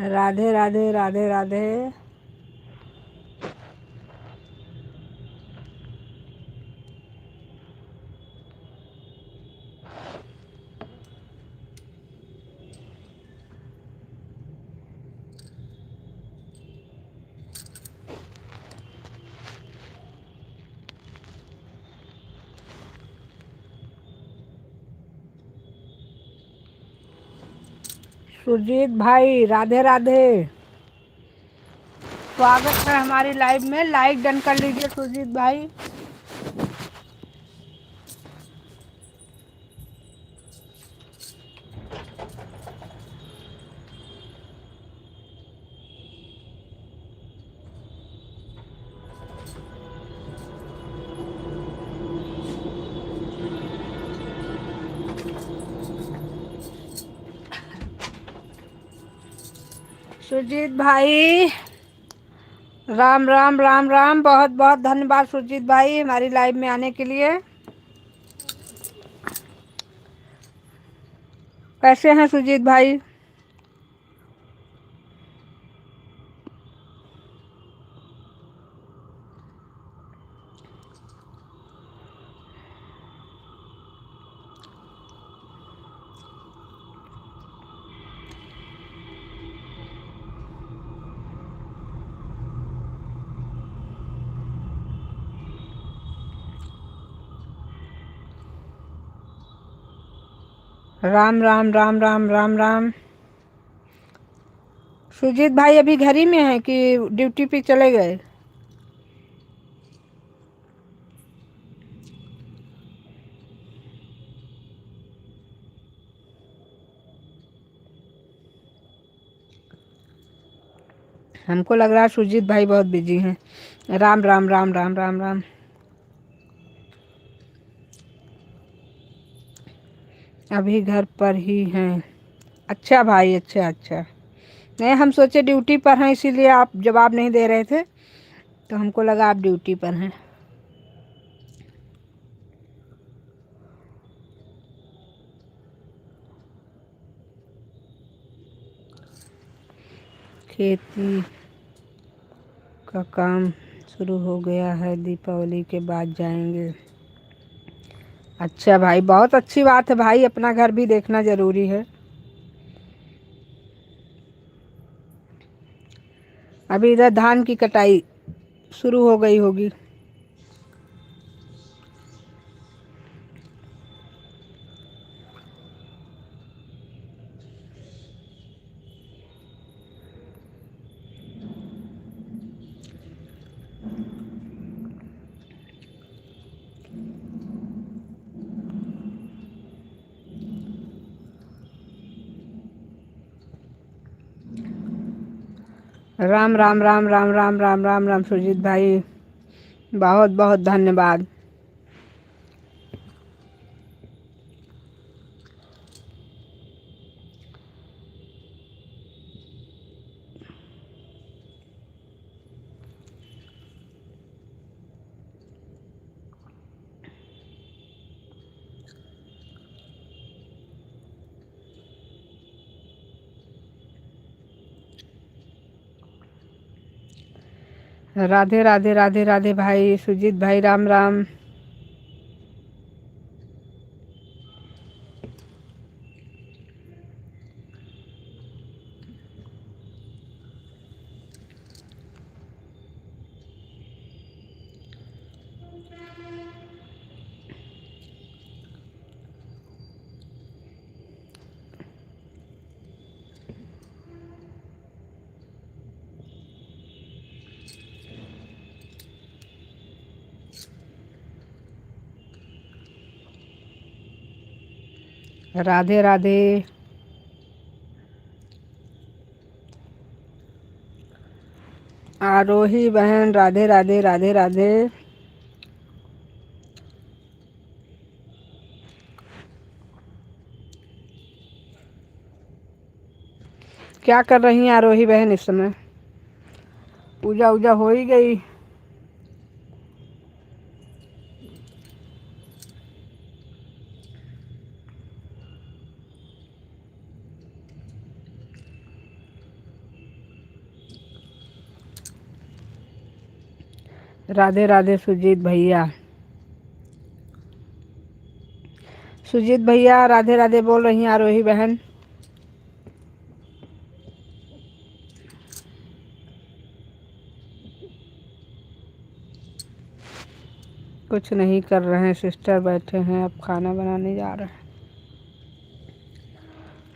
S1: राधे राधे राधे राधे। सुजीत भाई राधे राधे, स्वागत है हमारी लाइव में। लाइक डन कर लीजिए सुजीत भाई। सुजीत भाई राम राम राम राम, बहुत बहुत धन्यवाद सुजीत भाई हमारी लाइव में आने के लिए। कैसे हैं सुजीत भाई? राम राम राम राम राम राम। सुजीत भाई अभी घर ही में है कि ड्यूटी पे चले गए? हमको लग रहा है सुजीत भाई बहुत बिजी हैं। राम राम राम राम राम राम। अभी घर पर ही हैं? अच्छा भाई, अच्छा अच्छा। नहीं, हम सोचे ड्यूटी पर हैं इसीलिए आप जवाब नहीं दे रहे थे, तो हमको लगा आप ड्यूटी पर हैं। खेती का काम शुरू हो गया है, दीपावली के बाद जाएंगे। अच्छा भाई, बहुत अच्छी बात है भाई, अपना घर भी देखना ज़रूरी है। अभी इधर धान की कटाई शुरू हो गई होगी। राम राम राम राम राम राम राम राम सुजीत भाई, बहुत बहुत धन्यवाद। राधे राधे राधे राधे भाई, सुजीत भाई राम राम। राधे राधे। आरोही बहन राधे राधे राधे राधे। क्या कर रही हैं आरोही बहन इस समय? पूजा वूजा हो ही गई? राधे राधे सुजीत भैया। सुजीत भैया राधे राधे बोल रही हैं आरोही बहन। कुछ नहीं कर रहे हैं सिस्टर, बैठे हैं, अब खाना बनाने जा रहे हैं।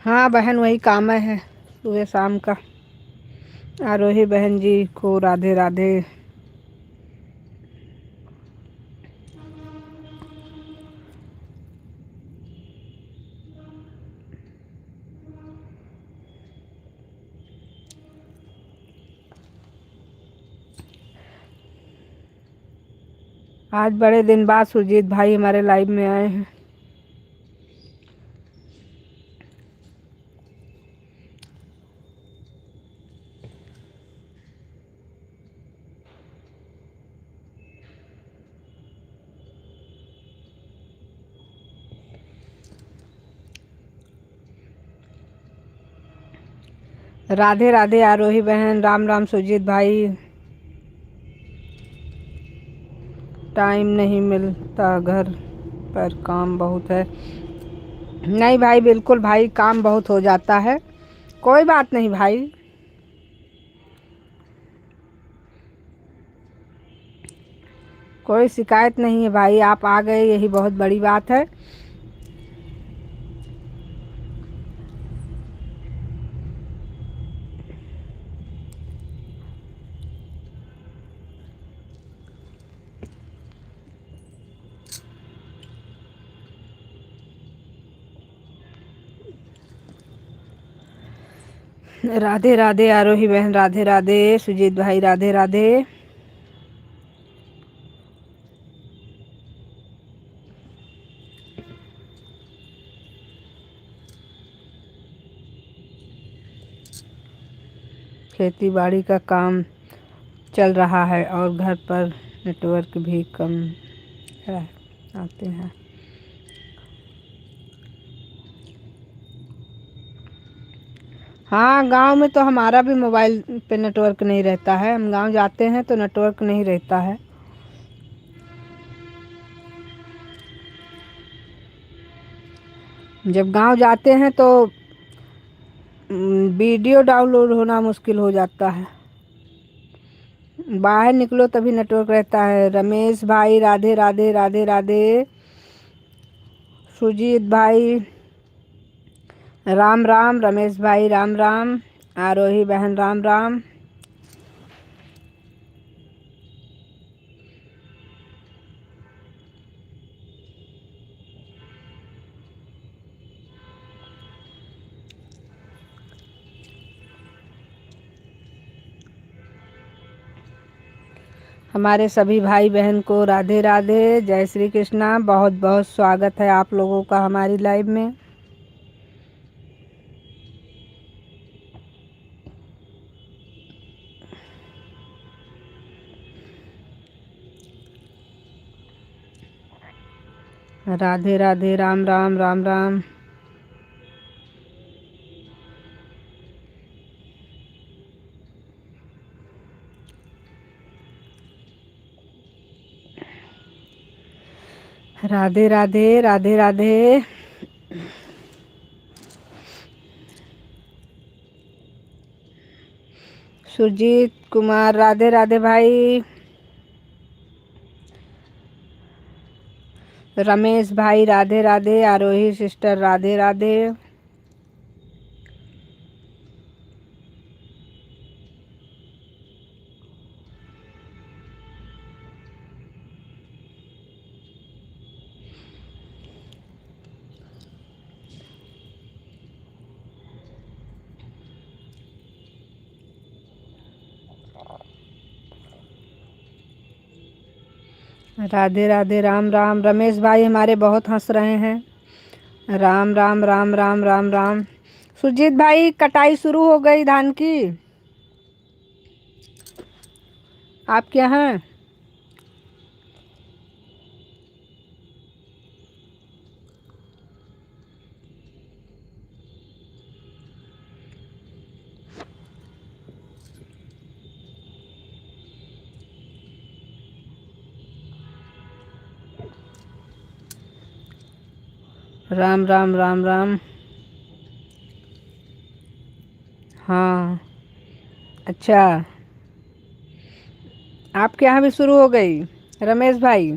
S1: हाँ बहन, वही काम है सुबह शाम का। आरोही बहन जी को राधे राधे। आज बड़े दिन बाद सुजीत भाई हमारे लाइव में आए हैं। राधे राधे आरोही बहन, राम राम सुजीत भाई। टाइम नहीं मिलता, घर पर काम बहुत है। नहीं भाई, बिल्कुल भाई, काम बहुत हो जाता है। कोई बात नहीं भाई। कोई शिकायत नहीं है भाई, आप आ गए यही बहुत बड़ी बात है। राधे राधे आरोही बहन, राधे राधे सुजीत भाई, राधे राधे। खेती बाड़ी का काम चल रहा है और घर पर नेटवर्क भी कम है, आते हैं। हाँ, गांव में तो हमारा भी मोबाइल पे नेटवर्क नहीं रहता है। हम गांव जाते हैं तो नेटवर्क नहीं रहता है। जब गांव जाते हैं तो वीडियो डाउनलोड होना मुश्किल हो जाता है। बाहर निकलो तभी नेटवर्क रहता है। रमेश भाई, राधे राधे, राधे राधे। सुजीत भाई, राम राम। रमेश भाई, राम राम। आरोही बहन, राम राम। हमारे सभी भाई बहन को राधे राधे, जय श्री कृष्णा। बहुत बहुत स्वागत है आप लोगों का हमारी लाइव में। राधे राधे, राम राम, राम राम। राधे राधे, राधे राधे। सुजीत कुमार, राधे राधे भाई। रमेश भाई, राधे राधे। आरोही सिस्टर, राधे राधे। राधे राधे, राम राम। रमेश भाई हमारे बहुत हंस रहे हैं। राम राम, राम राम, राम राम। सुजीत भाई, कटाई शुरू हो गई धान की आपके यहाँ? राम राम, राम राम। हाँ, अच्छा, आपके यहाँ भी शुरू हो गई रमेश भाई?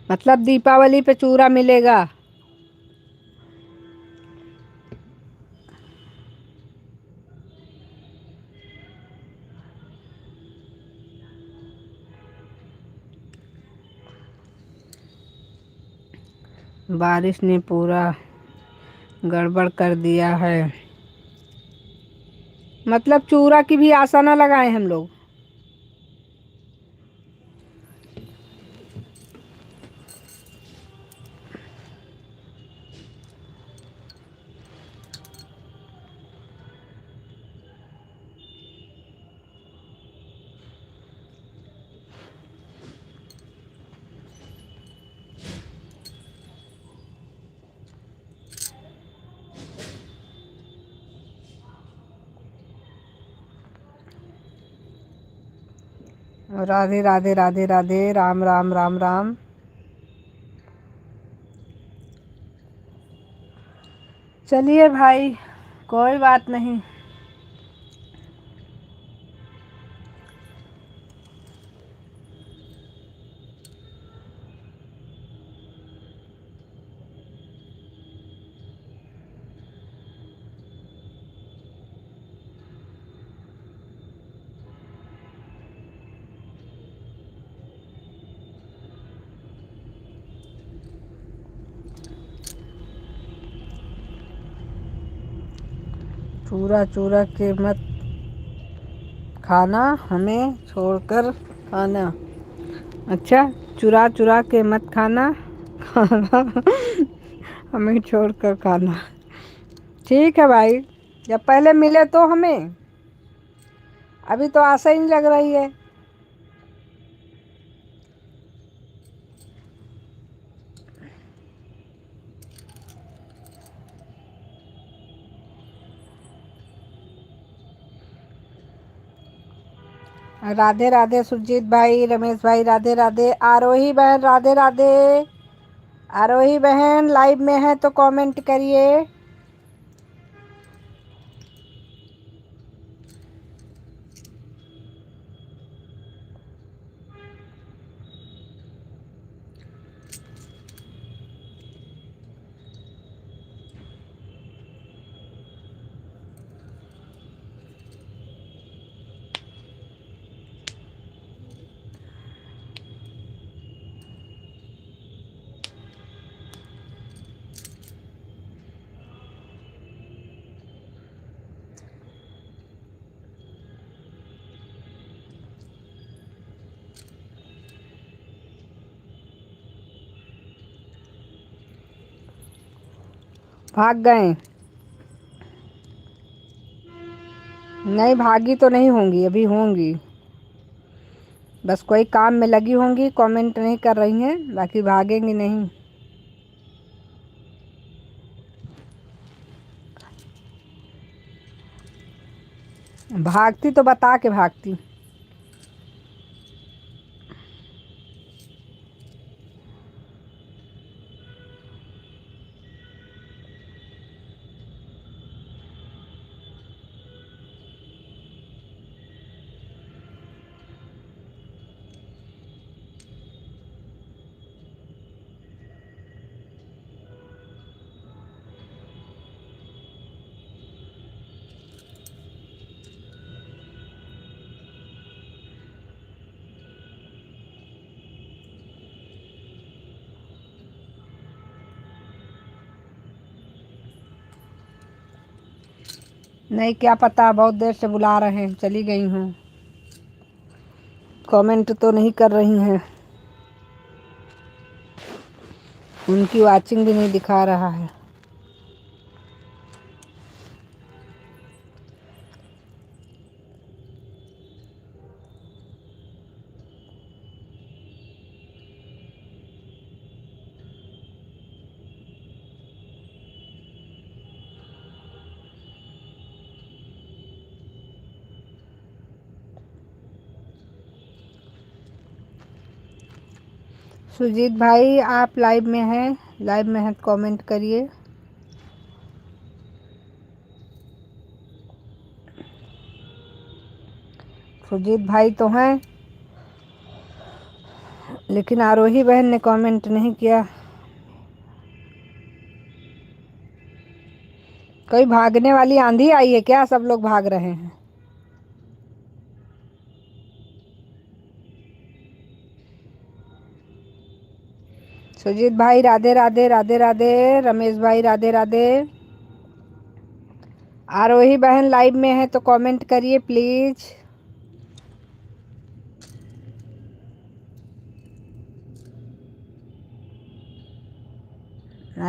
S1: मतलब दीपावली पे चूरा मिलेगा? बारिश ने पूरा गड़बड़ कर दिया है। मतलब चूरा की भी आशा ना लगाए हम लोग। राधे राधे, राधे राधे, राम राम, राम राम। चलिए भाई, कोई बात नहीं। चूरा चूरा के मत खाना, हमें छोड़कर खाना। अच्छा, चुरा चुरा के मत खाना, खाना हमें छोड़कर खाना। ठीक है भाई, जब पहले मिले तो हमें, अभी तो आशा ही नहीं लग रही है। राधे राधे सुरजीत भाई, रमेश भाई राधे राधे। आरोही बहन राधे राधे। आरोही बहन लाइव में है तो कमेंट करिए। भाग गए? नहीं, भागी तो नहीं होंगी, अभी होंगी, बस कोई काम में लगी होंगी, कमेंट नहीं कर रही हैं, बाकी भागेंगी नहीं। भागती तो बता के भागती। नहीं, क्या पता, बहुत देर से बुला रहे हैं, चली गई हूँ, कमेंट तो नहीं कर रही हैं, उनकी वाचिंग भी नहीं दिखा रहा है। सुजीत भाई आप लाइव में हैं? लाइव में हैं तो कमेंट करिए। सुजीत भाई तो हैं, लेकिन आरोही बहन ने कमेंट नहीं किया। कोई भागने वाली आंधी आई है क्या? सब लोग भाग रहे हैं। सुजीत भाई राधे राधे, राधे राधे। रमेश भाई राधे राधे। आरोही बहन लाइव में है तो कमेंट करिए प्लीज।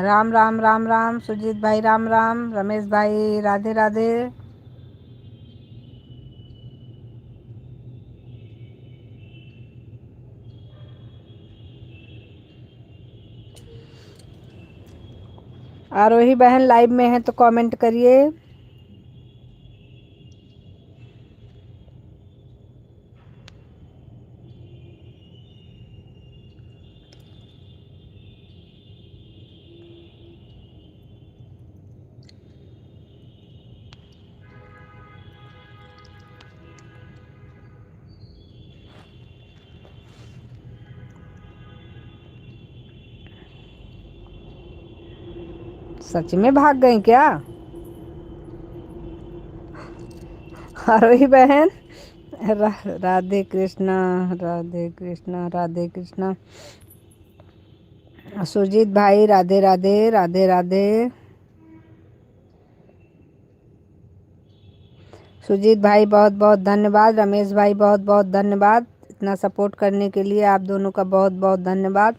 S1: राम राम राम राम। सुजीत भाई राम राम। रमेश भाई राधे राधे। आरोही बहन लाइव में है तो कमेंट करिए। सच में भाग गई क्या आरोही बहन? राधे कृष्णा, राधे कृष्णा, राधे कृष्णा। सुजीत भाई राधे राधे, राधे राधे। सुजीत भाई बहुत बहुत धन्यवाद, रमेश भाई बहुत बहुत धन्यवाद, इतना सपोर्ट करने के लिए आप दोनों का बहुत बहुत धन्यवाद।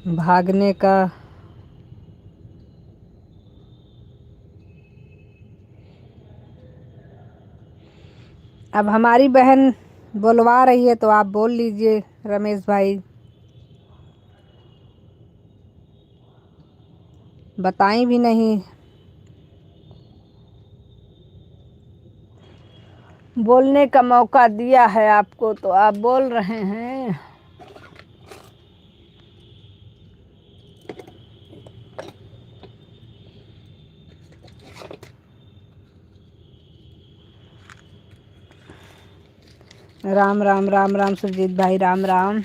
S1: भागने का अब हमारी बहन बुलवा रही है तो आप बोल लीजिए रमेश भाई, बताई भी नहीं। बोलने का मौका दिया है आपको तो आप बोल रहे हैं। राम राम राम राम सुरजीत भाई, राम राम।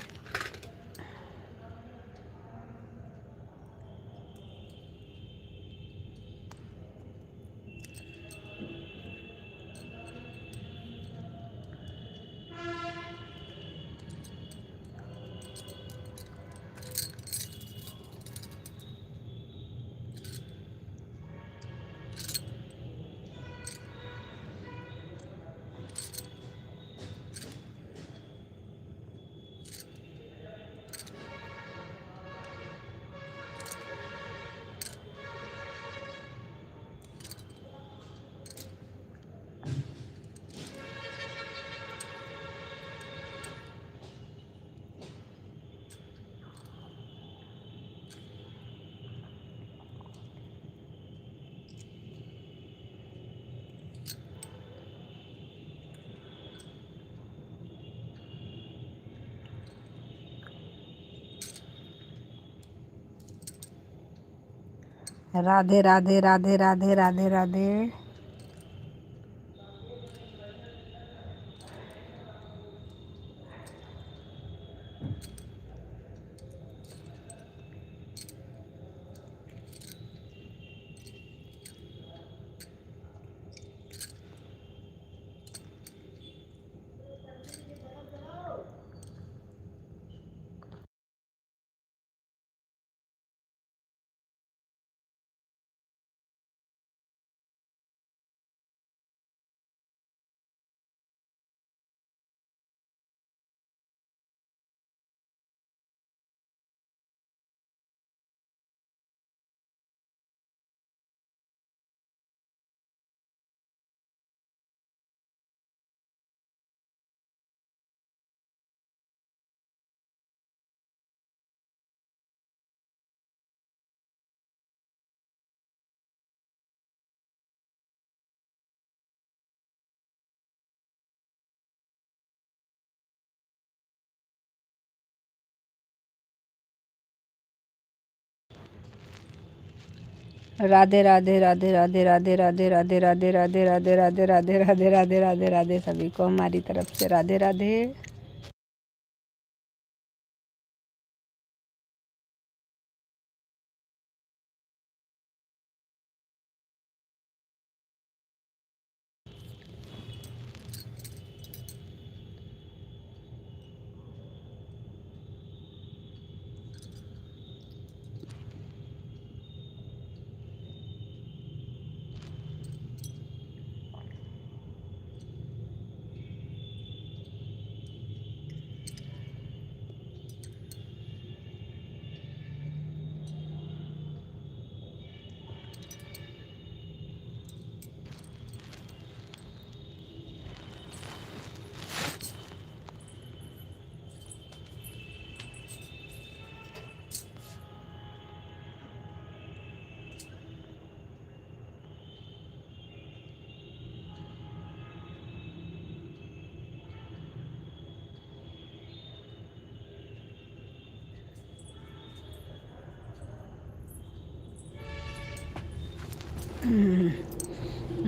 S1: राधे राधे राधे राधे राधे राधे। राधे राधे राधे राधे राधे राधे राधे राधे राधे राधे राधे राधे राधे राधे राधे राधे सभी को हमारी तरफ से राधे राधे।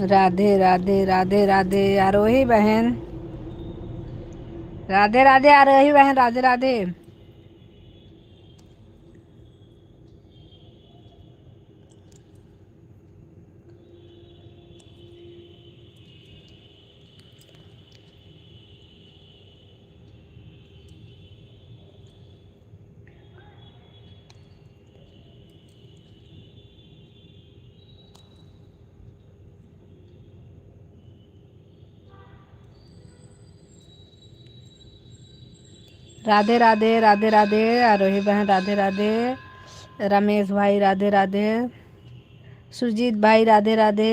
S1: राधे राधे राधे राधे आरोही बहन, राधे राधे आरोही बहन, राधे राधे। राधे राधे राधे राधे आरोही बहन, राधे राधे। रमेश भाई राधे राधे। सुजीत भाई राधे राधे।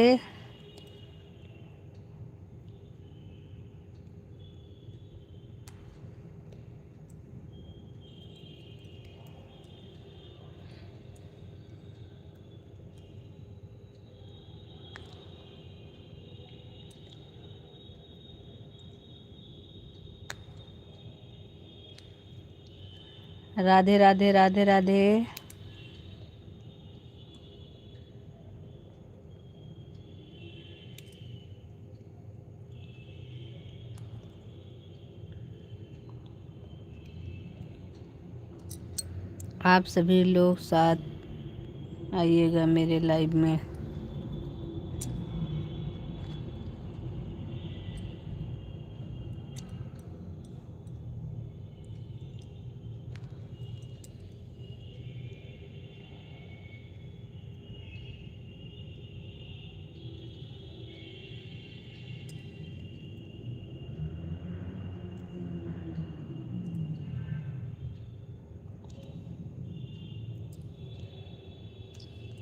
S1: राधे राधे राधे राधे। आप सभी लोग साथ आइएगा मेरे लाइव में।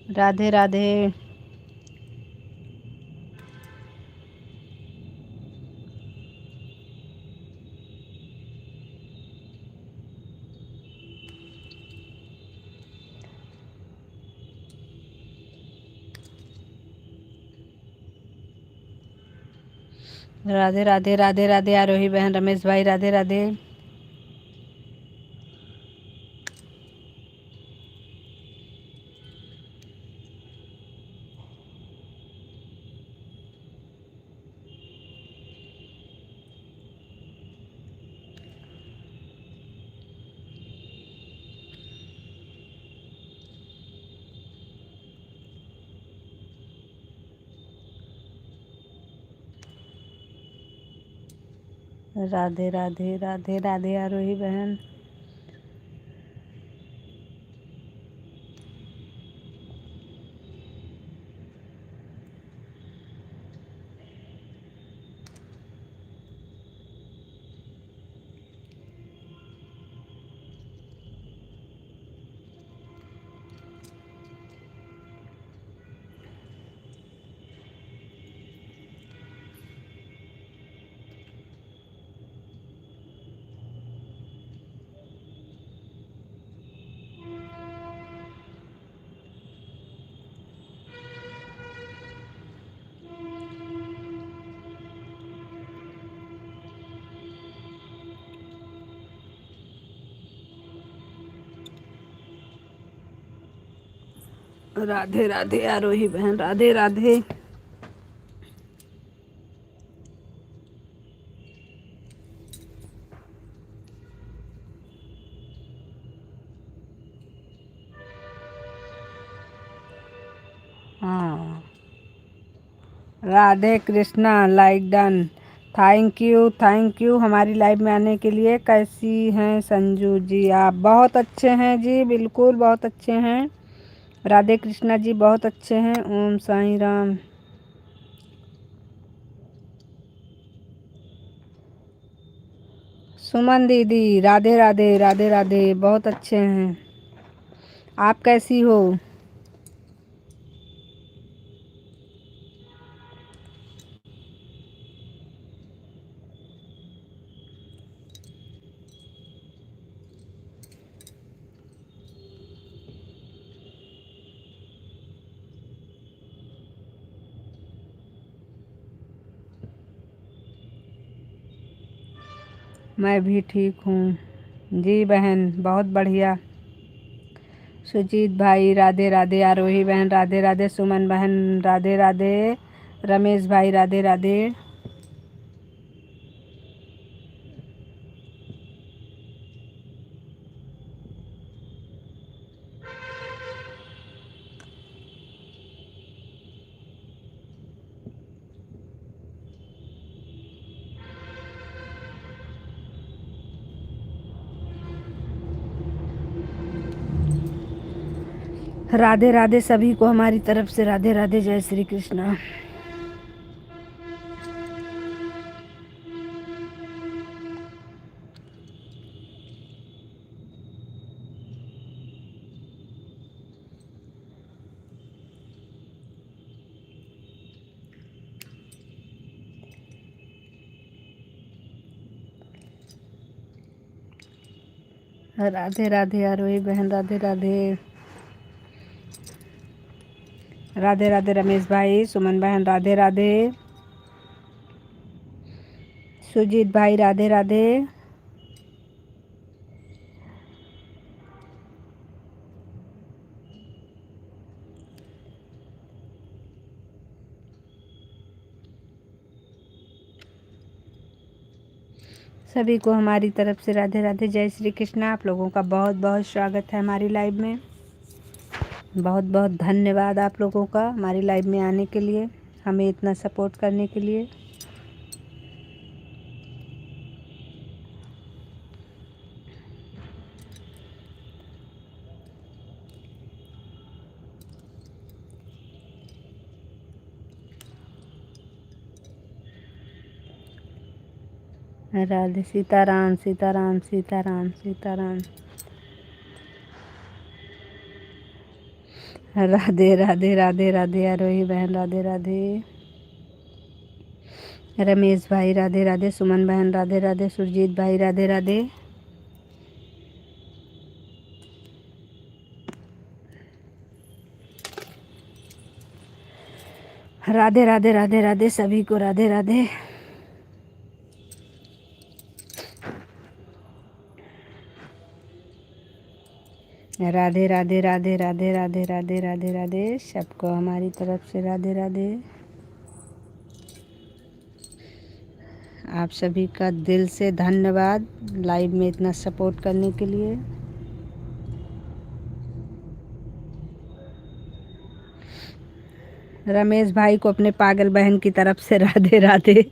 S1: राधे राधे। राधे राधे राधे राधे आरोही बहन, रमेश भाई राधे राधे। राधे राधे राधे राधे आरोही बहन। राधे राधे आरोही बहन, राधे राधे। हाँ, Radhe Krishna, like done. Thank you हमारी लाइव में आने के लिए। कैसी हैं संजू जी? आप बहुत अच्छे हैं जी, बिल्कुल बहुत अच्छे हैं। राधे कृष्णा जी बहुत अच्छे हैं। ओम साईं राम। सुमन दीदी राधे राधे राधे राधे, बहुत अच्छे हैं। आप कैसी हो? मैं भी ठीक हूँ जी बहन, बहुत बढ़िया। सुजीत भाई राधे राधे, आरोही बहन राधे राधे, सुमन बहन राधे राधे, रमेश भाई राधे राधे। राधे राधे सभी को हमारी तरफ से राधे राधे, जय श्री कृष्णा। राधे राधे आरोही बहन राधे राधे। राधे राधे रमेश भाई, सुमन बहन राधे राधे, सुजीत भाई राधे राधे। सभी को हमारी तरफ से राधे राधे, जय श्री कृष्णा। आप लोगों का बहुत बहुत स्वागत है हमारी लाइव में। बहुत बहुत धन्यवाद आप लोगों का हमारी लाइव में आने के लिए, हमें इतना सपोर्ट करने के लिए। राधे सीताराम सीताराम सीताराम सीताराम। राधे राधे राधे राधे आरोही बहन राधे राधे, रमेश भाई राधे राधे, सुमन बहन राधे राधे, सुरजीत भाई राधे राधे। राधे राधे राधे राधे सभी को राधे राधे। राधे राधे राधे राधे राधे राधे राधे राधे सबको हमारी तरफ से राधे राधे। आप सभी का दिल से धन्यवाद लाइव में इतना सपोर्ट करने के लिए। रमेश भाई को अपने पागल बहन की तरफ से राधे राधे।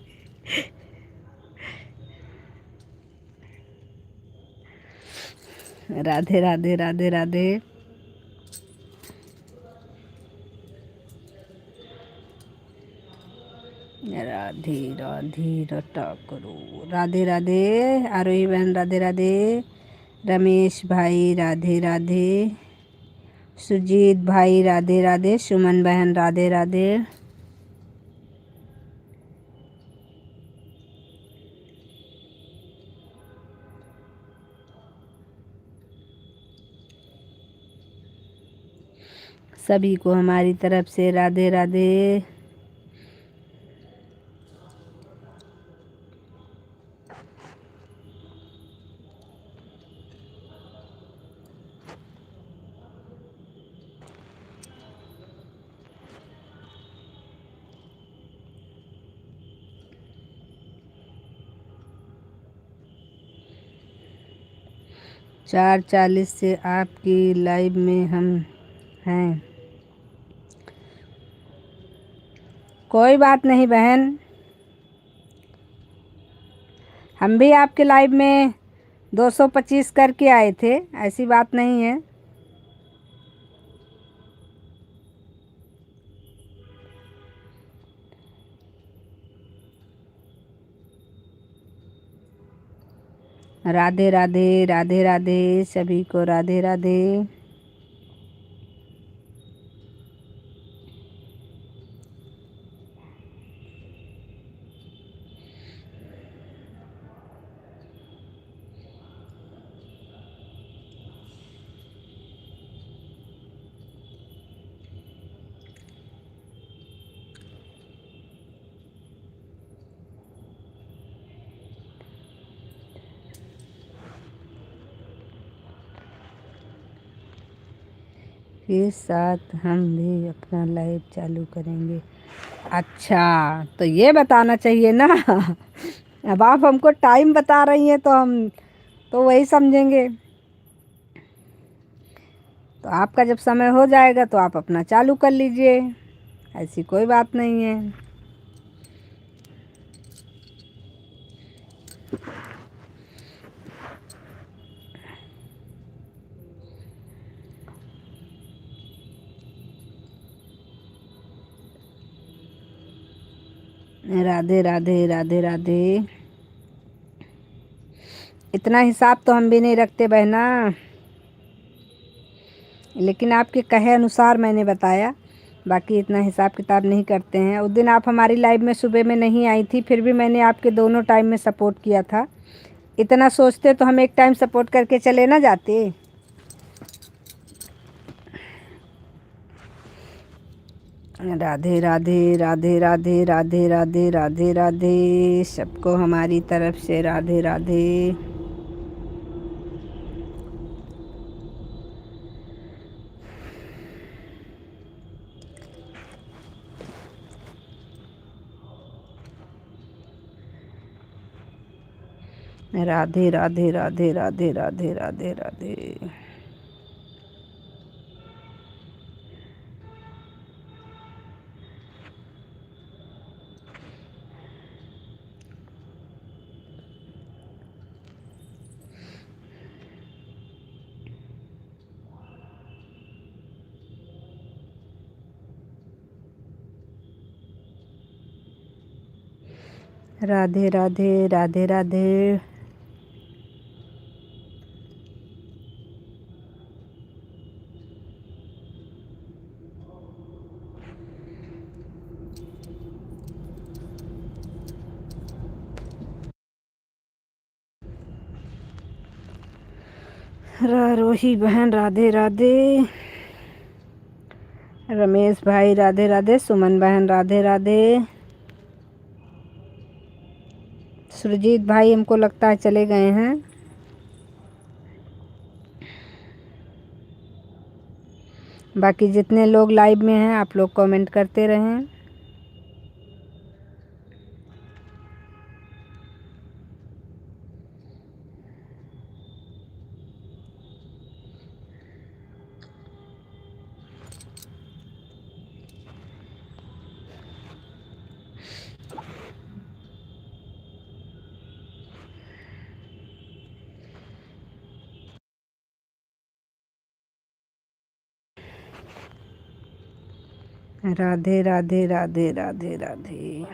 S1: राधे राधे राधे राधे। राधे राधे रटा करो। राधे राधे आरोही बहन राधे राधे, रमेश भाई राधे राधे, सुजीत भाई राधे राधे, सुमन बहन राधे राधे। सभी को हमारी तरफ से राधे राधे। 4:40 से आपकी लाइव में हम हैं। कोई बात नहीं बहन, हम भी आपके लाइव में 225 करके आए थे, ऐसी बात नहीं है। राधे राधे राधे राधे सभी को राधे राधे। के साथ हम भी अपना लाइव चालू करेंगे। अच्छा, तो ये बताना चाहिए ना। अब आप हमको टाइम बता रही हैं तो हम तो वही समझेंगे। तो आपका जब समय हो जाएगा तो आप अपना चालू कर लीजिए, ऐसी कोई बात नहीं है। राधे राधे राधे राधे। इतना हिसाब तो हम भी नहीं रखते बहना, लेकिन आपके कहे अनुसार मैंने बताया, बाकी इतना हिसाब किताब नहीं करते हैं। उस दिन आप हमारी लाइव में सुबह में नहीं आई थी, फिर भी मैंने आपके दोनों टाइम में सपोर्ट किया था। इतना सोचते तो हम एक टाइम सपोर्ट करके चले ना जाते। राधे राधे राधे राधे राधे राधे राधे राधे, सबको हमारी तरफ से राधे राधे। राधे राधे राधे राधे राधे राधे राधे। राधे राधे राधे राधे। रोही बहन राधे राधे। रमेश भाई राधे राधे। सुमन बहन राधे राधे। सुरजीत भाई हमको लगता है चले गए हैं। बाकी जितने लोग लाइव में हैं आप लोग कमेंट करते रहें। राधे राधे राधे राधे राधे।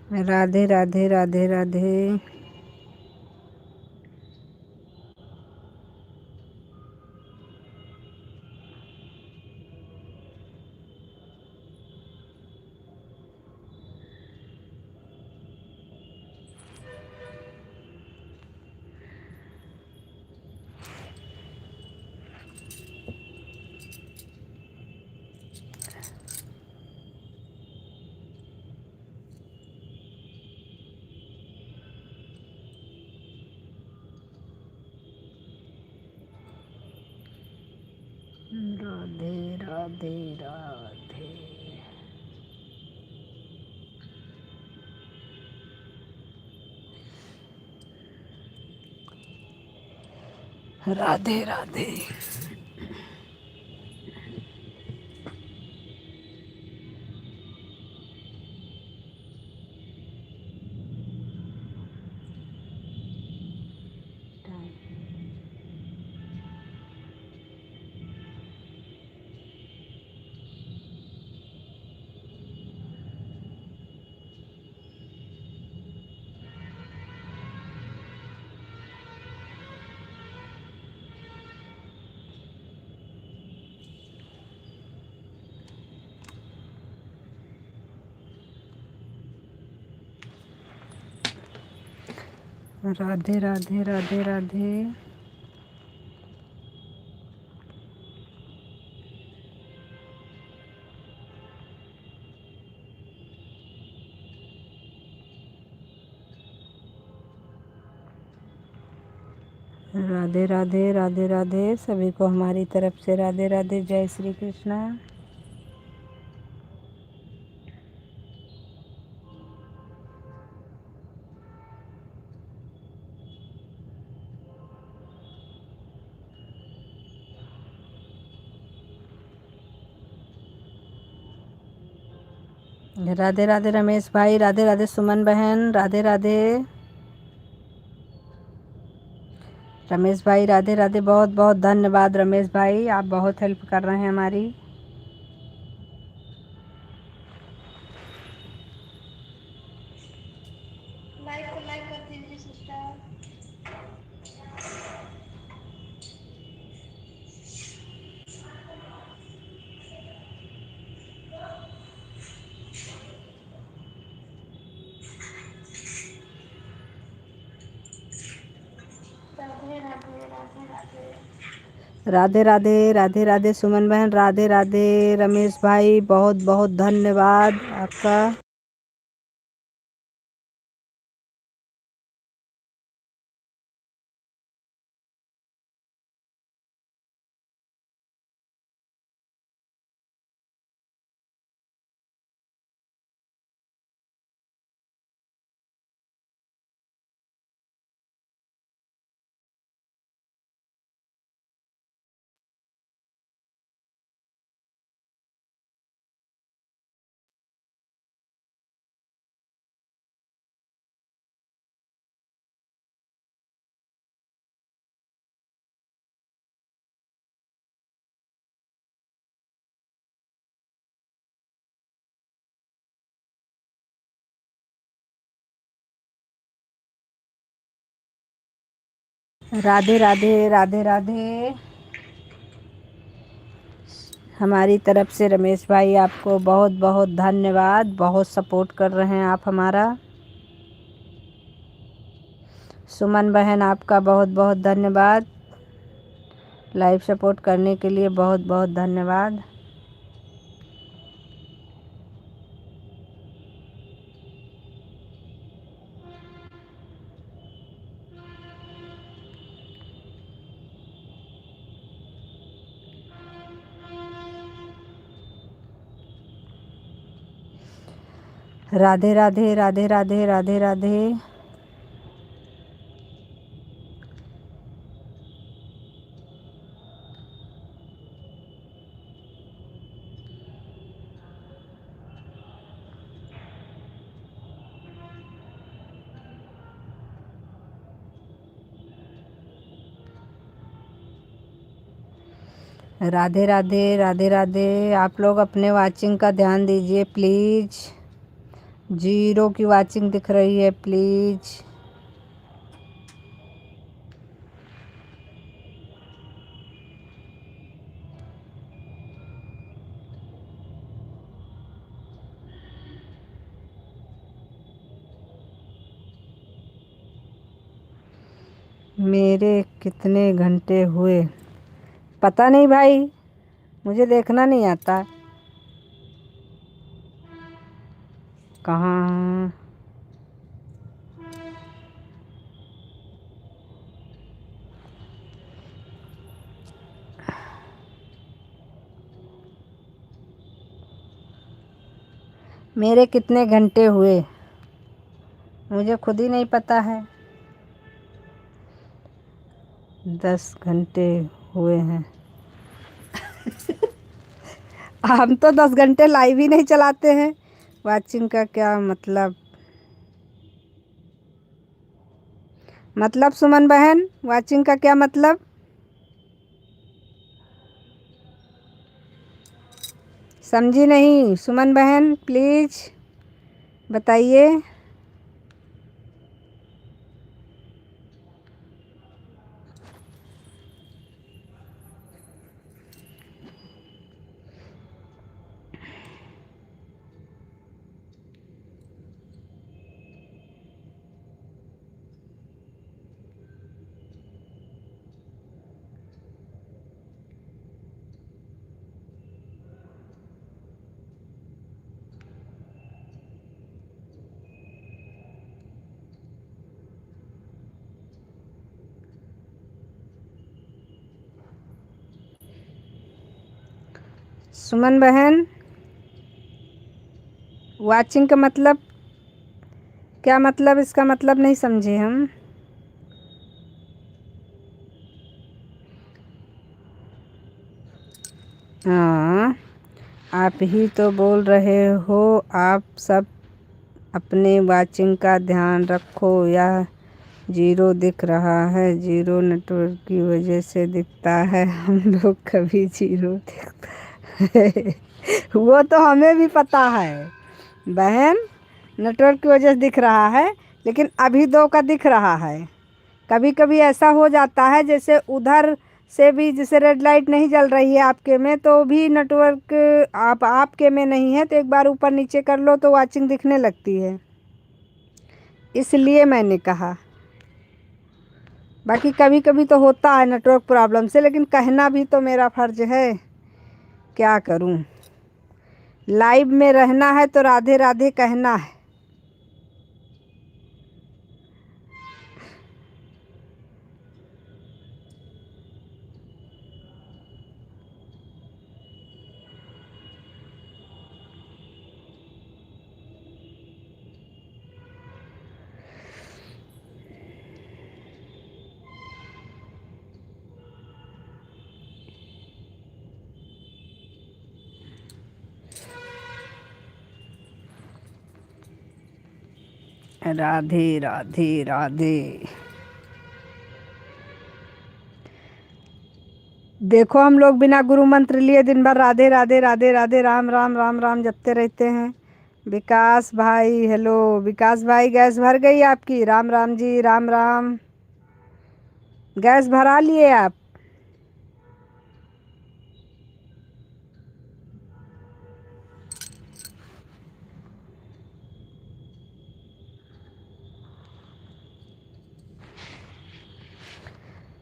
S1: राधे राधे राधे राधे। राधे राधे राधे। राधे राधे। राधे राधे राधे राधे। राधे राधे राधे राधे। सभी को हमारी तरफ से राधे राधे। जय श्री कृष्णा। राधे राधे रमेश भाई। राधे राधे सुमन बहन। राधे राधे रमेश भाई। राधे राधे। बहुत बहुत धन्यवाद रमेश भाई, आप बहुत हेल्प कर रहे हैं हमारी।
S2: लाइक को लाइक कर दीजिए सिस्टर। राधे राधे राधे राधे।
S1: राधे राधे राधे राधे सुमन बहन। राधे राधे रमेश भाई, बहुत बहुत धन्यवाद आपका। राधे राधे राधे राधे। हमारी तरफ से रमेश भाई आपको बहुत बहुत धन्यवाद। बहुत सपोर्ट कर रहे हैं आप हमारा। सुमन बहन आपका बहुत बहुत धन्यवाद। लाइव सपोर्ट करने के लिए बहुत बहुत धन्यवाद। राधे राधे राधे राधे राधे राधे। राधे राधे राधे राधे। आप लोग अपने वाचिंग का ध्यान दीजिए प्लीज़। 0 की वाचिंग दिख रही है प्लीज़। मेरे कितने घंटे हुए पता नहीं भाई, मुझे देखना नहीं आता। कहाँ? मेरे कितने घंटे हुए मुझे खुद ही नहीं पता है। 10 घंटे हुए हैं। हम तो 10 घंटे लाइव ही नहीं चलाते हैं। वाचिंग का क्या मतलब सुमन बहन, वाचिंग का क्या मतलब? समझी नहीं सुमन बहन, प्लीज़ बताइए। सुमन बहन, वाचिंग का मतलब क्या? मतलब इसका मतलब नहीं समझे हम। हाँ, आप ही तो बोल रहे हो आप सब अपने वाचिंग का ध्यान रखो। यह जीरो दिख रहा है, जीरो नेटवर्क की वजह से दिखता है। हम लोग कभी जीरो दिखता है। वो तो हमें भी पता है बहन, नेटवर्क की वजह से दिख रहा है, लेकिन अभी दो का दिख रहा है। कभी कभी ऐसा हो जाता है जैसे उधर से भी, जैसे रेड लाइट नहीं जल रही है आपके में तो भी नेटवर्क आपके में नहीं है, तो एक बार ऊपर नीचे कर लो तो वाचिंग दिखने लगती है, इसलिए मैंने कहा। बाकी कभी कभी तो होता है नेटवर्क प्रॉब्लम से, लेकिन कहना भी तो मेरा फर्ज है, क्या करूं। लाइव में रहना है तो राधे राधे कहना है। राधे राधे राधे। देखो हम लोग बिना गुरु मंत्र लिए दिन भर राधे राधे राधे राधे राम राम राम राम जपते रहते हैं। विकास भाई, हेलो विकास भाई, गैस भर गई आपकी? राम राम जी, राम राम। गैस भरा लिए आप?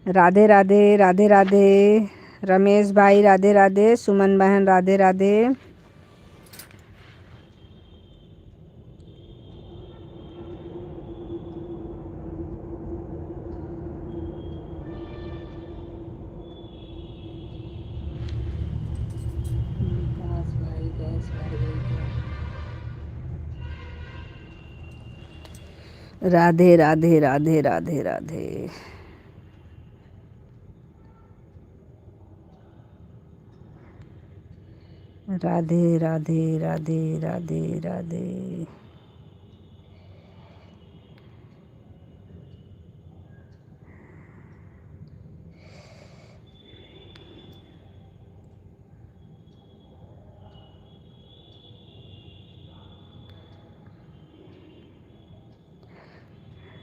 S1: राधे राधे राधे राधे। रमेश भाई राधे राधे, सुमन बहन राधे राधे। विकास भाई, गैस भर गई क्या? राधे राधे राधे राधे राधे। राधे राधे राधे राधे राधे।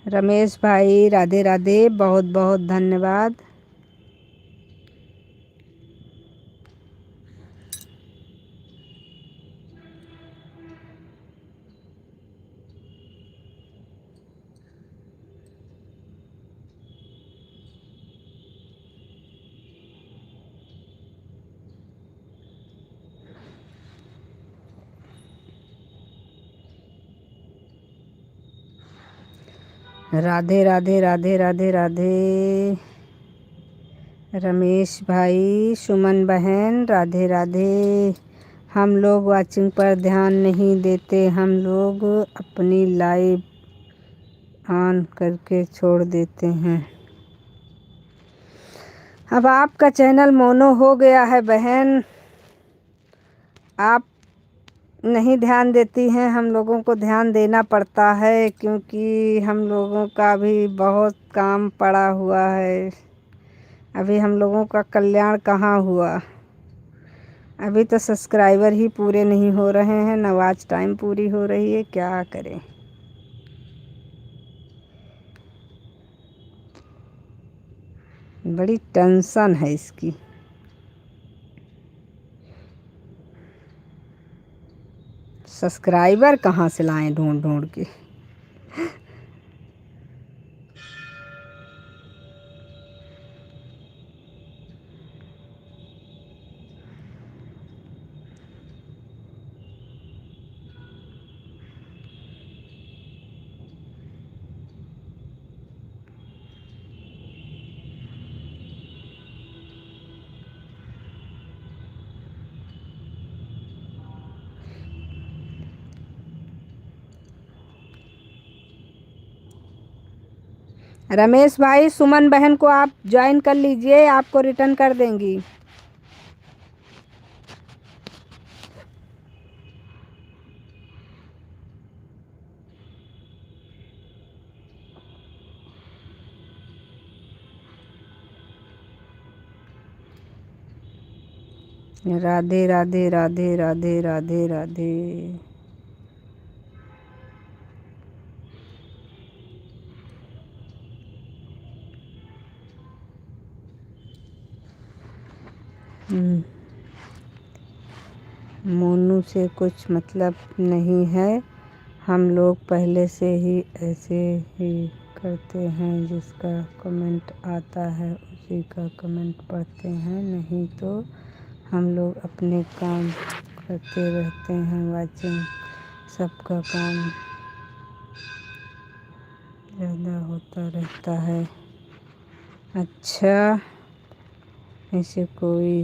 S1: रमेश भाई राधे राधे, बहुत बहुत धन्यवाद। राधे राधे राधे राधे राधे। रमेश भाई, सुमन बहन राधे राधे। हम लोग वाचिंग पर ध्यान नहीं देते, हम लोग अपनी लाइव ऑन करके छोड़ देते हैं। अब आपका चैनल मोनो हो गया है बहन, आप नहीं ध्यान देती हैं, हम लोगों को ध्यान देना पड़ता है, क्योंकि हम लोगों का भी बहुत काम पड़ा हुआ है। अभी हम लोगों का कल्याण कहाँ हुआ? अभी तो सब्सक्राइबर ही पूरे नहीं हो रहे हैं, न वॉच टाइम पूरी हो रही है, क्या करें। बड़ी टेंशन है इसकी। सब्सक्राइबर कहाँ से लाएं ढूंढ ढूंढ के। रमेश भाई, सुमन बहन को आप ज्वाइन कर लीजिए, आपको रिटर्न कर देंगी। राधे राधे राधे राधे राधे राधे। मोनू से कुछ मतलब नहीं है, हम लोग पहले से ही ऐसे ही करते हैं, जिसका कमेंट आता है उसी का कमेंट पढ़ते हैं, नहीं तो हम लोग अपने काम करते रहते हैं। वाचिंग सबका काम ज़्यादा होता रहता है। अच्छा, ऐसे कोई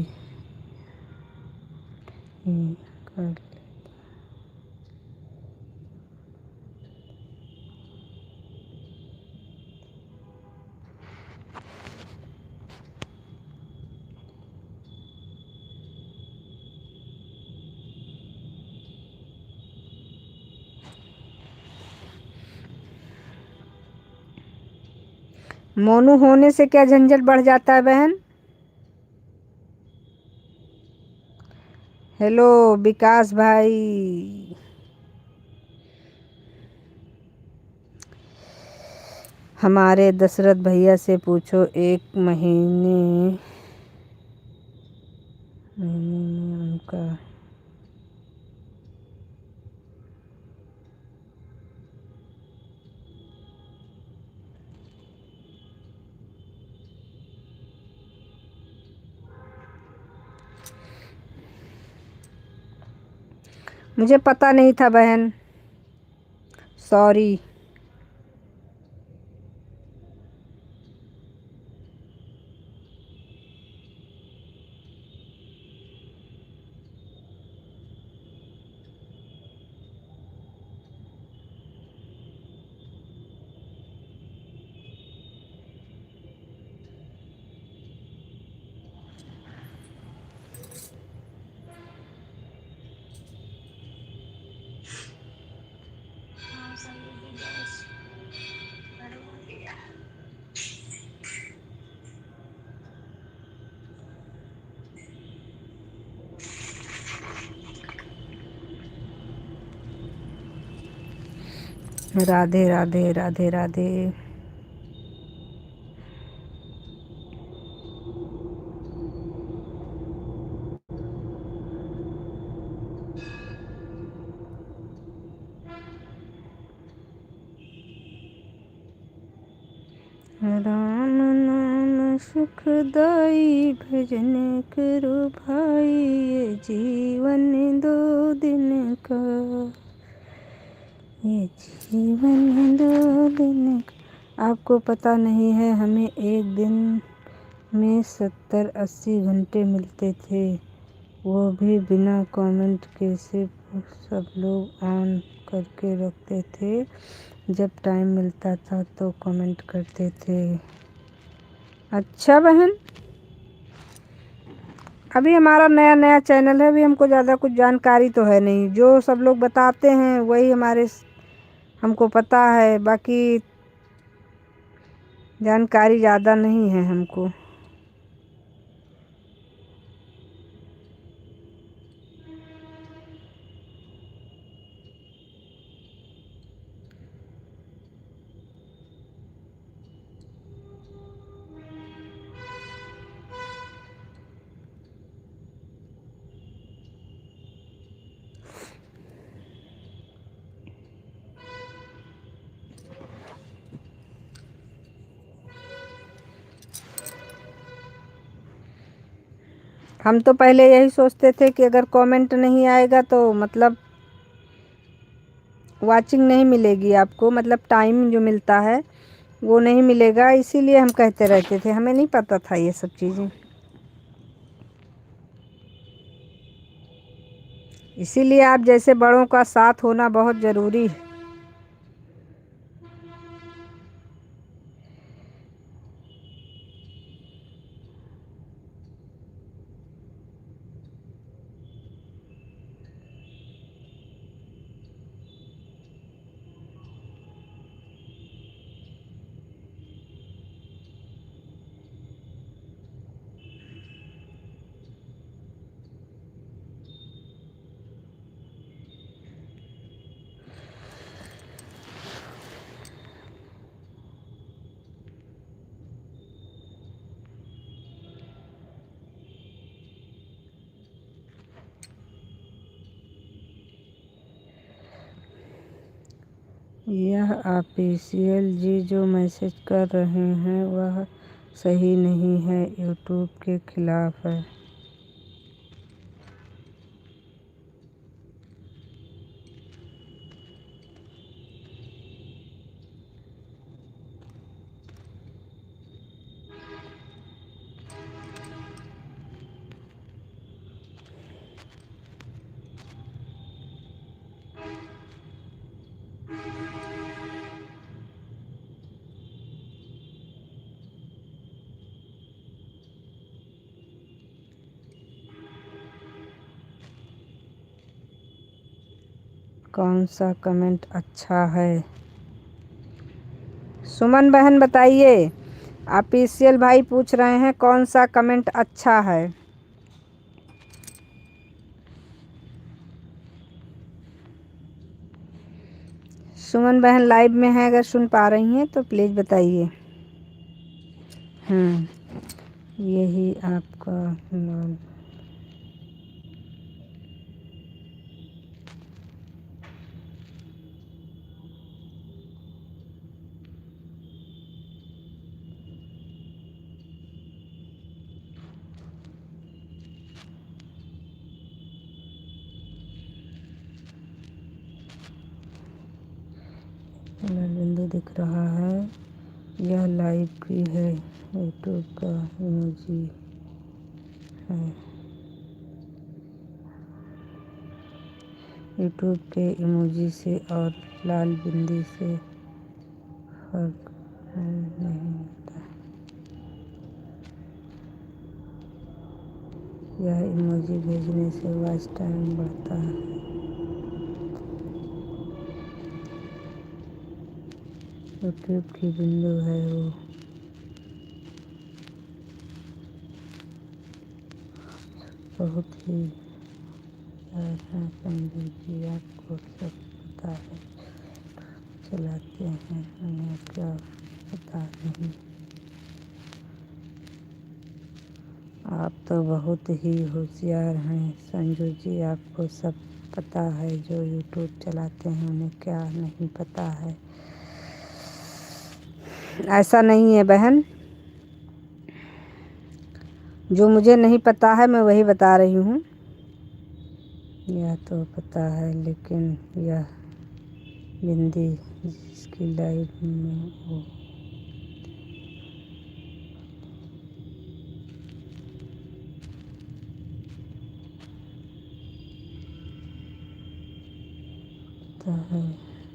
S1: ही कर मोनू होने से क्या झंझट बढ़ जाता है बहन? हेलो विकास भाई, हमारे दशरथ भैया से पूछो, एक महीने में उनका मुझे पता नहीं था बहन, सॉरी।
S2: हाँ सही है बस बड़ा हो गया।
S1: राधे राधे राधे राधे। राम नाम सुखदाई, भजन करो भाई, ये जीवन दो दिन का, ये जीवन दो दिन का। आपको पता नहीं है, हमें एक दिन में 70-80 घंटे मिलते थे, वो भी बिना कमेंट के। सिर्फ सब लोग ऑन करके रखते थे, जब टाइम मिलता था तो कमेंट करते थे। अच्छा बहन, अभी हमारा नया नया चैनल है, अभी हमको ज़्यादा कुछ जानकारी तो है नहीं, जो सब लोग बताते हैं वही हमको पता है, बाकी जानकारी ज़्यादा नहीं है हमको। हम तो पहले यही सोचते थे कि अगर कमेंट नहीं आएगा तो मतलब वाचिंग नहीं मिलेगी आपको, मतलब टाइम जो मिलता है वो नहीं मिलेगा, इसीलिए हम कहते रहते थे, हमें नहीं पता था ये सब चीज़ें। इसीलिए आप जैसे बड़ों का साथ होना बहुत ज़रूरी है। यह ऑफिशियल जी जो मैसेज कर रहे हैं वह सही नहीं है, यूट्यूब के खिलाफ है। कौन सा कमेंट अच्छा है? सुमन बहन बताइए। ऑफिशियल भाई पूछ रहे हैं कौन सा कमेंट अच्छा है। सुमन बहन लाइव में है, अगर सुन पा रही हैं तो प्लीज़ बताइए। यही आपका नाम। बिंदु दिख रहा है, यह लाइव की है, यूट्यूब का इमोजी है। यूट्यूब के इमोजी से और लाल बिंदी से फर्क नहीं होता। यह इमोजी भेजने से वॉच टाइम बढ़ता है। यूट्यूब की बिंदु है वो। बहुत ही समझी, आपको सब पता है, चलाते हैं, हमें क्या पता नहीं। आप तो बहुत ही होशियार हैं संजू जी, आपको सब पता है। जो यूट्यूब चलाते हैं उन्हें क्या नहीं पता है। ऐसा नहीं है बहन, जो मुझे नहीं पता है मैं वही बता रही हूँ। यह तो पता है, लेकिन यह बिंदी जिसकी लाइव में वो पता है,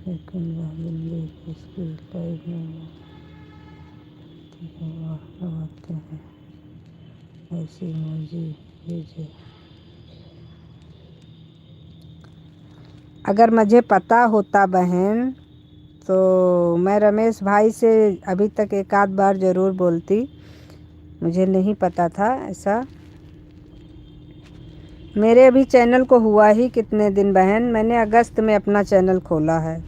S1: लेकिन वह बिंदी जिसकी लाइव में वो लगाते हैं ऐसी इमोजी भेजे। अगर मुझे पता होता बहन तो मैं रमेश भाई से अभी तक एक आध बार ज़रूर बोलती। मुझे नहीं पता था ऐसा। मेरे अभी चैनल को हुआ ही कितने दिन बहन, मैंने अगस्त में अपना चैनल खोला है।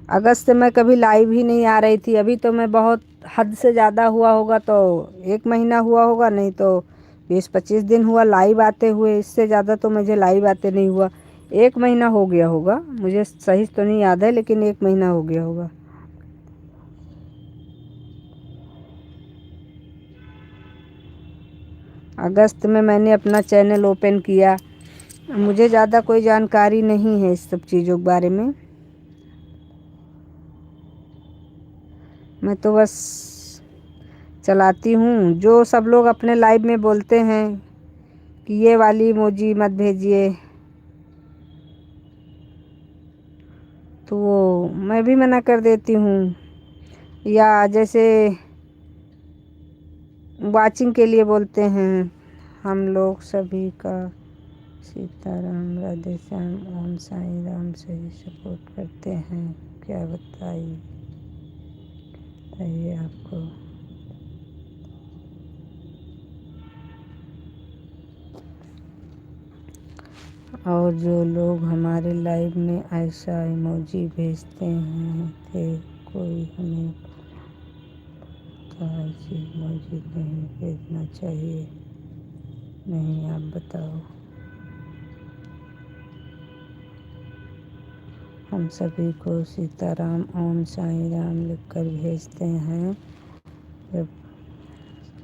S1: अगस्त में कभी लाइव ही नहीं आ रही थी। अभी तो मैं बहुत हद से ज़्यादा हुआ होगा तो 1 महीना हुआ होगा, नहीं तो 20-25 दिन हुआ लाइव आते हुए। इससे ज़्यादा तो मुझे लाइव आते नहीं हुआ। 1 महीना हो गया होगा, मुझे सही तो नहीं याद है, लेकिन 1 महीना हो गया होगा। अगस्त में मैंने अपना चैनल ओपन किया। मुझे ज़्यादा कोई जानकारी नहीं है इस सब चीज़ों के बारे में। मैं तो बस चलाती हूँ। जो सब लोग अपने लाइव में बोलते हैं कि ये वाली इमोजी मत भेजिए, तो वो मैं भी मना कर देती हूँ। या जैसे वाचिंग के लिए बोलते हैं, हम लोग सभी का सीताराम राधे श्याम ओम साईं राम से ही सपोर्ट करते हैं। क्या बताइए आपको। और जो लोग हमारे लाइव में ऐसा इमोजी भेजते हैं फिर कोई हमें ऐसी इमोजी नहीं भेजना चाहिए। नहीं, आप बताओ। हम सभी को सीताराम ओम साईं राम लिखकर भेजते हैं। जब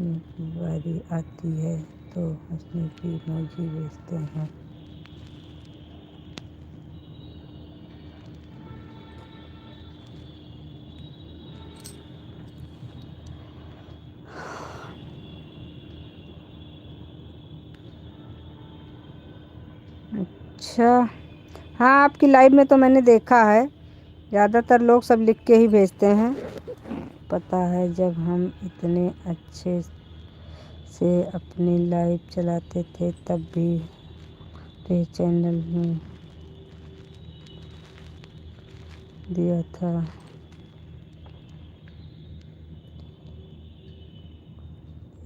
S1: हंसने की बारी आती है तो हंसने की इमोजी भेजते हैं। अच्छा, हाँ, आपकी लाइव में तो मैंने देखा है, ज़्यादातर लोग सब लिख के ही भेजते हैं। पता है जब हम इतने अच्छे से अपनी लाइव चलाते थे तब भी मेरे चैनल में दिया था।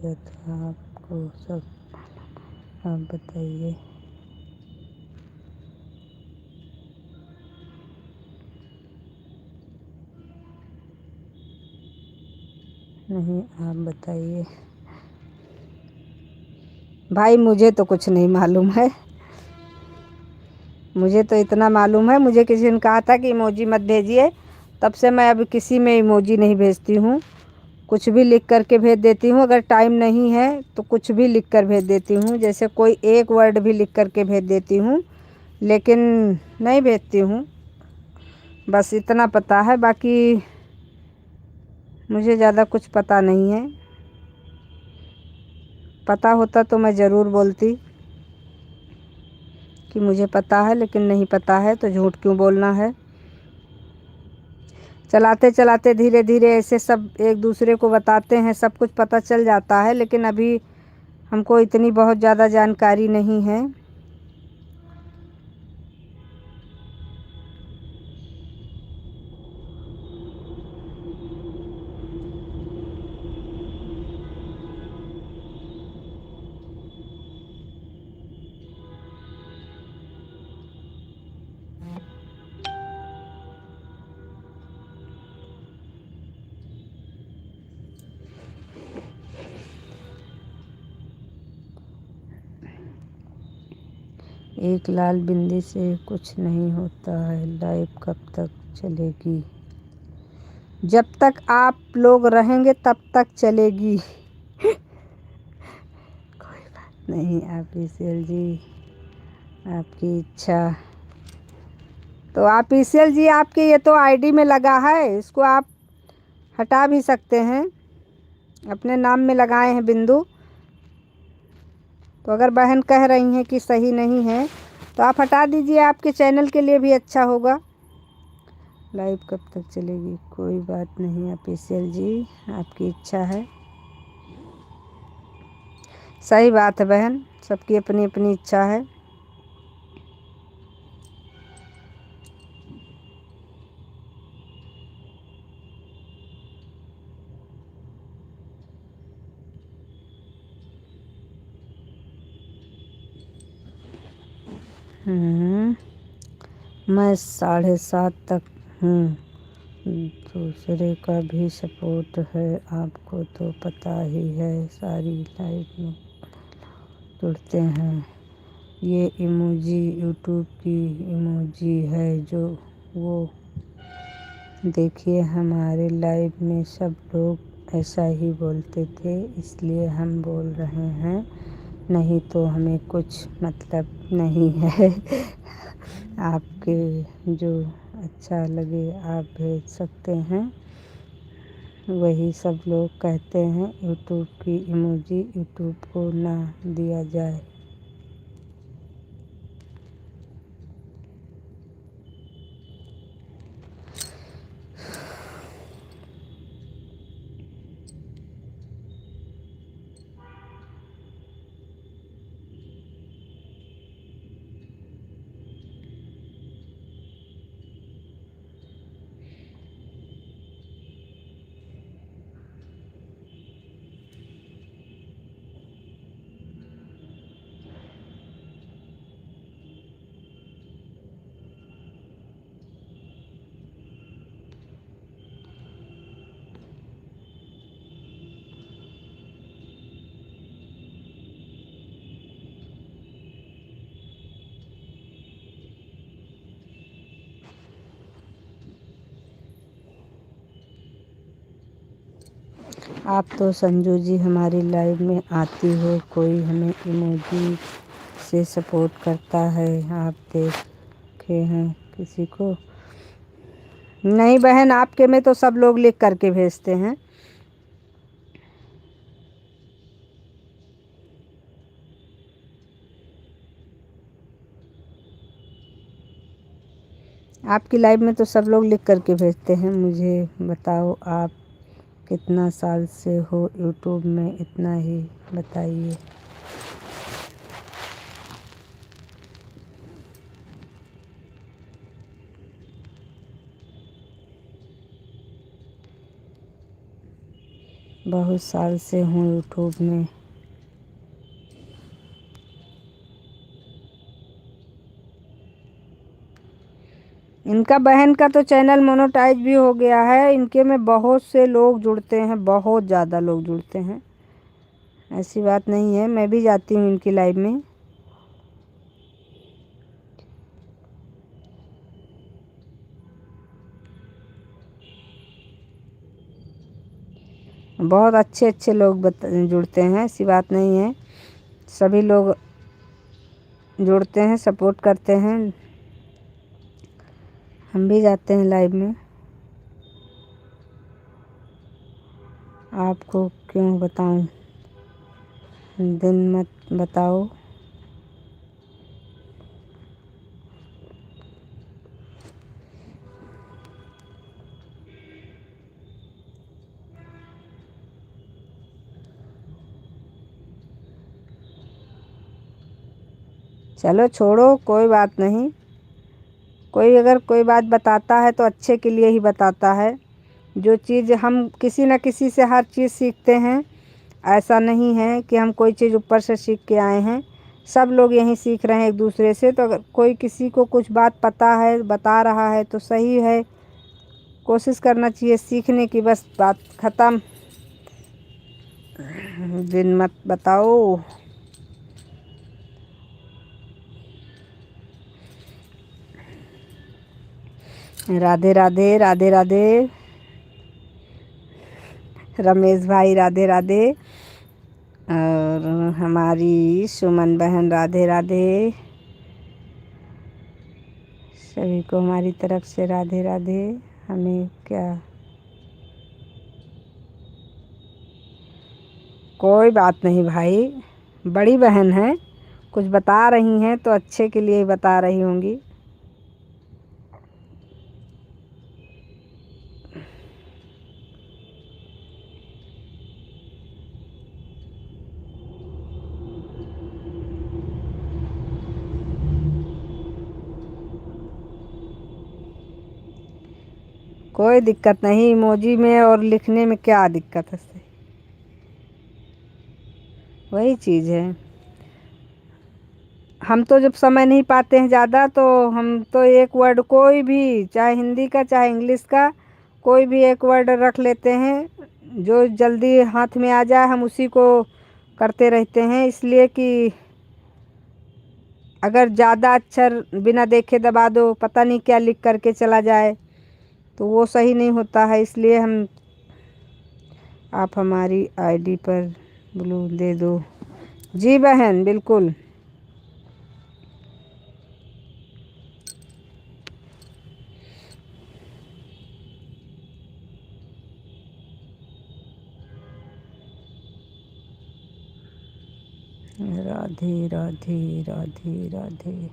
S1: आपको सब, आप बताइए। नहीं, आप बताइए भाई। मुझे तो कुछ नहीं मालूम है। मुझे तो इतना मालूम है, मुझे किसी ने कहा था कि इमोजी मत भेजिए, तब से मैं अब किसी में इमोजी नहीं भेजती हूँ। कुछ भी लिख करके भेज देती हूँ। अगर टाइम नहीं है तो कुछ भी लिख कर भेज देती हूँ, जैसे कोई एक वर्ड भी लिख करके भेज देती हूँ, लेकिन नहीं भेजती हूँ। बस इतना पता है, बाकी मुझे ज़्यादा कुछ पता नहीं है। पता होता तो मैं ज़रूर बोलती कि मुझे पता है, लेकिन नहीं पता है तो झूठ क्यों बोलना है। चलाते चलाते धीरे धीरे ऐसे सब एक दूसरे को बताते हैं, सब कुछ पता चल जाता है, लेकिन अभी हमको इतनी बहुत ज़्यादा जानकारी नहीं है। एक लाल बिंदी से कुछ नहीं होता है। लाइव कब तक चलेगी? जब तक आप लोग रहेंगे तब तक चलेगी। कोई बात नहीं आप ईसेल जी, आपकी इच्छा। तो आप ईसेल जी, आपके ये तो आईडी में लगा है, इसको आप हटा भी सकते हैं। अपने नाम में लगाए हैं बिंदु, तो अगर बहन कह रही हैं कि सही नहीं है तो आप हटा दीजिए, आपके चैनल के लिए भी अच्छा होगा। लाइव कब तक चलेगी? कोई बात नहीं ऑफिशियल जी, आपकी इच्छा है। सही बात है बहन, सबकी अपनी अपनी इच्छा है। मैं 7:30 तक हूँ। दूसरे का भी सपोर्ट है, आपको तो पता ही है। सारी लाइव में जुड़ते हैं। ये इमोजी यूट्यूब की इमोजी है, जो वो देखिए हमारे लाइव में सब लोग ऐसा ही बोलते थे, इसलिए हम बोल रहे हैं, नहीं तो हमें कुछ मतलब नहीं है। आपके जो अच्छा लगे आप भेज सकते हैं। वही सब लोग कहते हैं यूट्यूब की इमोजी यूट्यूब को ना दिया जाए। आप तो संजू जी हमारी लाइव में आती हो, कोई हमें इमोजी से सपोर्ट करता है, आप देखे हैं किसी को? नहीं बहन, आपके में तो सब लोग लिख करके भेजते हैं। आपकी लाइव में तो सब लोग लिख करके भेजते हैं। मुझे बताओ आप कितना साल से हो यूट्यूब में, इतना ही बताइए। बहुत साल से हूँ यूट्यूब में। इनका बहन का तो चैनल मोनेटाइज भी हो गया है। इनके में बहुत से लोग जुड़ते हैं, बहुत ज़्यादा लोग जुड़ते हैं, ऐसी बात नहीं है। मैं भी जाती हूँ इनकी लाइव में। बहुत अच्छे अच्छे लोग जुड़ते हैं, ऐसी बात नहीं है। सभी लोग जुड़ते हैं, सपोर्ट करते हैं। हम भी जाते हैं लाइव में। आपको क्यों बताऊं, दिन मत बताओ। चलो छोड़ो, कोई बात नहीं। कोई अगर कोई बात बताता है तो अच्छे के लिए ही बताता है। जो चीज़ हम किसी न किसी से हर चीज़ सीखते हैं। ऐसा नहीं है कि हम कोई चीज़ ऊपर से सीख के आए हैं। सब लोग यहीं सीख रहे हैं एक दूसरे से। तो अगर कोई किसी को कुछ बात पता है, बता रहा है तो सही है। कोशिश करना चाहिए सीखने की, बस बात ख़त्म। दिन मत बताओ। राधे राधे, राधे राधे। रमेश भाई राधे राधे। और हमारी सुमन बहन राधे राधे। सभी को हमारी तरफ से राधे राधे। हमें क्या, कोई बात नहीं भाई, बड़ी बहन है, कुछ बता रही हैं तो अच्छे के लिए ही बता रही होंगी। कोई दिक्कत नहीं, इमोजी में और लिखने में क्या दिक्कत है? वही चीज़ है। हम तो जब समय नहीं पाते हैं ज़्यादा, तो हम तो एक वर्ड कोई भी, चाहे हिंदी का चाहे इंग्लिश का, कोई भी एक वर्ड रख लेते हैं। जो जल्दी हाथ में आ जाए हम उसी को करते रहते हैं। इसलिए कि अगर ज़्यादा अक्षर बिना देखे दबा दो, पता नहीं क्या लिख करके चला जाए, तो वो सही नहीं होता है। इसलिए हम, आप हमारी आईडी पर ब्लू दे दो। जी बहन, बिल्कुल। राधे राधे, राधे राधे।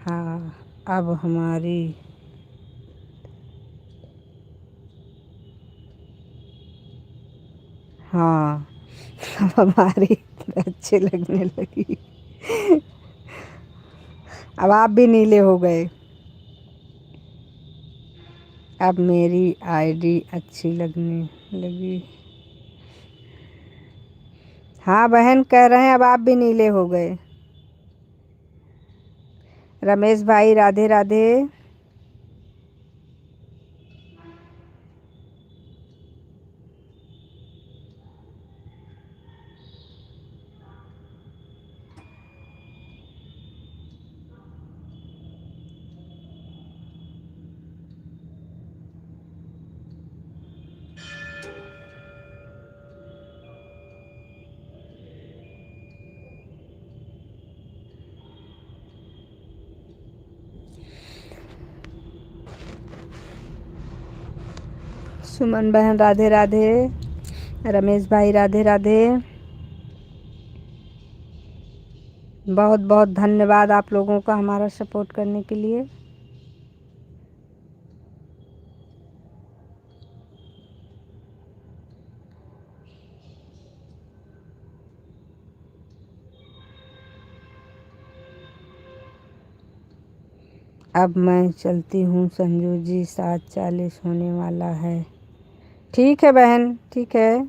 S1: हाँ, अब हमारी, हाँ अब हमारी अच्छे लगने लगी। अब आप भी नीले हो गए। अब मेरी आईडी अच्छी लगने लगी। हाँ बहन, कह रहे हैं अब आप भी नीले हो गए। रमेश भाई राधे राधे। सुमन बहन राधे राधे। रमेश भाई राधे राधे। बहुत बहुत धन्यवाद आप लोगों का हमारा सपोर्ट करने के लिए। अब मैं चलती हूँ संजू जी, 7:40 होने वाला है। ठीक है बहन, ठीक है।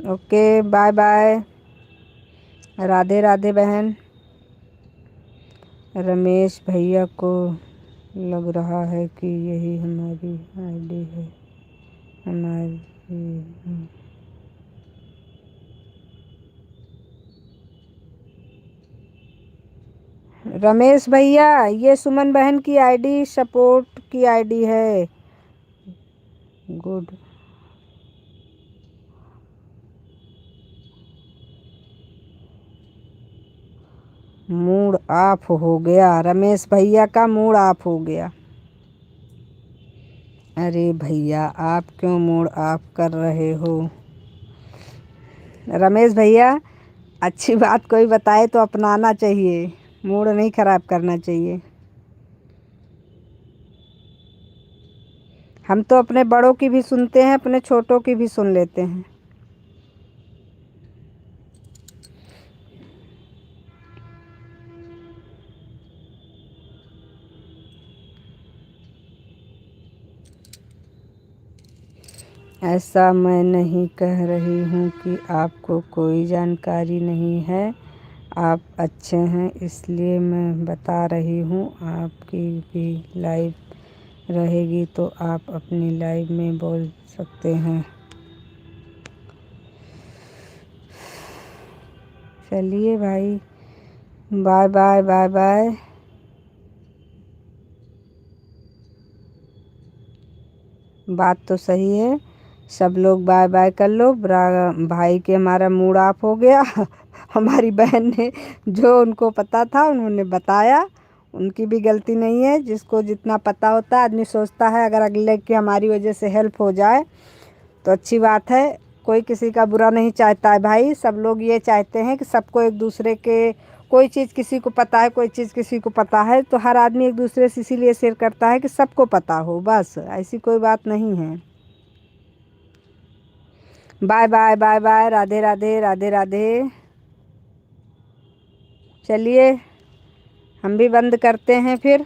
S1: Okay, bye bye. Radhe Radhe बहन। रमेश भैया को लग रहा है कि यही हमारी आईडी है। हमारी रमेश भैया, ये सुमन बहन की आईडी सपोर्ट की आईडी है। गुड। मूड ऑफ हो गया, रमेश भैया का मूड ऑफ हो गया। अरे भैया, आप क्यों मूड ऑफ कर रहे हो? रमेश भैया, अच्छी बात कोई बताए तो अपनाना चाहिए, मूड नहीं ख़राब करना चाहिए। हम तो अपने बड़ों की भी सुनते हैं, अपने छोटों की भी सुन लेते हैं। ऐसा मैं नहीं कह रही हूँ कि आपको कोई जानकारी नहीं है। आप अच्छे हैं इसलिए मैं बता रही हूँ। आपकी भी लाइव रहेगी तो आप अपनी लाइव में बोल सकते हैं। चलिए भाई, बाय बाय बाय बाय। बात तो सही है, सब लोग बाय बाय कर लो। भाई के हमारा मूड ऑफ हो गया। हमारी बहन ने जो उनको पता था उन्होंने बताया, उनकी भी गलती नहीं है। जिसको जितना पता होता है आदमी सोचता है अगर अगले की हमारी वजह से हेल्प हो जाए तो अच्छी बात है। कोई किसी का बुरा नहीं चाहता है भाई, सब लोग ये चाहते हैं कि सबको एक दूसरे के, कोई चीज़ किसी को पता है, कोई चीज़ किसी को पता है तो हर आदमी एक दूसरे से इसीलिए शेयर करता है कि सबको पता हो, बस ऐसी कोई बात नहीं है। Bye bye bye bye. Radhe Radhe Radhe Radhe. चलिए हम भी बंद करते हैं फिर।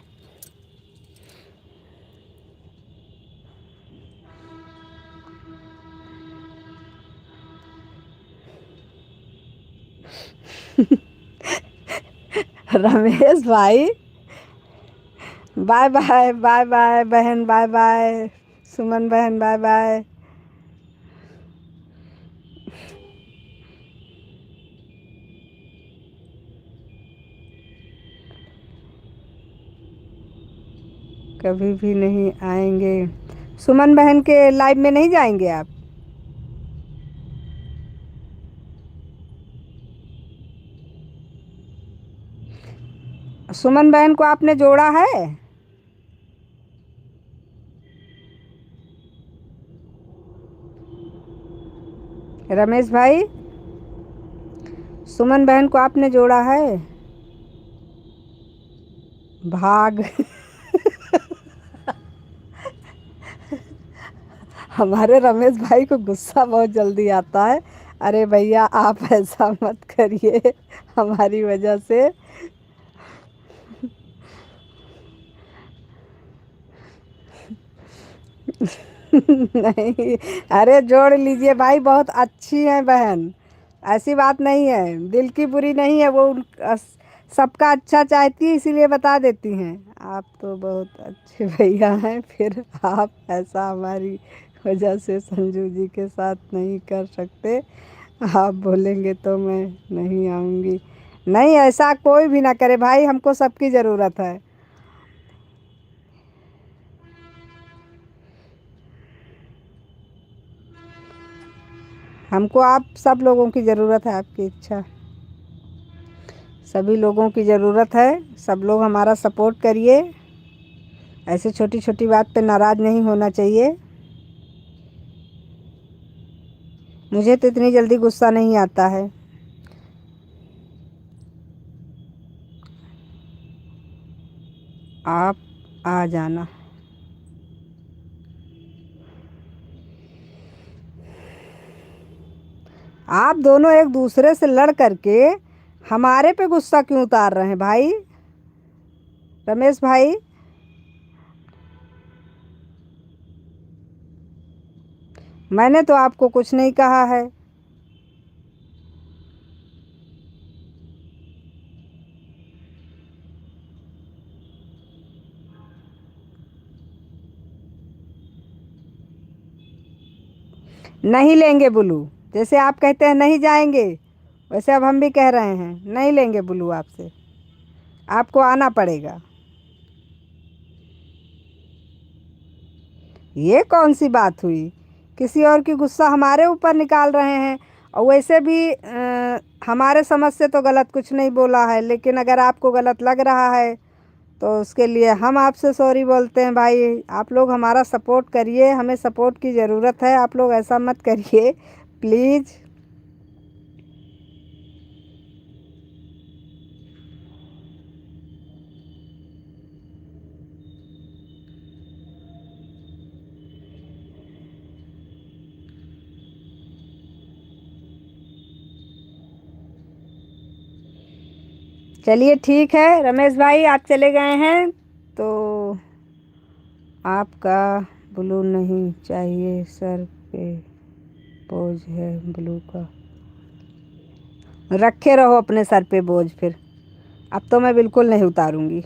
S1: रमेश भाई, बाय बाय बाय बाय बहन, बाय बाय सुमन बहन, बाय बाय। कभी भी नहीं आएंगे। सुमन बहन के लाइव में नहीं जाएंगे आप? सुमन बहन को आपने जोड़ा है? रमेश भाई, सुमन बहन को आपने जोड़ा है? भाग। हमारे रमेश भाई को गुस्सा बहुत जल्दी आता है। अरे भैया, आप ऐसा मत करिए, हमारी वजह से। नहीं, अरे जोड़ लीजिए भाई, बहुत अच्छी है बहन, ऐसी बात नहीं है, दिल की बुरी नहीं है वो, सबका अच्छा चाहती है इसीलिए बता देती हैं। आप तो बहुत अच्छे भैया हैं, फिर आप ऐसा हमारी वजह से संजू जी के साथ नहीं कर सकते। आप बोलेंगे तो मैं नहीं आऊँगी। नहीं, ऐसा कोई भी ना करे भाई, हमको सबकी ज़रूरत है। हमको आप सब लोगों की ज़रूरत है, आपकी इच्छा, सभी लोगों की ज़रूरत है। सब लोग हमारा सपोर्ट करिए, ऐसे छोटी छोटी बात पे नाराज़ नहीं होना चाहिए। मुझे तो इतनी जल्दी गुस्सा नहीं आता है। आप आ जाना। आप दोनों एक दूसरे से लड़ करके हमारे पे गुस्सा क्यों उतार रहे हैं भाई? रमेश भाई, मैंने तो आपको कुछ नहीं कहा है। नहीं लेंगे बुलू, जैसे आप कहते हैं नहीं जाएंगे, वैसे अब हम भी कह रहे हैं नहीं लेंगे बुलू आपसे, आपको आना पड़ेगा। ये कौन सी बात हुई? किसी और की गुस्सा हमारे ऊपर निकाल रहे हैं, और वैसे भी हमारे समझ से तो गलत कुछ नहीं बोला है, लेकिन अगर आपको गलत लग रहा है तो उसके लिए हम आपसे सॉरी बोलते हैं भाई। आप लोग हमारा सपोर्ट करिए, हमें सपोर्ट की ज़रूरत है, आप लोग ऐसा मत करिए प्लीज़। चलिए ठीक है रमेश भाई, आप चले गए हैं तो आपका ब्लू नहीं चाहिए, सर पे बोझ है ब्लू का। रखे रहो अपने सर पे बोझ फिर, अब तो मैं बिल्कुल नहीं उतारूंगी,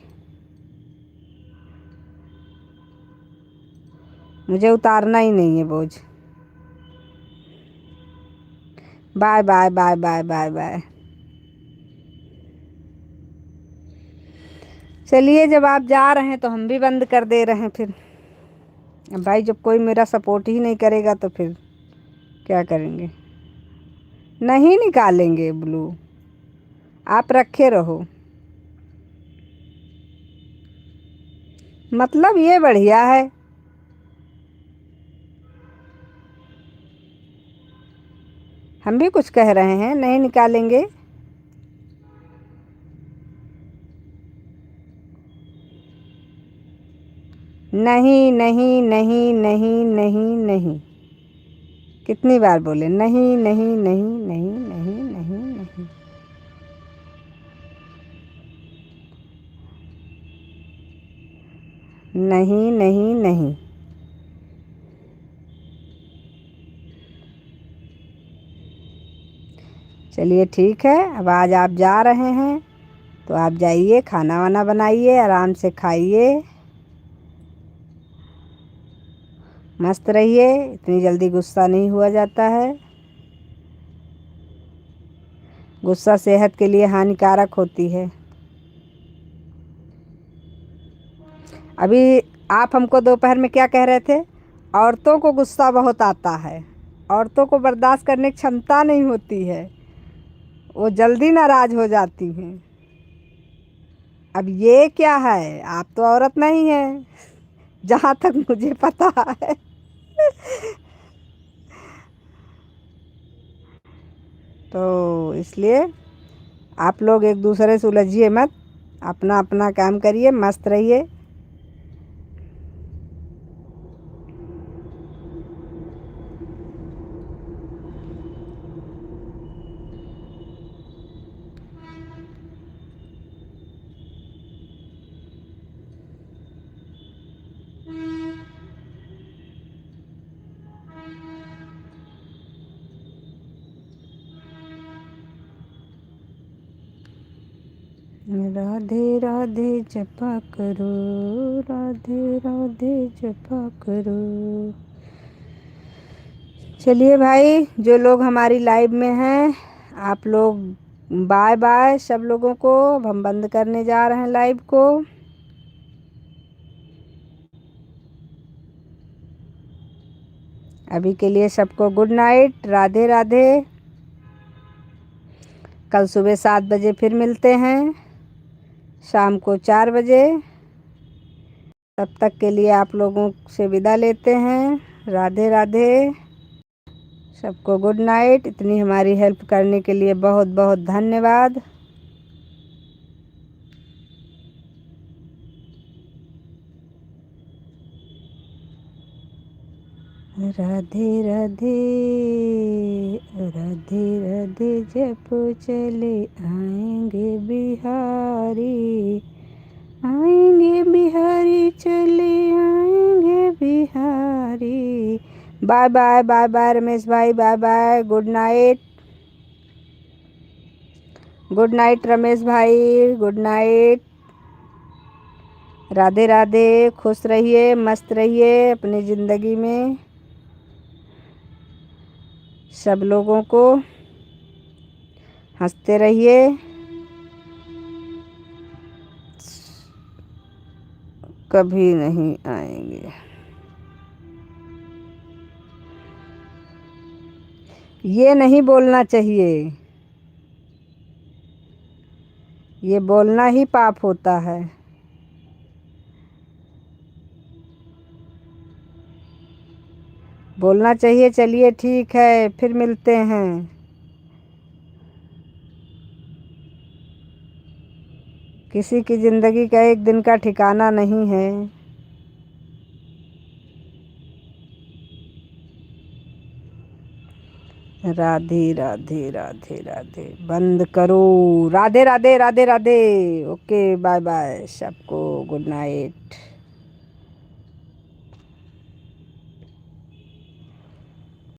S1: मुझे उतारना ही नहीं है बोझ। Bye bye bye bye bye bye. चलिए, जब आप जा रहे हैं तो हम भी बंद कर दे रहे हैं फिर। अब भाई जब कोई मेरा सपोर्ट ही नहीं करेगा तो फिर क्या करेंगे? नहीं निकालेंगे ब्लू, आप रखे रहो। मतलब ये बढ़िया है। हम भी कुछ कह रहे हैं, नहीं निकालेंगे। नहीं नहीं नहीं नहीं नहीं नहीं, कितनी बार बोले नहीं नहीं नहीं नहीं नहीं नहीं नहीं। नहीं नहीं नहीं। चलिए ठीक है, अब आज आप जा रहे हैं तो आप जाइए, खाना वाना बनाइए, आराम से खाइए, मस्त रहिए, इतनी जल्दी गुस्सा नहीं हुआ जाता है, गुस्सा सेहत के लिए हानिकारक होती है। अभी आप हमको दोपहर में क्या कह रहे थे? औरतों को गुस्सा बहुत आता है, औरतों को बर्दाश्त करने की क्षमता नहीं होती है, वो जल्दी नाराज हो जाती हैं। अब ये क्या है, आप तो औरत नहीं है जहाँ तक मुझे पता है। तो इसलिए आप लोग एक दूसरे से उलझिए मत, अपना अपना काम करिए, मस्त रहिए। राधे राधे जपा करो, राधे राधे जपा करो। चलिए भाई, जो लोग हमारी लाइव में हैं, आप लोग बाय बाय सब लोगों को। अब हम बंद करने जा रहे हैं लाइव को। अभी के लिए सबको गुड नाइट, राधे राधे। कल सुबह 7 बजे फिर मिलते हैं, शाम को 4 बजे। तब तक के लिए आप लोगों से विदा लेते हैं। राधे राधे, सबको गुड नाइट। इतनी हमारी हेल्प करने के लिए बहुत बहुत धन्यवाद। राधे राधे, राधे राधे जप चले आएंगे बिहारी, आएंगे बिहारी चले आएंगे Bihari. Bye bye, bye bye Ramesh भाई, bye bye, good night. Good night Ramesh भाई, गुड नाइट। राधे राधे, खुश रहिए, मस्त रहिए अपनी ज़िंदगी में। सब लोगों को हंसते रहिए। कभी नहीं आएंगे। ये नहीं बोलना चाहिए, ये बोलना ही पाप होता है। बोलना चाहिए। चलिए ठीक है, फिर मिलते हैं। किसी की ज़िंदगी का एक दिन का ठिकाना नहीं है। राधे राधे राधे राधे, बंद करो। Radhe Radhe Radhe Radhe. Okay, bye bye सबको, गुड नाइट।